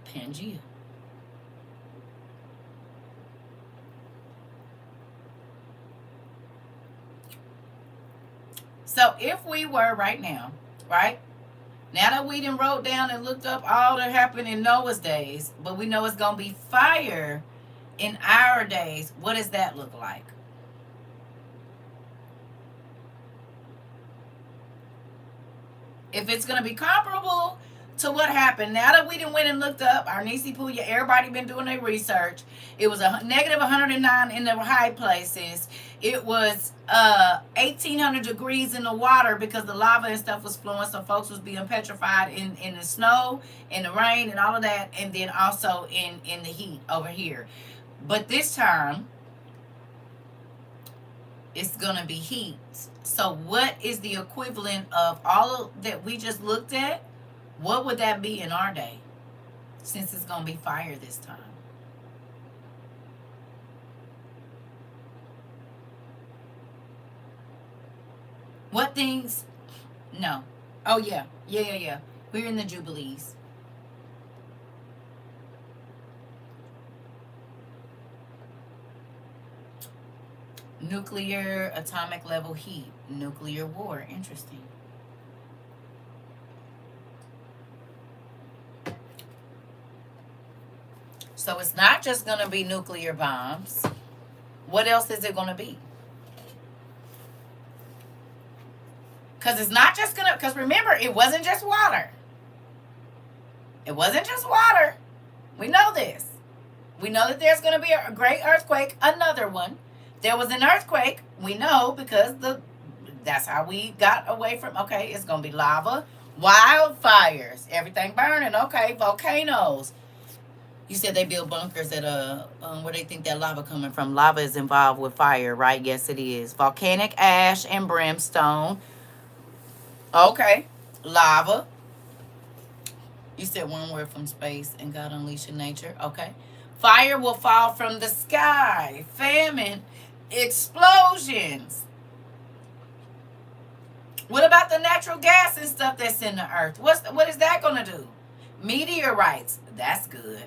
Pangea. So if we were right now, right? Now that we done wrote down and looked up all that happened in Noah's days, but we know it's going to be fire in our days, what does that look like? If it's going to be comparable to what happened, now that we done went and looked up, our Nisi Puya, everybody been doing their research. It was a negative 109 in the high places. It was 1,800 degrees in the water because the lava and stuff was flowing, so folks was being petrified in the snow, in the rain, and all of that, and then also in the heat over here. But this time, it's going to be heat. So what is the equivalent of all of that we just looked at? What would that be in our day? Since it's going to be fire this time. What things? No. Oh, yeah. Yeah. We're in the Jubilees. Nuclear, atomic level heat. Nuclear war. Interesting. So it's not just going to be nuclear bombs. What else is it going to be? Because it's not just going to... Because remember, it wasn't just water. It wasn't just water. We know this. We know that there's going to be a great earthquake, another one. There was an earthquake. We know because that's how we got away from... Okay, it's going to be lava, wildfires, everything burning. Okay, volcanoes. You said they build bunkers at where they think that lava coming from. Lava is involved with fire, right? Yes, it is. Volcanic ash and brimstone. Okay. Lava. You said one word from space and God unleashed in nature. Okay. Fire will fall from the sky. Famine. Explosions. What about the natural gas and stuff that's in the earth? What is that going to do? Meteorites. That's good.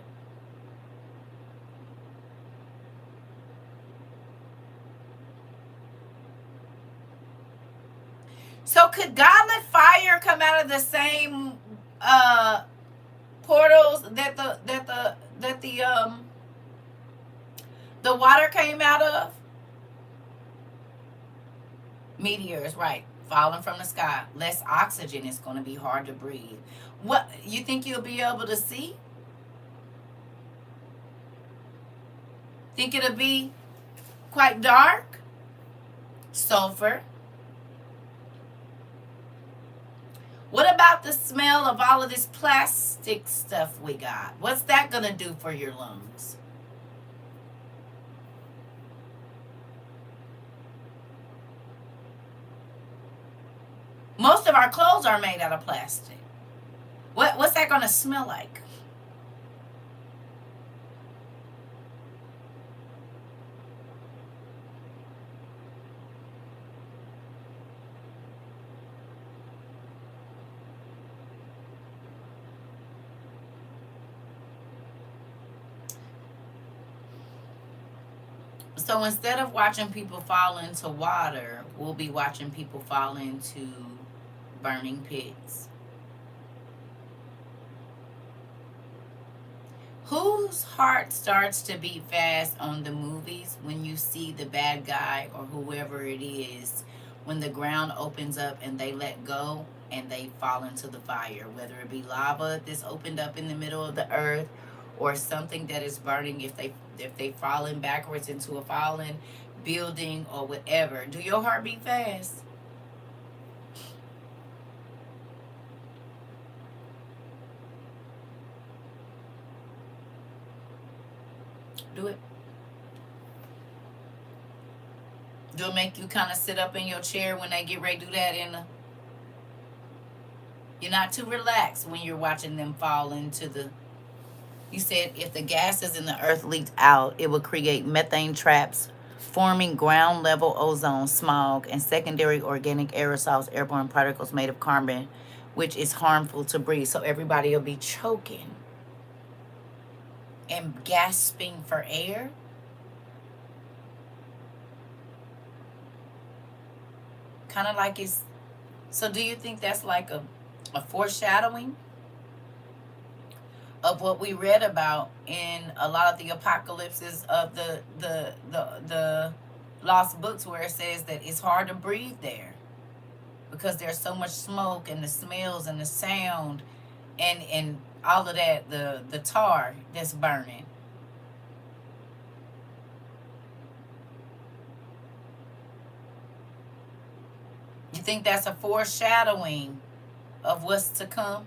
So could God let fire come out of the same portals that the water came out of? Meteors, right? Falling from the sky. Less oxygen. It's going to be hard to breathe. What you think you'll be able to see? Think it'll be quite dark? sulfur. What about the smell of all of this plastic stuff we got? What's that going to do for your lungs? Most of our clothes are made out of plastic. What's that going to smell like? So instead of watching people fall into water, we'll be watching people fall into burning pits. Whose heart starts to beat fast on the movies when you see the bad guy or whoever it is, when the ground opens up and they let go and they fall into the fire, whether it be lava that's opened up in the middle of the earth or something that is burning, if they fallen backwards into a fallen building or whatever. Do your heart beat fast? Do it. Do it make you kind of sit up in your chair when they get ready to do that? You're not too relaxed when you're watching them fall into the. You said if the gases in the earth leaked out, it would create methane traps, forming ground level ozone, smog, and secondary organic aerosols, airborne particles made of carbon, which is harmful to breathe. So everybody will be choking and gasping for air. Kind of like it's. So do you think that's like a foreshadowing of what we read about in a lot of the apocalypses of the lost books, where it says that it's hard to breathe there because there's so much smoke and the smells and the sound and all of that, the tar that's burning. You think that's a foreshadowing of what's to come?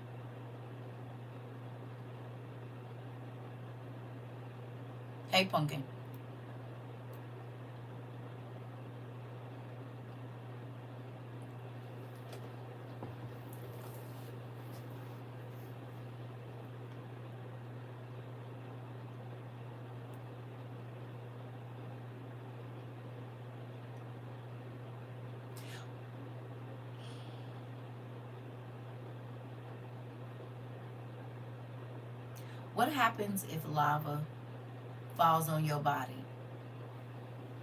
Hey, Pumpkin. What happens if lava falls on your body?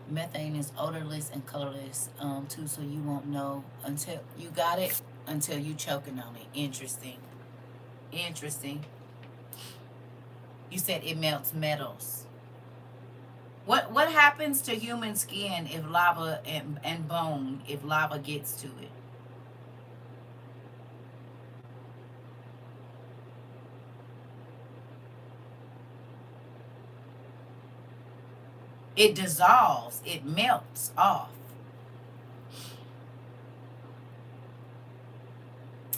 Methane is odorless and colorless, too, so you won't know until you got it, until you choking on it. Interesting. Interesting. You said it melts metals. What happens to human skin if lava and bone, if lava gets to it? It dissolves, it melts off.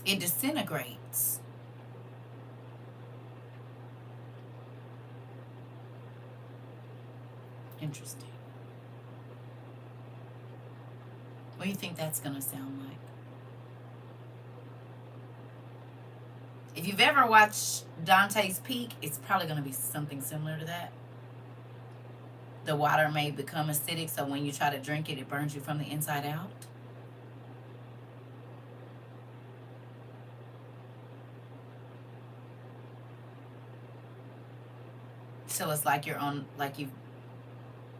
It disintegrates. Interesting. What do you think that's going to sound like? If you've ever watched Dante's Peak, it's probably going to be something similar to that. The water may become acidic, so when you try to drink it, it burns you from the inside out. So it's like you're on, like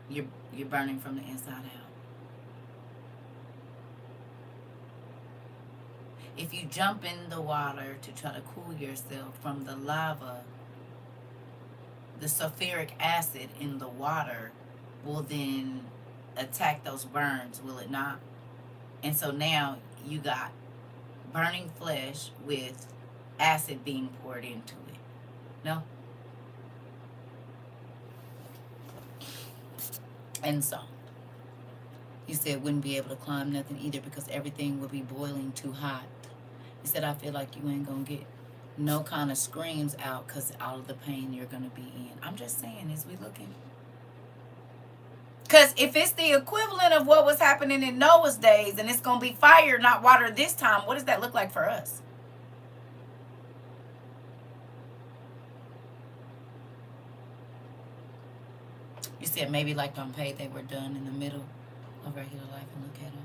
you're burning from the inside out. If you jump in the water to try to cool yourself from the lava, the sulfuric acid in the water will then attack those burns, will it not? And so now you got burning flesh with acid being poured into it. No? And so He said wouldn't be able to climb nothing either because everything would be boiling too hot. He said, I feel like you ain't gonna get no kind of screams out because all of the pain you're gonna be in. I'm just saying, as we looking. Because if it's the equivalent of what was happening in Noah's days and it's gonna be fire, not water this time, what does that look like for us? You said maybe like Pompeii, they were done in the middle of regular life and look at them.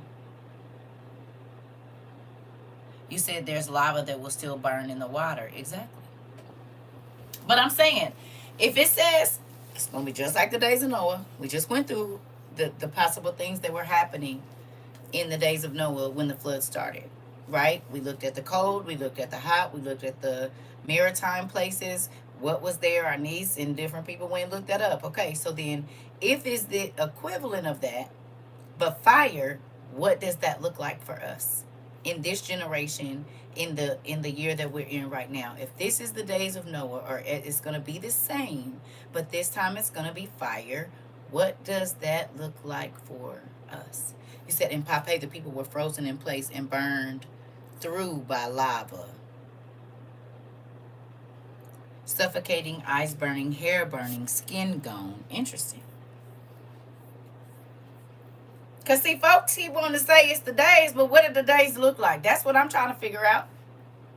You said there's lava that will still burn in the water. Exactly. But I'm saying, if it says it's going to be just like the days of Noah, we just went through the possible things that were happening in the days of Noah when the flood started, right? We looked at the cold, we looked at the hot, we looked at the maritime places, what was there. Our niece and different people went and looked that up. Okay, so then if it's the equivalent of that, but fire, what does that look like for us in this generation, in the year that we're in right now? If this is the days of Noah, or it's going to be the same, but this time it's going to be fire, what does that look like for us? He said in Pompeii the people were frozen in place and burned through by lava. Suffocating, eyes burning, hair burning, skin gone. Interesting. Because, see, folks keep wanting to say it's the days, but what do the days look like? That's what I'm trying to figure out.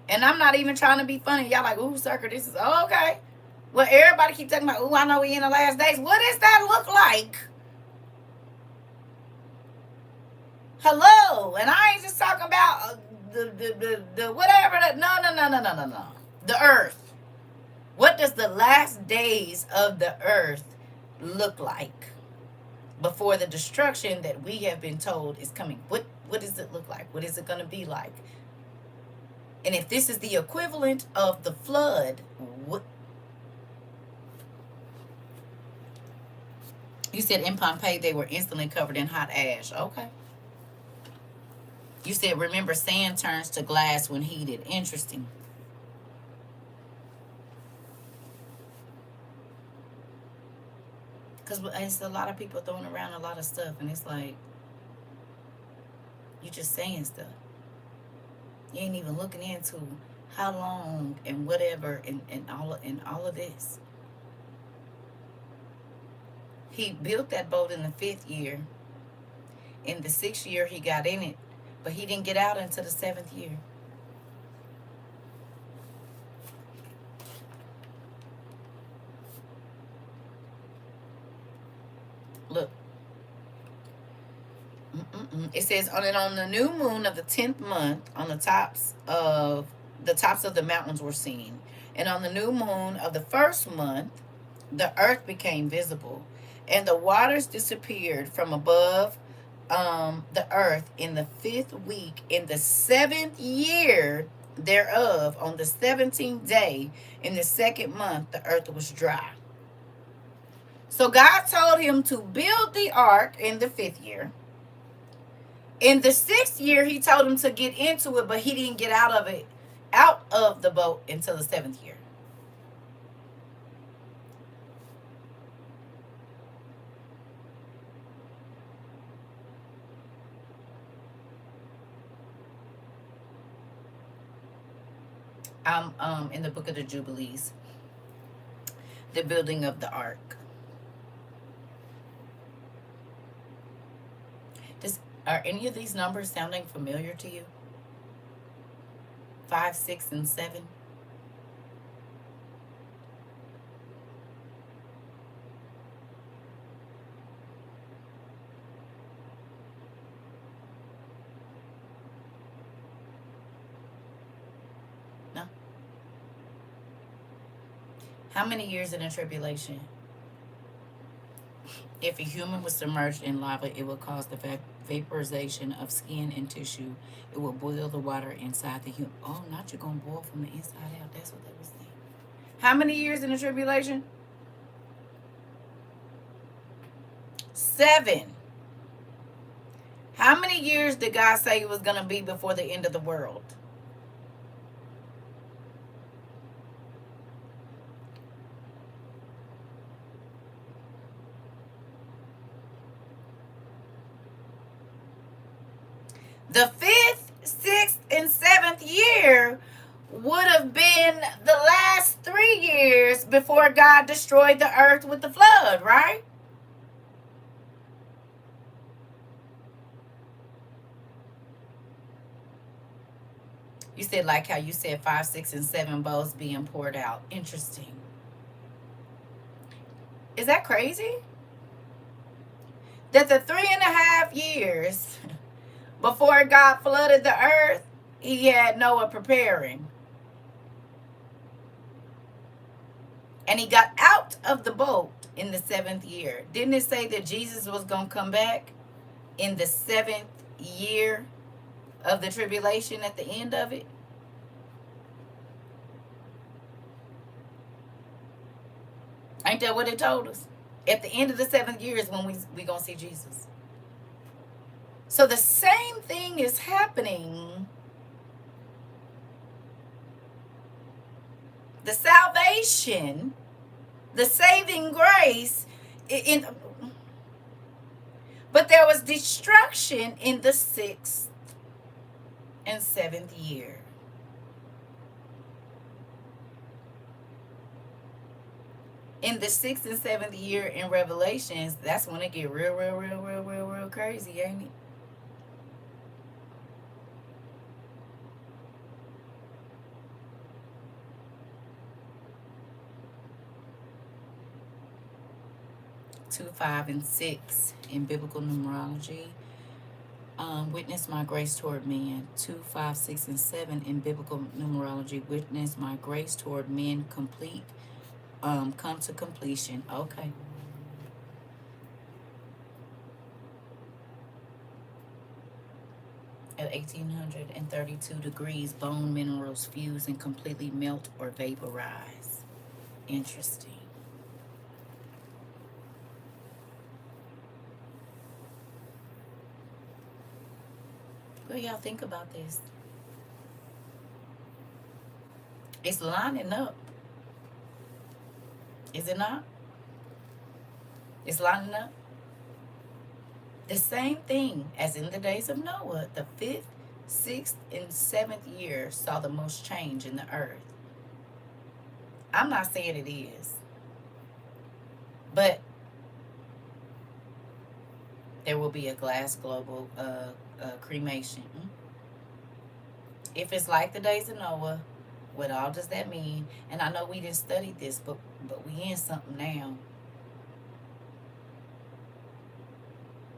And I'm not even trying to be funny. Y'all like, ooh, CERCA, this is, oh, okay. Well, everybody keep talking about, ooh, I know we in the last days. What does that look like? Hello. And I ain't just talking about the whatever. No. The earth. What does the last days of the earth look like before the destruction that we have been told is coming? What does it look like? What is it going to be like? And if this is the equivalent of the flood, what? You said in Pompeii they were instantly covered in hot ash. Okay. You said remember sand turns to glass when heated. Interesting. Because it's a lot of people throwing around a lot of stuff, and it's like you just saying stuff. You ain't even looking into how long and whatever and all of this. He built that boat in the 5th year. In the 6th year he got in it, but he didn't get out until the 7th year. Look. It says on the new moon of the 10th month, on the tops of the mountains were seen, and on the new moon of the 1st month, the earth became visible, and the waters disappeared from above the earth in the 5th week, in the 7th year thereof, on the 17th day in the 2nd month, the earth was dry. So God told him to build the ark in the 5th year. In the 6th year, he told him to get into it, but he didn't get out of the boat until the 7th year. I'm in the book of the Jubilees, the building of the ark. Are any of these numbers sounding familiar to you? 5, 6, and 7? No? How many years in a tribulation? If a human was submerged in lava, it would cause the vaporization of skin and tissue. It will boil the water inside the human. Oh, not you're going to boil from the inside out. That's what they was saying. How many years in the tribulation? 7. How many years did God say it was going to be before the end of the world? The fifth, sixth, and seventh year would have been the last 3 years before God destroyed the earth with the flood, right? You said, like how you said 5, 6, and 7 bowls being poured out. Interesting. Is that crazy? That the 3.5 years before God flooded the earth, he had Noah preparing. And he got out of the boat in the 7th year. Didn't it say that Jesus was going to come back in the 7th year of the tribulation at the end of it? Ain't that what it told us? At the end of the 7th year is when we going to see Jesus. So the same thing is happening. The salvation, the saving grace, but there was destruction in the 6th and 7th year. In the 6th and 7th year in Revelations, that's when it get real crazy, ain't it? Two, 5, and 6 in biblical numerology. Witness my grace toward men. 2, 5, 6, and 7 in biblical numerology. Witness my grace toward men complete. Come to completion. Okay. At 1832 degrees, bone minerals fuse and completely melt or vaporize. Interesting. What do y'all think about this? It's lining up. Is it not? It's lining up. The same thing as in the days of Noah, the 5th, 6th, and 7th year saw the most change in the earth. I'm not saying it is, but there will be a glass global cremation. If it's like the days of Noah, what all does that mean? And I know we didn't study this, but we in something now.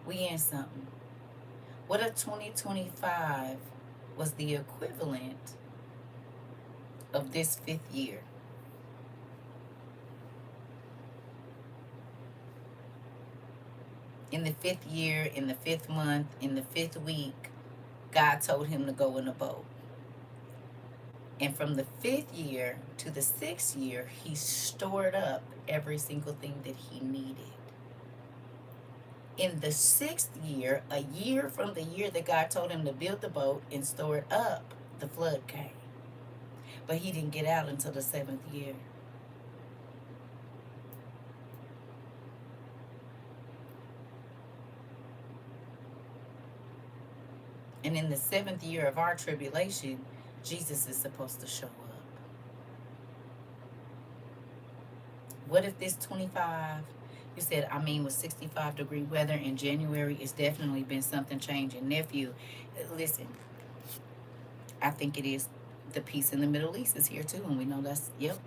We in something. What if 2025 was the equivalent of this 5th year? In the 5th year, in the 5th month, in the 5th week, God told him to go in a boat. And from the 5th year to the 6th year, he stored up every single thing that he needed. In the 6th year, a year from the year that God told him to build the boat and store it up, the flood came. But he didn't get out until the 7th year. And in the 7th year of our tribulation, Jesus is supposed to show up. What if this 25, you said, with 65-degree weather in January, it's definitely been something changing. Nephew, listen, I think it is the peace in the Middle East is here too, and we know that's, yep.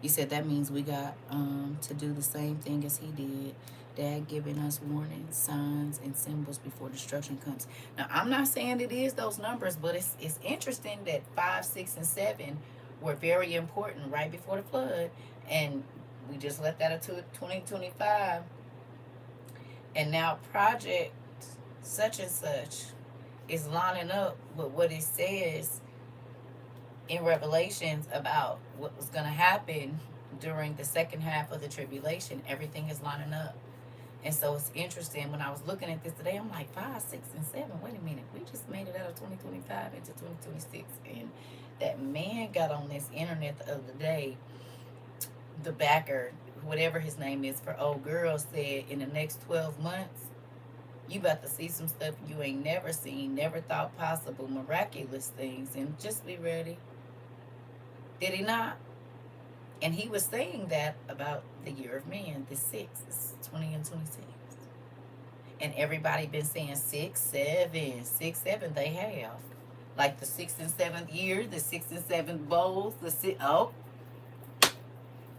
You said that means we got to do the same thing as he did. Dad giving us warnings, signs, and symbols before destruction comes. Now, I'm not saying it is those numbers, but it's interesting that 5, 6, and 7 were very important right before the flood, and we just left that until 2025. And now project such and such is lining up with what it says in Revelations about what was going to happen during the second half of the tribulation. Everything is lining up. And so it's interesting. When I was looking at this today, I'm like, 5, 6, and 7. Wait a minute. We just made it out of 2025 into 2026. And that man got on this internet the other day, the backer, whatever his name is for old girls, said in the next 12 months, You about to see some stuff you ain't never seen, never thought possible, miraculous things, and just be ready. Did he not? And he was saying that about the year of man, the six, it's 20 and 26. And everybody been saying 6, 7, 6, 7. They have. Like the 6th and 7th year, the 6th and 7th bowls, oh.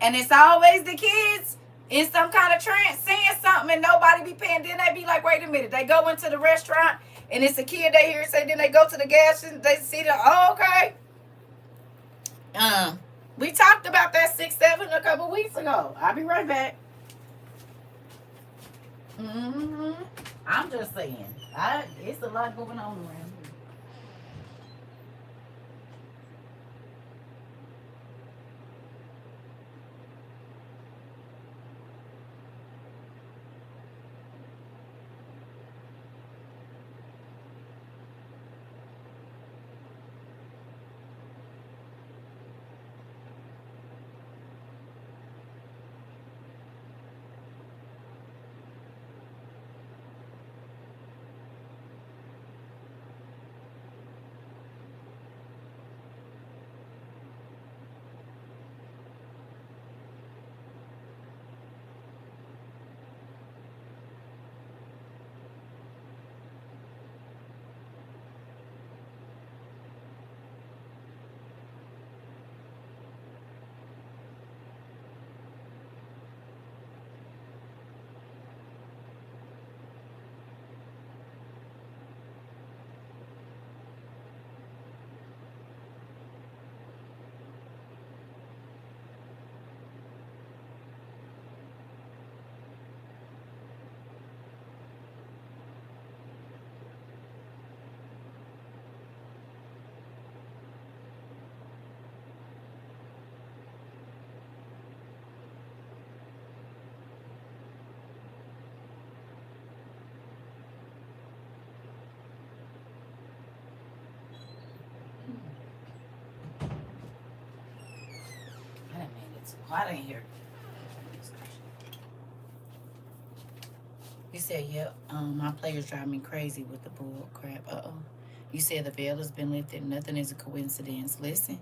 And it's always the kids in some kind of trance saying something and nobody be paying. Then they be like, wait a minute. They go into the restaurant and it's a kid they hear say, then they go to the gas station, they see the, oh, okay. We talked about that 6, 7 a couple weeks ago. I'll be right back. I'm just saying. It's a lot going on around here. I didn't mean it's quiet in here. You said, yep, my players drive me crazy with the bull crap. Uh-oh. You said the veil has been lifted. Nothing is a coincidence. Listen.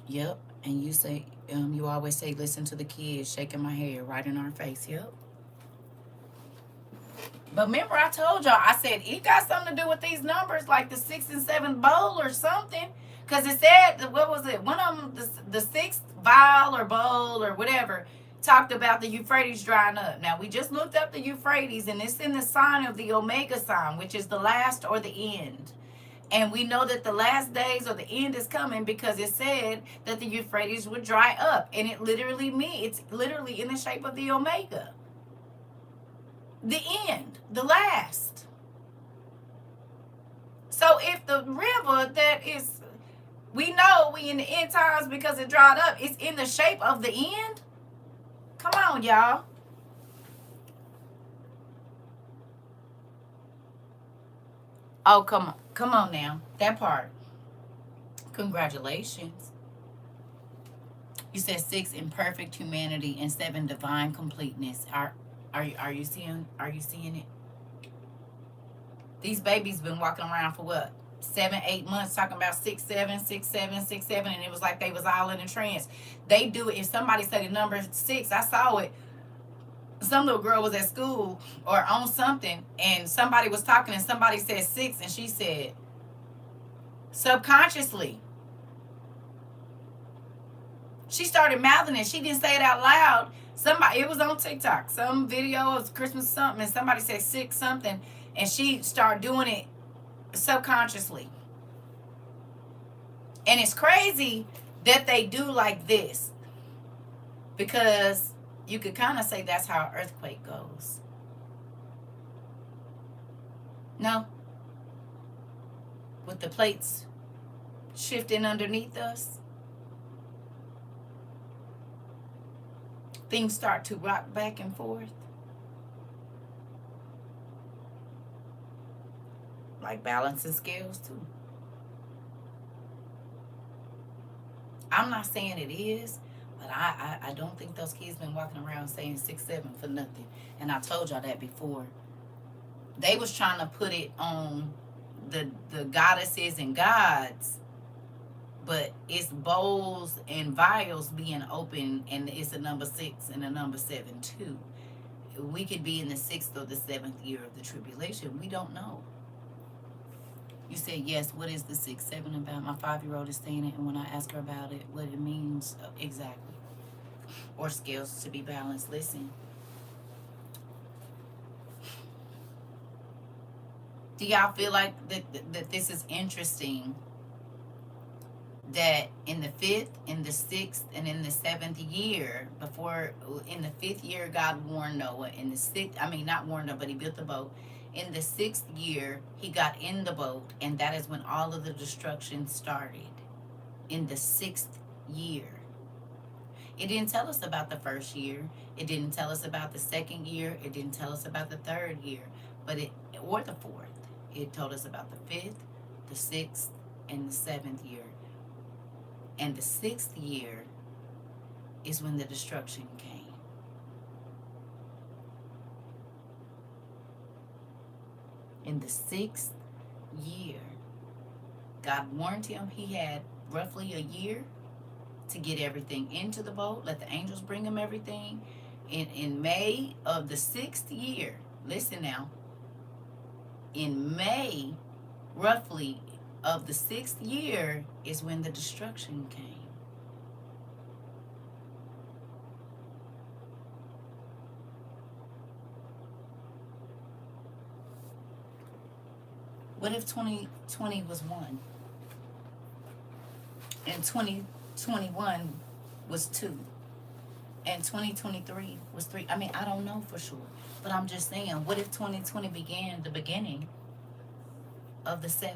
Yep. And you say, you always say, listen to the kids shaking my hair right in our face. Yep. But remember, I told y'all, I said, it got something to do with these numbers, like the 6th and 7th bowl or something. Because it said, what was it? One of them, the 6th vial or bowl or whatever, talked about the Euphrates drying up. Now, we just looked up the Euphrates, and it's in the sign of the Omega sign, which is the last or the end. And we know that the last days or the end is coming because it said that the Euphrates would dry up. And it literally means, it's literally in the shape of the Omega. The end, the last. So if the river that is, we know we in the end times because it dried up, it's in the shape of the end. Come on, y'all. Oh, come on. Come on now. That part. Congratulations. You said 6 in perfect humanity and 7 divine completeness. Are you seeing it? These babies been walking around for what? 7, 8 months talking about 6, 7, 6, 7, 6, 7, and it was like they was all in a trance. They do it. If somebody said the number 6, I saw it. Some little girl was at school or on something, and somebody was talking, and somebody said 6, and she said, subconsciously, she started mouthing it. She didn't say it out loud. Somebody, it was on TikTok, some video of Christmas something, and somebody said 6 something, and she started doing it subconsciously. And it's crazy that they do like this, because you could kind of say that's how an earthquake goes. No? With the plates shifting underneath us, things start to rock back and forth. Like balancing scales too. I'm not saying it is, but I don't think those kids been walking around saying 6, 7 for nothing. And I told y'all that before. They was trying to put it on the goddesses and gods, but it's bowls and vials being open, and it's a number 6 and a number 7 too. We could be in the 6th or the 7th year of the tribulation. We don't know. You said yes. What is the 6-7 about? My 5-year-old is saying it, and when I ask her about it, what it means exactly, or scales to be balanced. Listen, do y'all feel like that this is interesting? That in the 5th, in the 6th, and in the 7th year, before, in the 5th year, God warned Noah. In the 6th, I mean, not warned Noah, but he built the boat. In the 6th year, he got in the boat, and that is when all of the destruction started. In the 6th year. It didn't tell us about the 1st year. It didn't tell us about the 2nd year. It didn't tell us about the 3rd year, but or the 4th. It told us about the 5th, the 6th, and the 7th year. And the 6th year is when the destruction came. In the 6th year, God warned him he had roughly a year to get everything into the boat, let the angels bring him everything. In May of the 6th year, listen now, in May, roughly, of the 6th year is when the destruction came. What if 2020 was 1 and 2021 was 2 and 2023 was 3? I mean, I don't know for sure, but I'm just saying, what if 2020 began the beginning of the 7?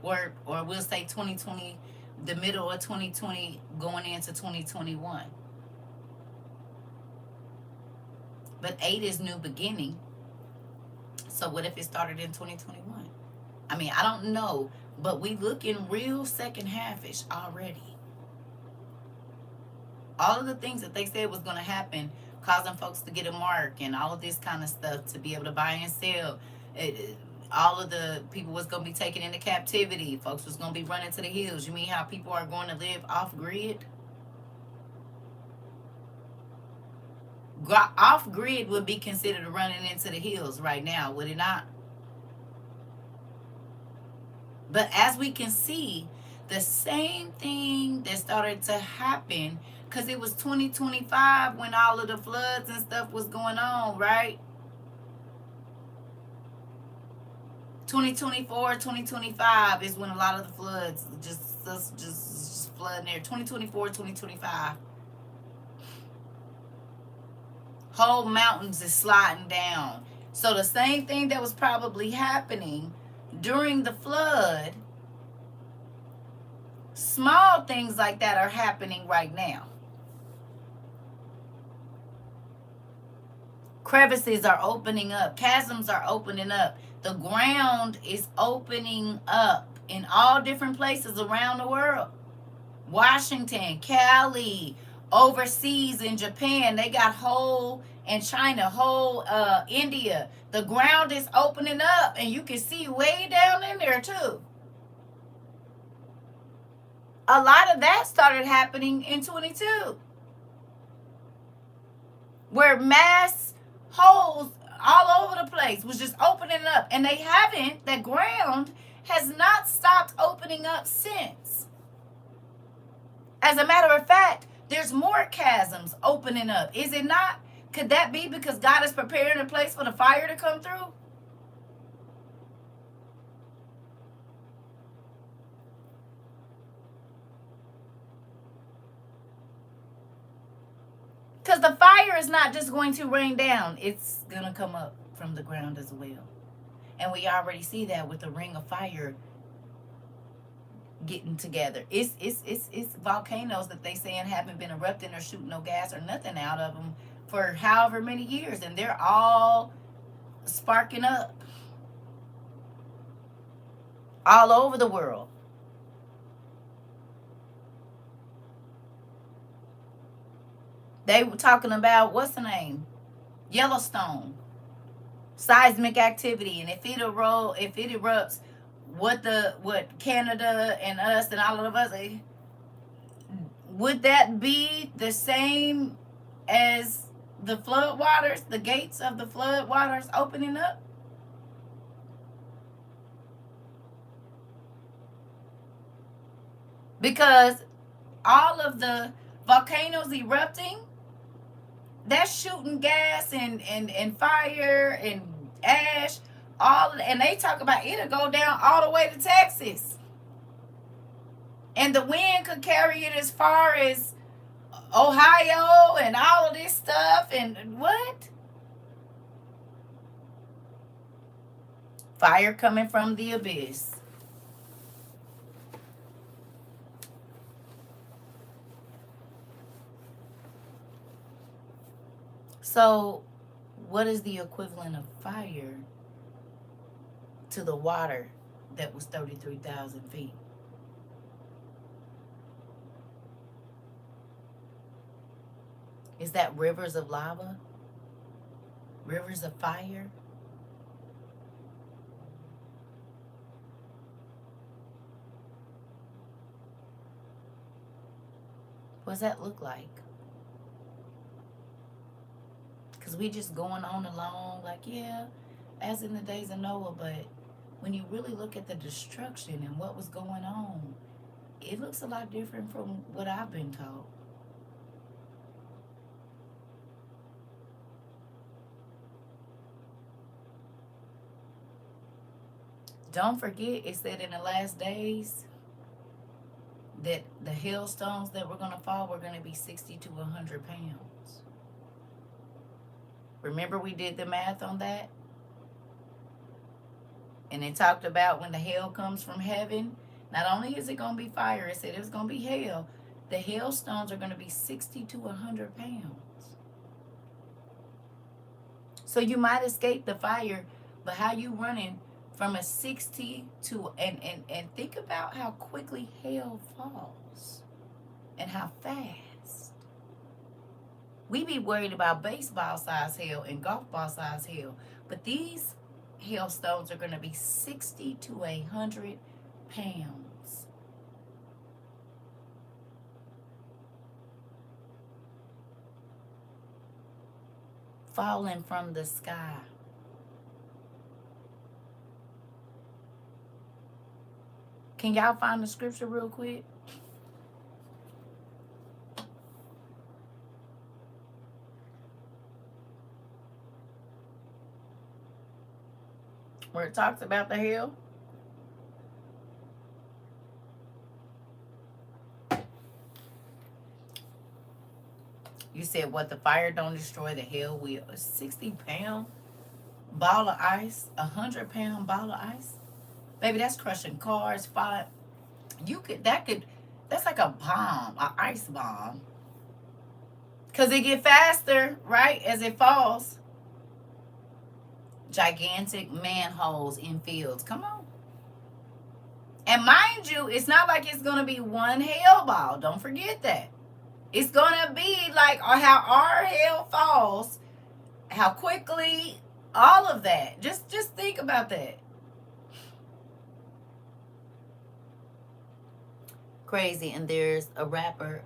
Or we'll say 2020, the middle of 2020 going into 2021. But 8 is new beginning. So what if it started in 2021? I mean, I don't know, but we looking real second half-ish already. All of the things that they said was going to happen, causing folks to get a mark and all of this kind of stuff to be able to buy and sell. All of the people was going to be taken into captivity. Folks was going to be running to the hills. You mean how people are going to live off-grid? Off-grid would be considered running into the hills right now, would it not? But as we can see, the same thing that started to happen, because it was 2025 when all of the floods and stuff was going on, right? 2024, 2025 is when a lot of the floods just flooding there. 2024, 2025. Whole mountains is sliding down. So the same thing that was probably happening during the flood, small things like that are happening right now. Crevices are opening up. Chasms are opening up. The ground is opening up in all different places around the world. Washington, Cali, overseas in Japan, they got whole, in China, whole India. The ground is opening up, and you can see way down in there too. A lot of that started happening in 22, where mass holes all over the place was just opening up, and they haven't, that ground has not stopped opening up since. As a matter of fact, there's more chasms opening up. Is it not? Could that be because God is preparing a place for the fire to come through? Because the fire is not just going to rain down. It's going to come up from the ground as well. And we already see that with the ring of fire getting together. It's volcanoes that they saying haven't been erupting or shooting no gas or nothing out of them for however many years, and they're all sparking up all over the world. They were talking about, what's the name? Yellowstone. Seismic activity. And if it erupts, what Canada and us and all of us, would that be the same as the flood waters, the gates of the flood waters opening up? Because all of the volcanoes erupting, that's shooting gas and fire and ash, and they talk about it'll go down all the way to Texas. And the wind could carry it as far as Ohio and all of this stuff. And what? Fire coming from the abyss. So, what is the equivalent of fire to the water that was 33,000 feet? Is that rivers of lava? Rivers of fire? What does that look like? Because we just going on along like, yeah, as in the days of Noah, but when you really look at the destruction and what was going on, it looks a lot different from what I've been taught. Don't forget, it said in the last days that the hailstones that were going to fall were going to be 60 to 100 pounds. Remember we did the math on that? And it talked about when the hail comes from heaven, not only is it going to be fire, it said it was going to be hail. The hailstones are going to be 60 to 100 pounds. So you might escape the fire, but how you running from a 60 to, and think about how quickly hail falls and how fast. We be worried about baseball size hail and golf ball size hail, but these hailstones are going to be 60 to 100 pounds. Falling from the sky. Can y'all find the scripture real quick? Where it talks about the hail? You said what? The fire don't destroy, the hail will. A 60-pound ball of ice, 100-pound ball of ice. Baby, that's crushing cars. That's like a bomb, an ice bomb. Because it get faster, right, as it falls. Gigantic manholes in fields. Come on. And mind you, it's not like it's going to be one hail ball. Don't forget that. It's going to be like how our hail falls, how quickly, all of that. Just think about that. Crazy. And there's a rapper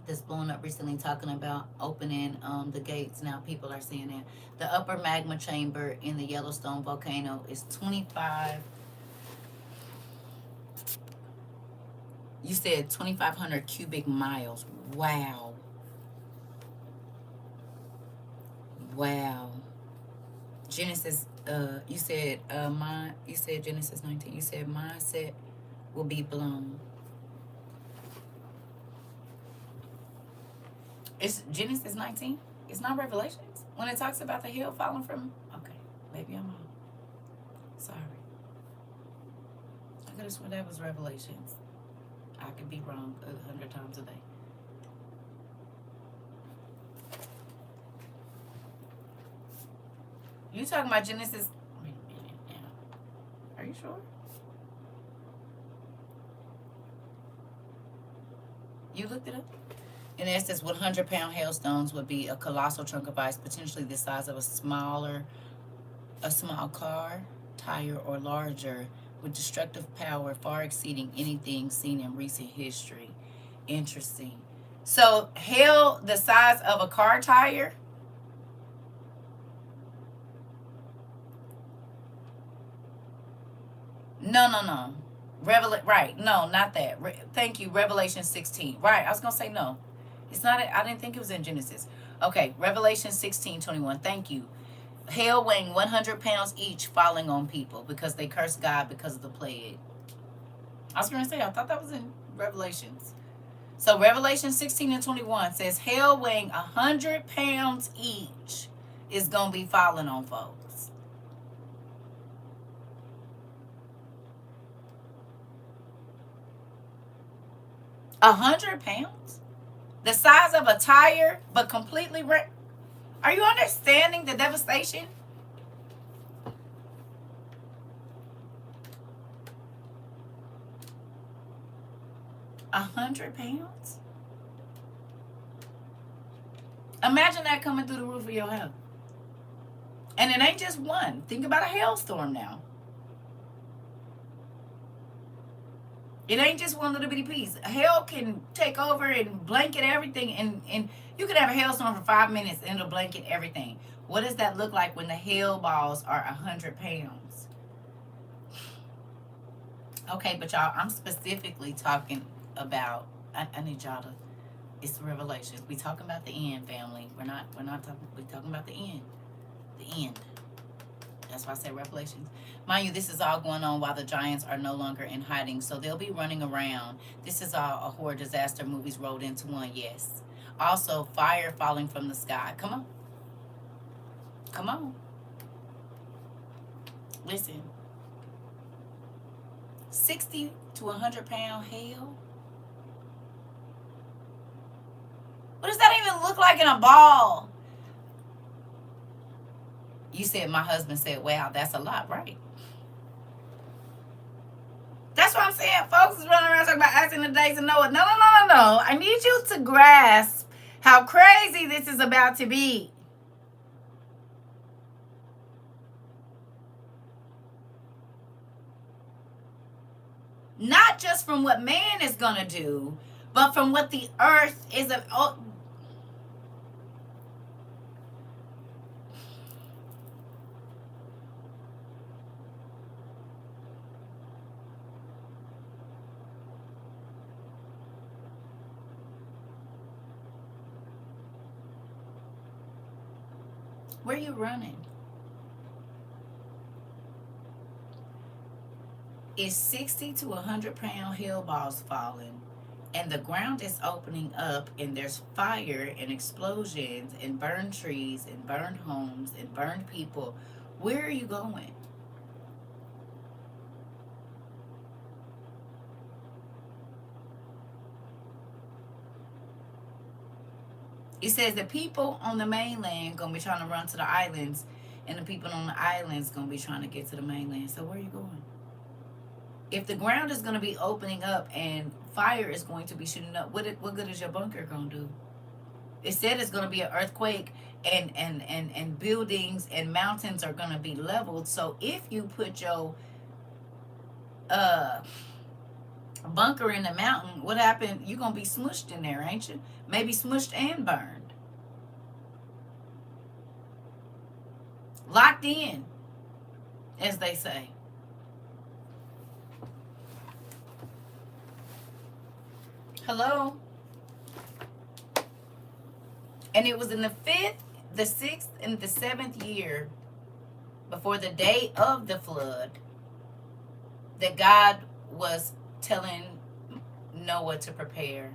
that's blown up recently talking about opening the gates. Now people are saying that the upper magma chamber in the Yellowstone volcano is 25. You said 2,500 cubic miles. Wow. Wow. Genesis, you said Genesis 19. You said mindset will be blown. It's Genesis 19. It's not Revelations. When it talks about the hill falling from, okay, maybe I'm wrong. Sorry. I could have sworn that was Revelations. I could be wrong 100 times a day. You talking about Genesis? Wait a minute now. Are you sure? You looked it up? In essence, 100-pound hailstones would be a colossal chunk of ice, potentially the size of a small car, tire, or larger, with destructive power far exceeding anything seen in recent history. Interesting. So, hail the size of a car tire? No, no, no. Right. No, not that. Thank you. Revelation 16. Right. I was going to say no. It's not. I didn't think it was in Genesis. Okay. Revelation 16:21. Thank you. Hail weighing 100 pounds each falling on people because they cursed God because of the plague. I was going to say, I thought that was in Revelations. So Revelation 16:21 says, hail weighing 100 pounds each is going to be falling on folks. 100 pounds? The size of a tire, but completely Are you understanding the devastation? 100 pounds? Imagine that coming through the roof of your house. And it ain't just one. Think about a hailstorm now. It ain't just one little bitty piece. Hail can take over and blanket everything, and you can have a hailstorm for 5 minutes and it'll blanket everything. What does that look like when the hail balls are 100 pounds? Okay, but y'all, I'm specifically talking about. I need y'all to. It's Revelations. We talking about the end, family. We're not talking. We talking about the end. The end. That's why I said Revelations. Mind you, this is all going on while the giants are no longer in hiding, so they'll be running around. This is all a horror disaster movies rolled into one, yes. Also, fire falling from the sky. Come on. Come on. Listen. 60 to 100-pound hail? What does that even look like in a ball? You said, my husband said, wow, that's a lot, right? That's what I'm saying. Folks is running around talking about acting the days of Noah. No, no, no, no, no. I need you to grasp how crazy this is about to be. Not just from what man is going to do, but from what the earth is. Where are you running? Is 60 to 100-pound hail balls falling, and the ground is opening up, and there's fire and explosions and burned trees and burned homes and burned people. Where are you going? It says the people on the mainland gonna be trying to run to the islands, and the people on the islands gonna be trying to get to the mainland. So where are you going? If the ground is gonna be opening up and fire is going to be shooting up, what good is your bunker gonna do? It said it's gonna be an earthquake, and buildings and mountains are gonna be leveled. So if you put your uh bunker in the mountain, what happened? You're gonna be smushed in there, ain't you? Maybe smushed and burned. Locked in, as they say. Hello? And it was in the 5th, the 6th, and the 7th year before the day of the flood that God was telling Noah to prepare.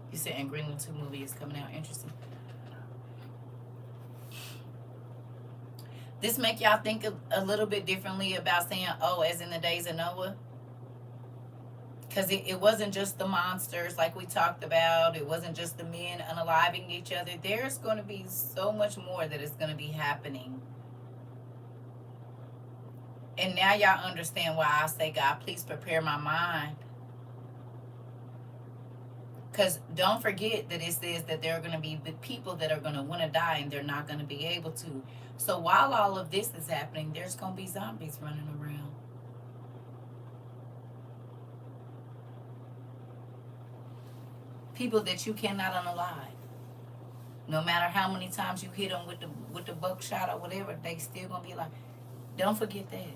You said, and Greenland 2 movie is coming out. Interesting. This make y'all think a little bit differently about saying, oh, as in the days of Noah? Because it wasn't just the monsters like we talked about. It wasn't just the men unaliving each other. There's going to be so much more that is going to be happening. And now y'all understand why I say, God, please prepare my mind. Because don't forget that it says that there are going to be people that are going to want to die and they're not going to be able to. So while all of this is happening, there's going to be zombies running around. People that you cannot unalive. No matter how many times you hit them with the buckshot or whatever, they still going to be like, don't forget that.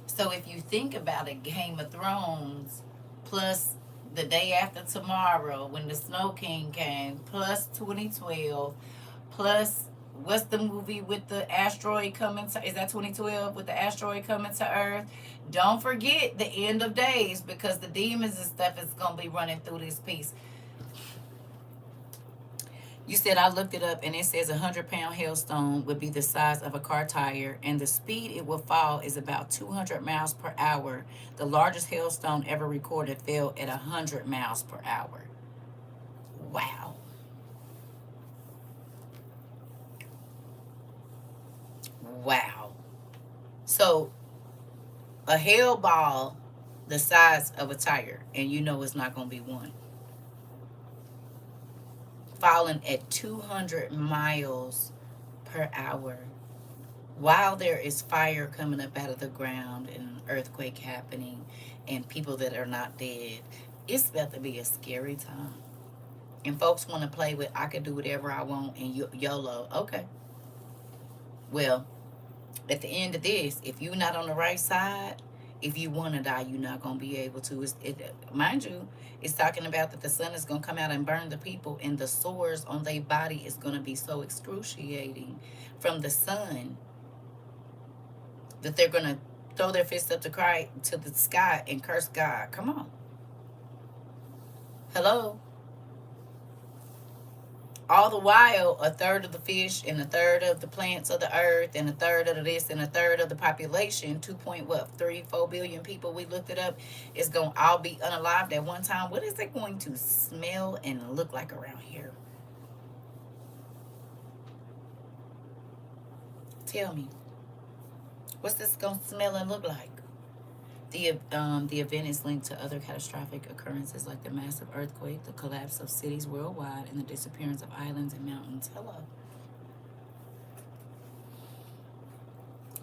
So if you think about it, Game of Thrones plus the day after tomorrow when the Snow King came, plus 2012, plus what's the movie with the asteroid coming to, is that 2012 with the asteroid coming to Earth? Don't forget the end of days, because the demons and stuff is going to be running through this piece. You said I looked it up and it says a 100-pound hailstone would be the size of a car tire, and the speed it will fall is about 200 miles per hour. The largest hailstone ever recorded fell at 100 miles per hour. Wow. Wow. So a hail ball the size of a tire, and you know it's not going to be one, falling at 200 miles per hour, while there is fire coming up out of the ground and an earthquake happening and people that are not dead. It's about to be a scary time. And folks want to play with, I can do whatever I want and YOLO. Okay. Well, at the end of this, if you're not on the right side, if you want to die, you're not going to be able to. Mind you, it's talking about that the sun is going to come out and burn the people, and the sores on their body is going to be so excruciating from the sun that they're going to throw their fists up to cry to the sky and curse God. Come on. Hello. All the while, a third of the fish and a third of the plants of the earth and a third of this and a third of the population, 2.4 billion people, we looked it up, is going to all be unalived at one time. What is it going to smell and look like around here? Tell me. What's this going to smell and look like? The event is linked to other catastrophic occurrences like the massive earthquake, the collapse of cities worldwide, and the disappearance of islands and mountains. Hello.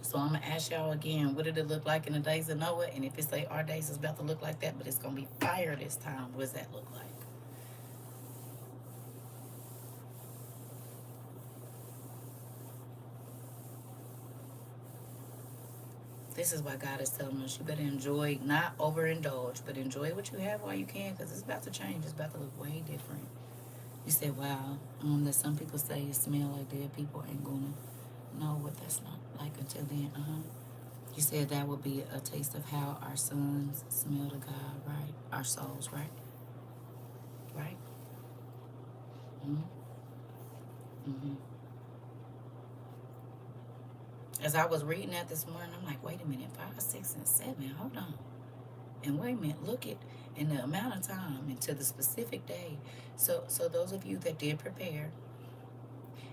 So I'm going to ask y'all again, what did it look like in the days of Noah? And if it say our days is about to look like that, but it's going to be fire this time, what does that look like? This is why God is telling us you better enjoy, not overindulge, but enjoy what you have while you can, because it's about to change. It's about to look way different. You said, wow, that some people say it smell like dead people ain't going to know what that's not like until then. You said that would be a taste of how our sons smell to God, right? Our souls, right? Right? Mm-hmm. Mm-hmm. As I was reading that this morning, I'm like, wait a minute, 5, 6, and 7, hold on. And wait a minute, look at in the amount of time and to the specific day. So those of you that did prepare,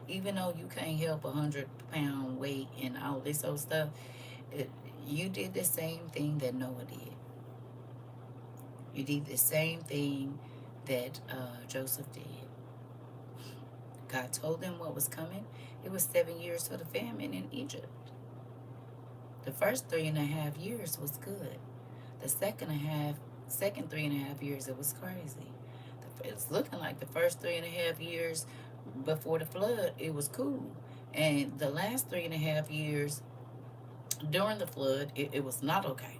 even though you can't help 100-pound weight and all this old stuff, you did the same thing that Noah did. You did the same thing that Joseph did. God told them what was coming. It was 7 years for the famine in Egypt. The first 3.5 years was good. The second 3.5 years, it was crazy. It's looking like the first 3.5 years before the flood, it was cool. And the last 3.5 years during the flood, it was not okay.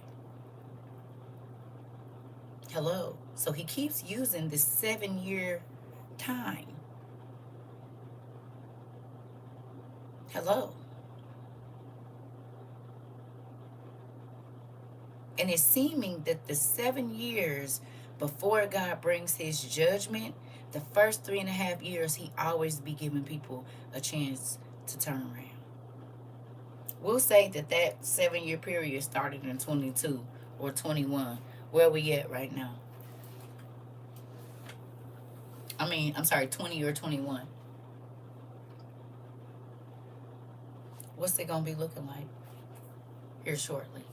Hello. So he keeps using this 7-year time. Hello. And it's seeming that the 7 years before God brings his judgment, the first 3.5 years, he always be giving people a chance to turn around. We'll say that 7-year period started in 22 or 21. Where are we at right now? I'm sorry, 20 or 21. What's it gonna be looking like here shortly?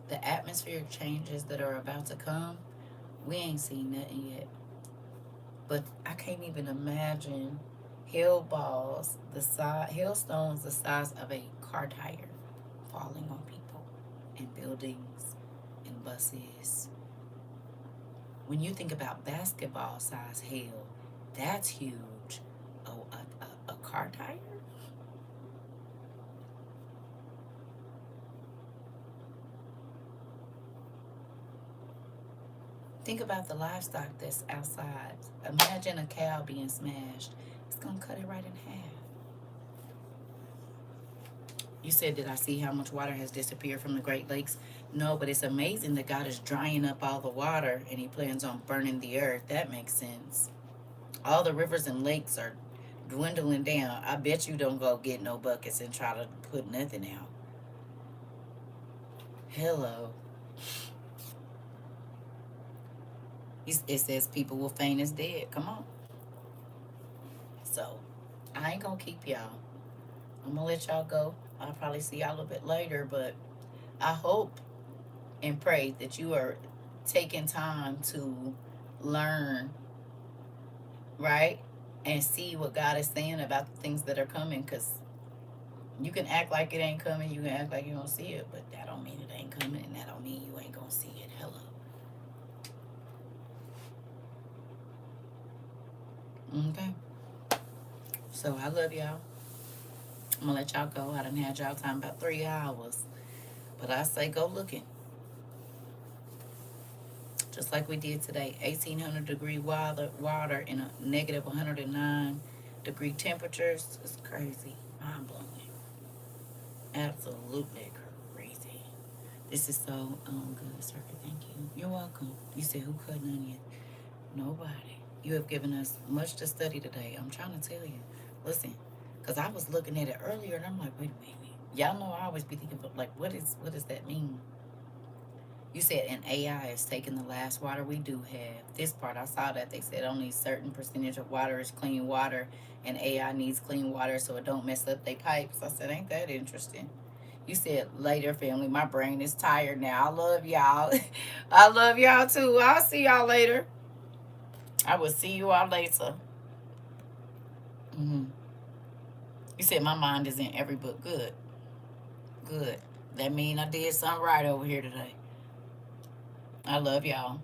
The atmospheric changes that are about to come, we ain't seen nothing yet. But I can't even imagine hail balls the size, hailstones the size of a car tire falling on people and buildings and buses. When you think about basketball size hail, that's huge. Oh, a car tire? Think about the livestock that's outside. Imagine a cow being smashed. It's gonna cut it right in half. You said, did I see how much water has disappeared from the Great Lakes? No, but it's amazing that God is drying up all the water and he plans on burning the earth. That makes sense. All the rivers and lakes are dwindling down. I bet you don't go get no buckets and try to put nothing out. Hello. It says people will faint as dead. Come on. So, I ain't gonna keep y'all. I'm gonna let y'all go. I'll probably see y'all a little bit later, but I hope and pray that you are taking time to learn, right? And see what God is saying about the things that are coming, because you can act like it ain't coming, you can act like you don't see it, but that don't mean it ain't coming, and that don't mean you ain't gonna see it. Hello. Okay. So I love y'all. I'm gonna let y'all go. I done had y'all time about 3 hours. But I say go looking. Just like we did today. 1800-degree water in a negative 109-degree temperatures. It's crazy. Mind blowing. Absolutely crazy. This is so good, Circa. Thank you. You're welcome. You said who cut an onion? Nobody. You have given us much to study today. I'm trying to tell you. Listen, because I was looking at it earlier and I'm like, wait a minute. Y'all know I always be thinking, like, what does that mean? You said an AI is taking the last water we do have. This part, I saw that they said only a certain percentage of water is clean water, and AI needs clean water so it don't mess up their pipes. I said, ain't that interesting? You said later, family. My brain is tired now. I love y'all. I love y'all too. I'll see y'all later. I will see you all later. hmm You said my mind is in every book. Good. Good. That mean I did something right over here today. I love y'all.